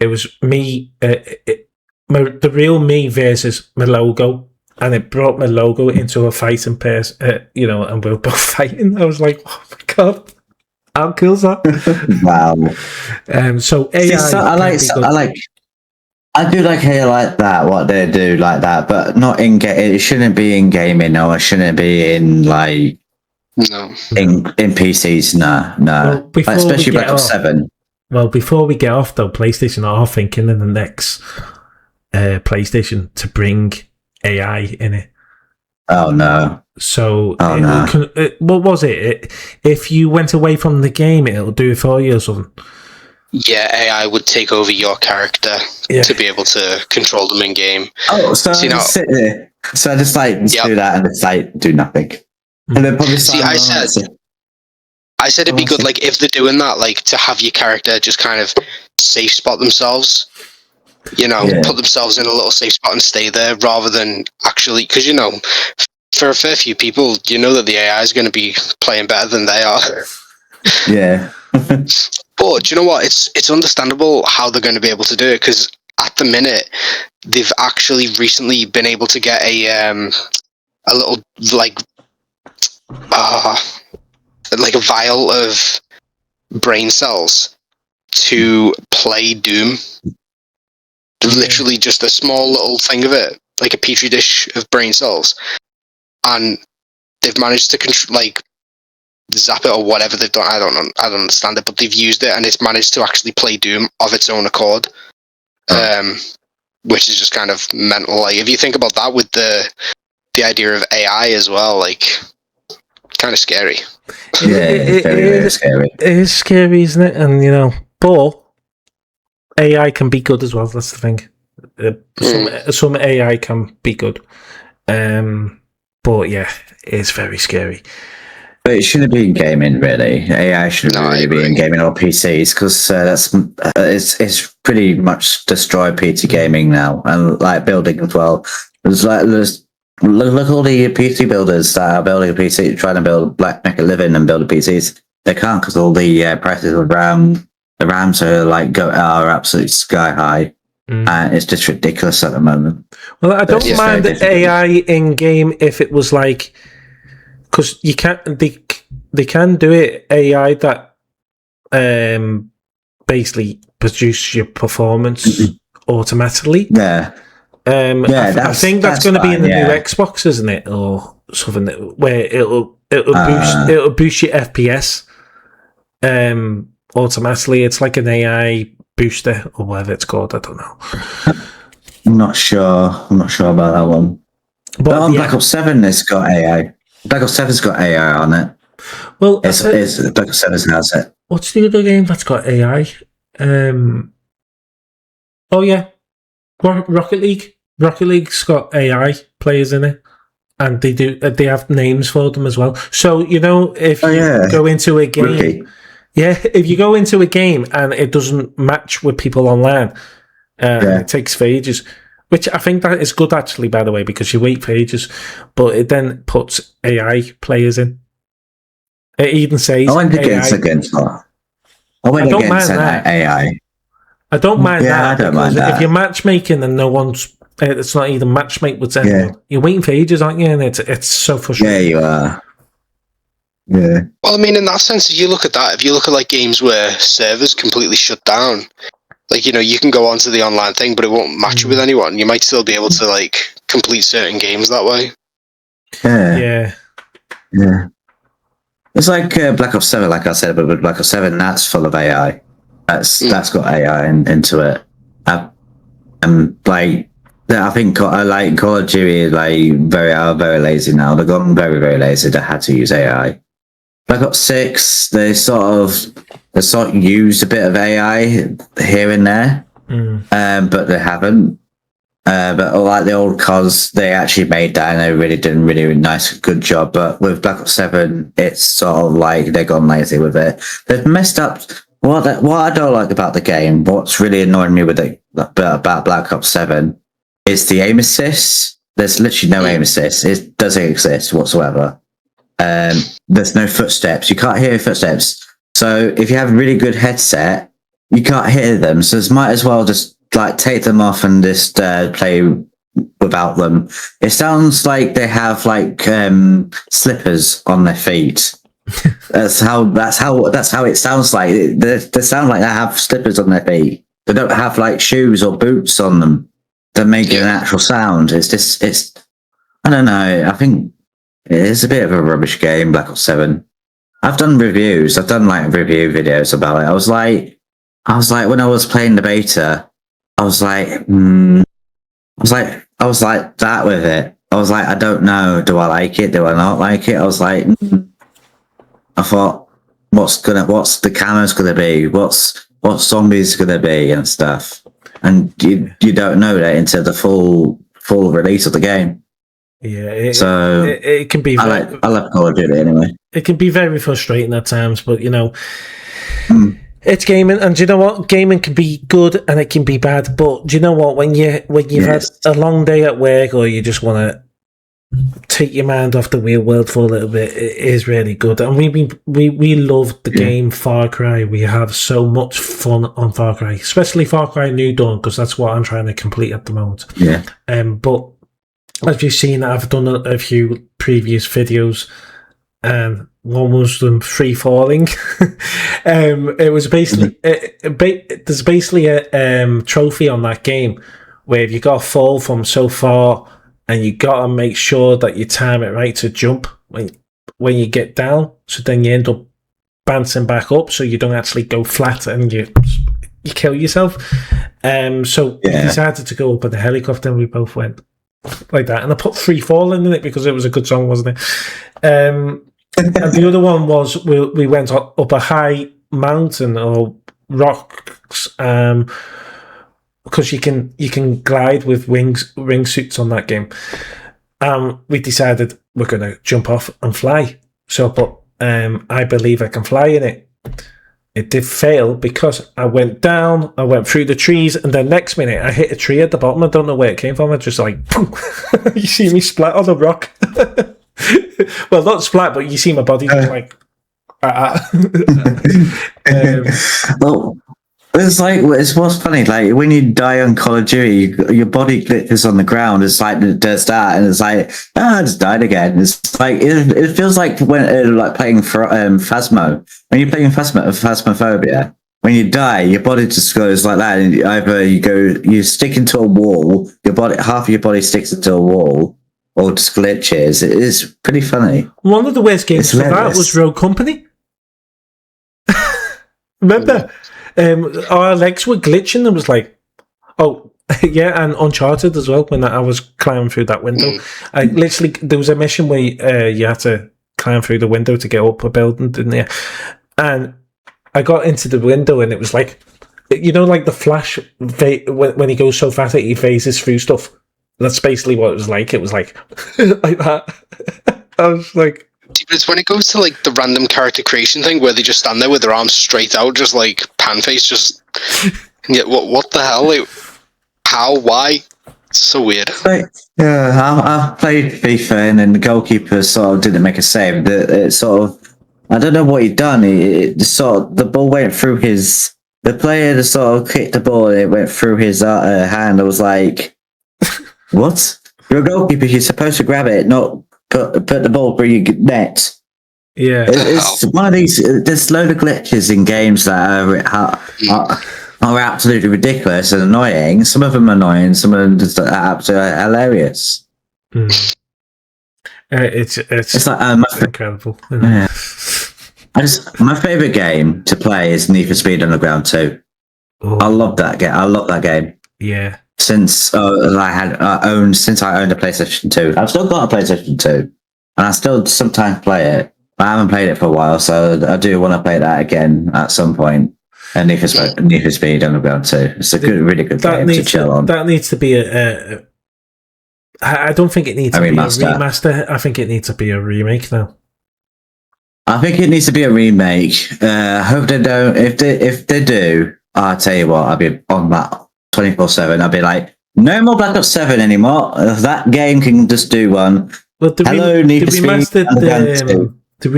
it was me, the real me versus my logo, and it brought my logo into a fighting person, and we were both fighting. I was like, oh my God, how cool is that? Wow. So AI. I do like how you like that, what they do like that, but not in it shouldn't be in gaming, or it shouldn't be in like in PCs. No. Well, especially Black Ops 7. Well, before we get off though, PlayStation are thinking in the next PlayStation to bring AI in it. Oh no! So what was it? If you went away from the game, it'll do it for you or something. Yeah, AI would take over your character to be able to control them in game. Oh, so I just sit there. So I just do that and just do nothing. And then probably I said it'd be good, like if they're doing that, like to have your character just kind of safe spot themselves. Put themselves in a little safe spot and stay there, rather than actually, because for a fair few people, that the AI is going to be playing better than they are. Yeah. But do you know what? It's understandable how they're going to be able to do it, because at the minute they've actually recently been able to get a little like a vial of brain cells to play Doom. Literally just a small little thing of it, like a petri dish of brain cells, and they've managed to zap it or whatever they've done. I don't understand it, but they've used it and it's managed to actually play Doom of its own accord, which is just kind of mental. Like if you think about that with the idea of AI as well, like kind of scary. Yeah, it's very scary. It is scary, isn't it? And but AI can be good as well. That's the thing. Some AI can be good, but yeah, it's very scary. But it shouldn't be in gaming, really. AI shouldn't really be in gaming or PCs, because it's pretty much destroyed PC gaming now, and like building as well. Look at all the PC builders that are building a PC, trying to make a living and build PCs. They can't, because all the prices of RAM. The RAMs are absolutely sky high, and it's just ridiculous at the moment. Well, I don't mind the AI in game if it was like, because you can't. They can do it AI that basically produce your performance automatically. Yeah. I think that's going to be in the new Xbox, isn't it, or something where it'll boost your FPS. Automatically. It's like an AI booster or whatever it's called. I don't know. I'm not sure about that one. But on Black Ops 7, it's got AI. Black Ops 7's got AI on it. Well, Black Ops 7 has it. What's the other game that's got AI? Oh yeah, Rocket League. Rocket League's got AI players in it, and they have names for them as well. So if you go into a game. Rookie. Yeah, if you go into a game and it doesn't match with people online, it takes for ages, which I think that is good actually, by the way, because you wait for ages, but it then puts AI players in. It even says I went against AI. I don't mind that. I don't mind that. If you're matchmaking and no one's, it's not even matchmake with anyone, you're waiting for ages, aren't you? And it's so frustrating. Yeah, you are. Yeah. Well, I mean, in that sense, if you look at like games where servers completely shut down, like you can go onto the online thing, but it won't match with anyone. You might still be able to like complete certain games that way. Yeah. It's like Black Ops 7, like I said, but with Black Ops 7, that's full of AI. That's got AI into it. I think like Call of Duty is very lazy now. They've gotten very, very lazy. They had to use AI. Black Ops 6, they sort of used a bit of AI here and there, but they haven't. But like the old COS, they actually made that and they really did a really nice, good job. But with Black Ops 7, it's sort of like they've gone lazy with it. They've messed up. What I don't like about the game, what's really annoying me with it about Black Ops 7, is the aim assist. There's literally no aim assist. It doesn't exist whatsoever. There's no footsteps. You can't hear footsteps. So if you have a really good headset, you can't hear them. So you might as well just like take them off and just play without them. It sounds like they have like slippers on their feet. That's how it sounds like. They sound like they have slippers on their feet. They don't have like shoes or boots on them that make an actual sound. It's I don't know. I think it's a bit of a rubbish game, Black Ops 7. I've done reviews. I've done like review videos about it. I was like when I was playing the beta, I was like that with it. I was like, I don't know. Do I like it? Do I not like it? I was like, I thought, what's the camera's gonna be? What zombies gonna be and stuff? And you don't know that until the full release of the game. Yeah, it can be. I love Call of Duty anyway. It can be very frustrating at times, but it's gaming, and do you know what? Gaming can be good and it can be bad. But do you know what? When you've had a long day at work, or you just want to take your mind off the real world for a little bit, it is really good. And we love the game Far Cry. We have so much fun on Far Cry, especially Far Cry New Dawn, because that's what I'm trying to complete at the moment. Yeah. But as you've seen, I've done a few previous videos, and one was them free falling. It was basically there's basically a trophy on that game where if you got to fall from so far, and you got to make sure that you time it right to jump when you get down, so then you end up bouncing back up, so you don't actually go flat and you kill yourself. So we decided to go up in the helicopter, and we both went like that, and I put Free Falling in it because it was a good song, wasn't it? And the other one was we went up a high mountain or rocks, because you can glide with wing suits on that game. We decided we're going to jump off and fly. So, but I believe I can fly in it. It did fail because I went down, I went through the trees, and then next minute I hit a tree at the bottom. I don't know where it came from. I just like, you see me splat on a rock. Well, not splat, but you see my body just like. Well, it's what's funny. Like when you die on Call of Duty, your body glitches on the ground. It's like it does that, and it's like, I just died again. It's like it feels like when like playing Phasmo. When you're playing Phasmophobia, when you die, your body just goes like that, and either you stick into a wall, half of your body sticks into a wall, or just glitches. It is pretty funny. One of the worst games for that was Rogue Company. Remember? Our legs were glitching. It was like, oh, yeah, and Uncharted as well, when I was climbing through that window. I literally, there was a mission where you had to climb through the window to get up a building, didn't you? And I got into the window, and it was like, like the Flash, when he goes so fast that he phases through stuff. That's basically what it was like. It was like, like that. I was like... But it's when it goes to like the random character creation thing where they just stand there with their arms straight out, just like pan face, just yeah. What the hell? Like, how? Why? It's so weird. I've played FIFA, and then the goalkeeper sort of didn't make a save. It sort of, I don't know what he'd done. The ball went through his. The player just sort of kicked the ball, and it went through his hand. I was like, what? You're a goalkeeper. You're supposed to grab it, not put the ball through your net. Yeah, it's one of these. There's load of glitches in games that are absolutely ridiculous and annoying. Some of them are annoying. Some of them just are absolutely hilarious. It's like incredible. Yeah. My favorite game to play is Need for Speed Underground 2. Oh. I love that game. Yeah. Since I owned a PlayStation 2, I've still got a PlayStation 2, and I still sometimes play it. I haven't played it for a while, so I do want to play that again at some point. And Need for Speed Underground 2. It's a really good game to chill on. That needs to be I don't think it needs to be a remaster. I think it needs to be a remake now. I think it needs to be a remake. I hope they don't. If they do, I'll tell you what, I'll be on that 24/7. I'll be like, No more Black Ops 7 anymore. That game can just do one. Well, did we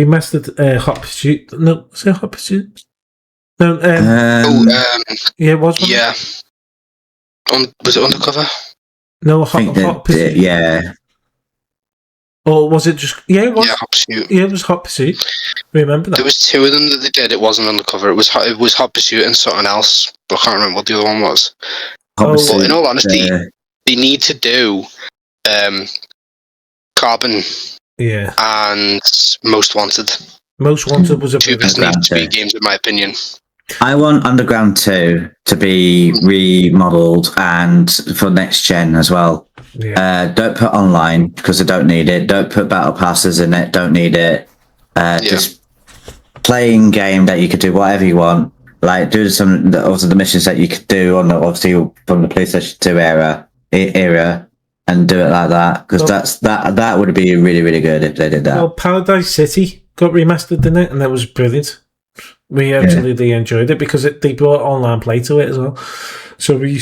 remastered Hot Pursuit? No, was it Hot Pursuit? No. Yeah, it was. Yeah. Was it Undercover? No, Hot Pursuit. Yeah. Or was it just? Yeah, it was. Yeah, Hot Pursuit. Yeah, it was Hot Pursuit. Remember that? There was two of them that they did. It wasn't Undercover. It was Hot Pursuit and something else. But I can't remember what the other one was. But in all honesty, they need to do Carbon. Yeah. And Most Wanted. Most Wanted was a two best Need to Be games, in my opinion. I want Underground 2 to be remodeled and for next gen as well. Yeah. Don't put online because I don't need it. Don't put battle passes in it. Don't need it. Just playing game that you could do whatever you want. Like do some of the missions that you could do on obviously from the PlayStation 2 era, and do it like that because that would be really, really good if they did that. Well, Paradise City got remastered, didn't it? And that was brilliant. We absolutely enjoyed it because they brought online play to it as well. So we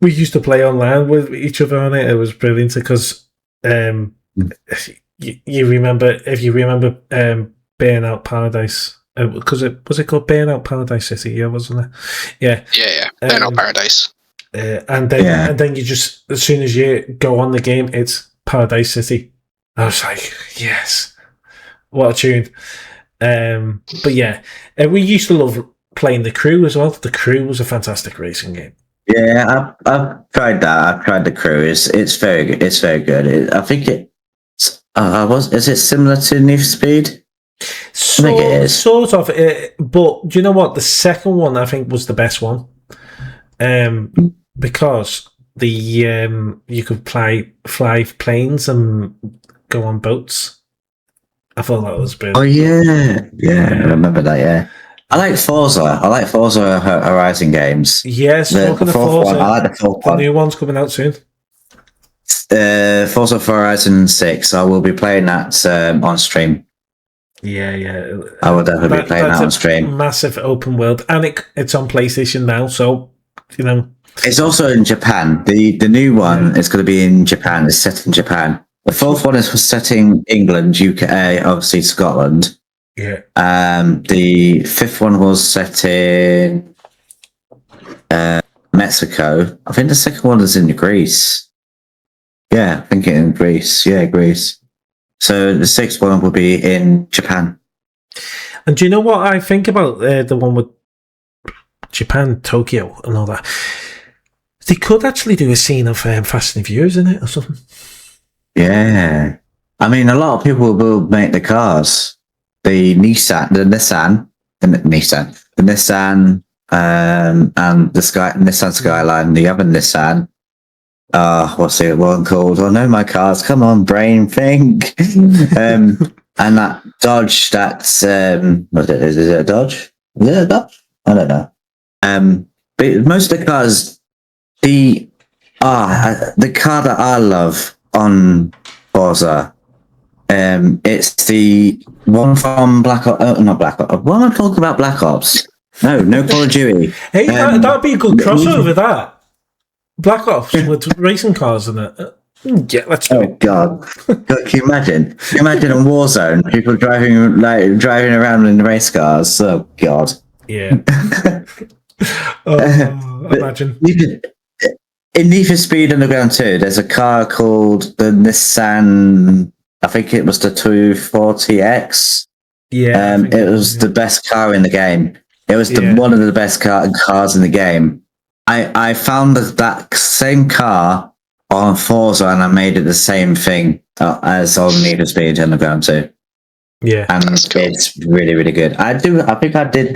used to play online with each other on it. It was brilliant because you remember Burnout Paradise because was it called Burnout Paradise City? Yeah, wasn't it? Yeah. Burnout Paradise. And then you just as soon as you go on the game, it's Paradise City. I was like, yes, what a tune. But yeah, we used to love playing The Crew as well. The Crew was a fantastic racing game. Yeah, I've tried that. I've tried The Crew. It's very good. It's very good. I think it's is it similar to Need for Speed? I think it is. Sort of. But do you know what? The second one I think was the best one. Because you could fly planes and go on boats. I thought that was brilliant. Oh yeah, I remember that. Yeah, I like Forza. Horizon games. Yes, the fourth one. I like the fourth one. The new one's coming out soon. Forza Horizon 6. I will be playing that on stream. Yeah. I will definitely be playing that on stream. Massive open world, and it's on PlayStation now. So it's also in Japan. The new one is going to be in Japan. It's set in Japan. The fourth one is set in England, UK, obviously Scotland. Yeah. The fifth one was set in Mexico. I think the second one is in Greece. Yeah, I think it's in Greece. Yeah, Greece. So the sixth one will be in Japan. And do you know what I think about the one with Japan, Tokyo, and all that? They could actually do a scene of Fast and Furious in it or something. Yeah, I mean, a lot of people will make the cars. The Nissan, and the Nissan Skyline, the other Nissan. What's the one called? Oh no, my cars! Come on, brain, think. And that Dodge. That's what is it? A Dodge? Is it a Dodge? I don't know. But most of the cars, the car that I love on Forza, it's the one from Black Ops. Not Black Ops. What am I talking about? Black Ops? No Call of Duty. Hey, that'd be a good crossover. That Black Ops with racing cars in it. Yeah, let's do it. Oh God! Can you imagine? Can you imagine in Warzone, people driving around in race cars? Oh God! Yeah. Imagine. In Need for Speed Underground 2, there's a car called the Nissan. I think it was the 240X. Yeah. It was the best car in the game. It was one of the best cars in the game. I found that same car on Forza and I made it the same thing as on Need for Speed Underground 2. Yeah, and it's really, really good. I think I did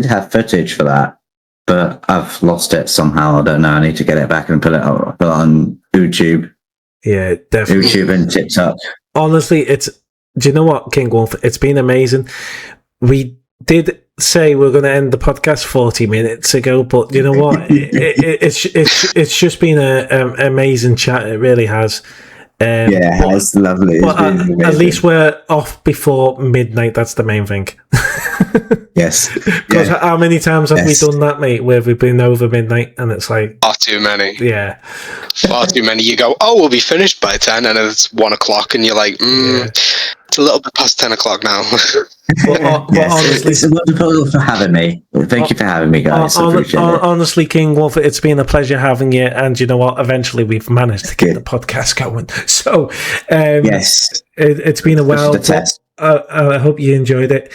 have footage for that, but I've lost it somehow. I don't know. I need to get it back and put it on YouTube. Yeah, definitely. YouTube and TikTok. Honestly, do you know what, KingWolf? It's been amazing. We did say we're going to end the podcast 40 minutes ago, but you know what? it's just been an amazing chat. It really has. It's lovely. But at least we're off before midnight. That's the main thing. Yes. Because how many times have we done that, mate, where we've been over midnight and it's like... Far too many. Yeah. Far too many. You go, oh, we'll be finished by 10, and it's 1 o'clock, and you're like, it's a little bit past 10 o'clock now. But honestly, it's wonderful for having me. Thank you for having me, guys. Honestly, KingWolf, it's been a pleasure having you. And you know what? Eventually, we've managed to get the podcast going. So, yes, it's been a while. I hope you enjoyed it.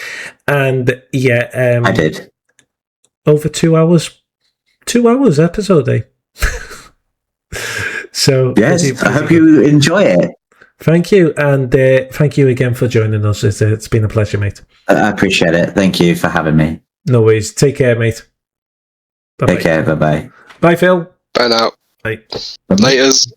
And yeah, I did. Over 2 hours. 2 hours episode, eh? So yes, I hope you enjoy it. Thank you, and thank you again for joining us. It's been a pleasure, mate. I appreciate it. Thank you for having me. No worries. Take care, mate. Bye-bye. Take care. Bye-bye. Bye, Phil. Bye now. Bye. Laters.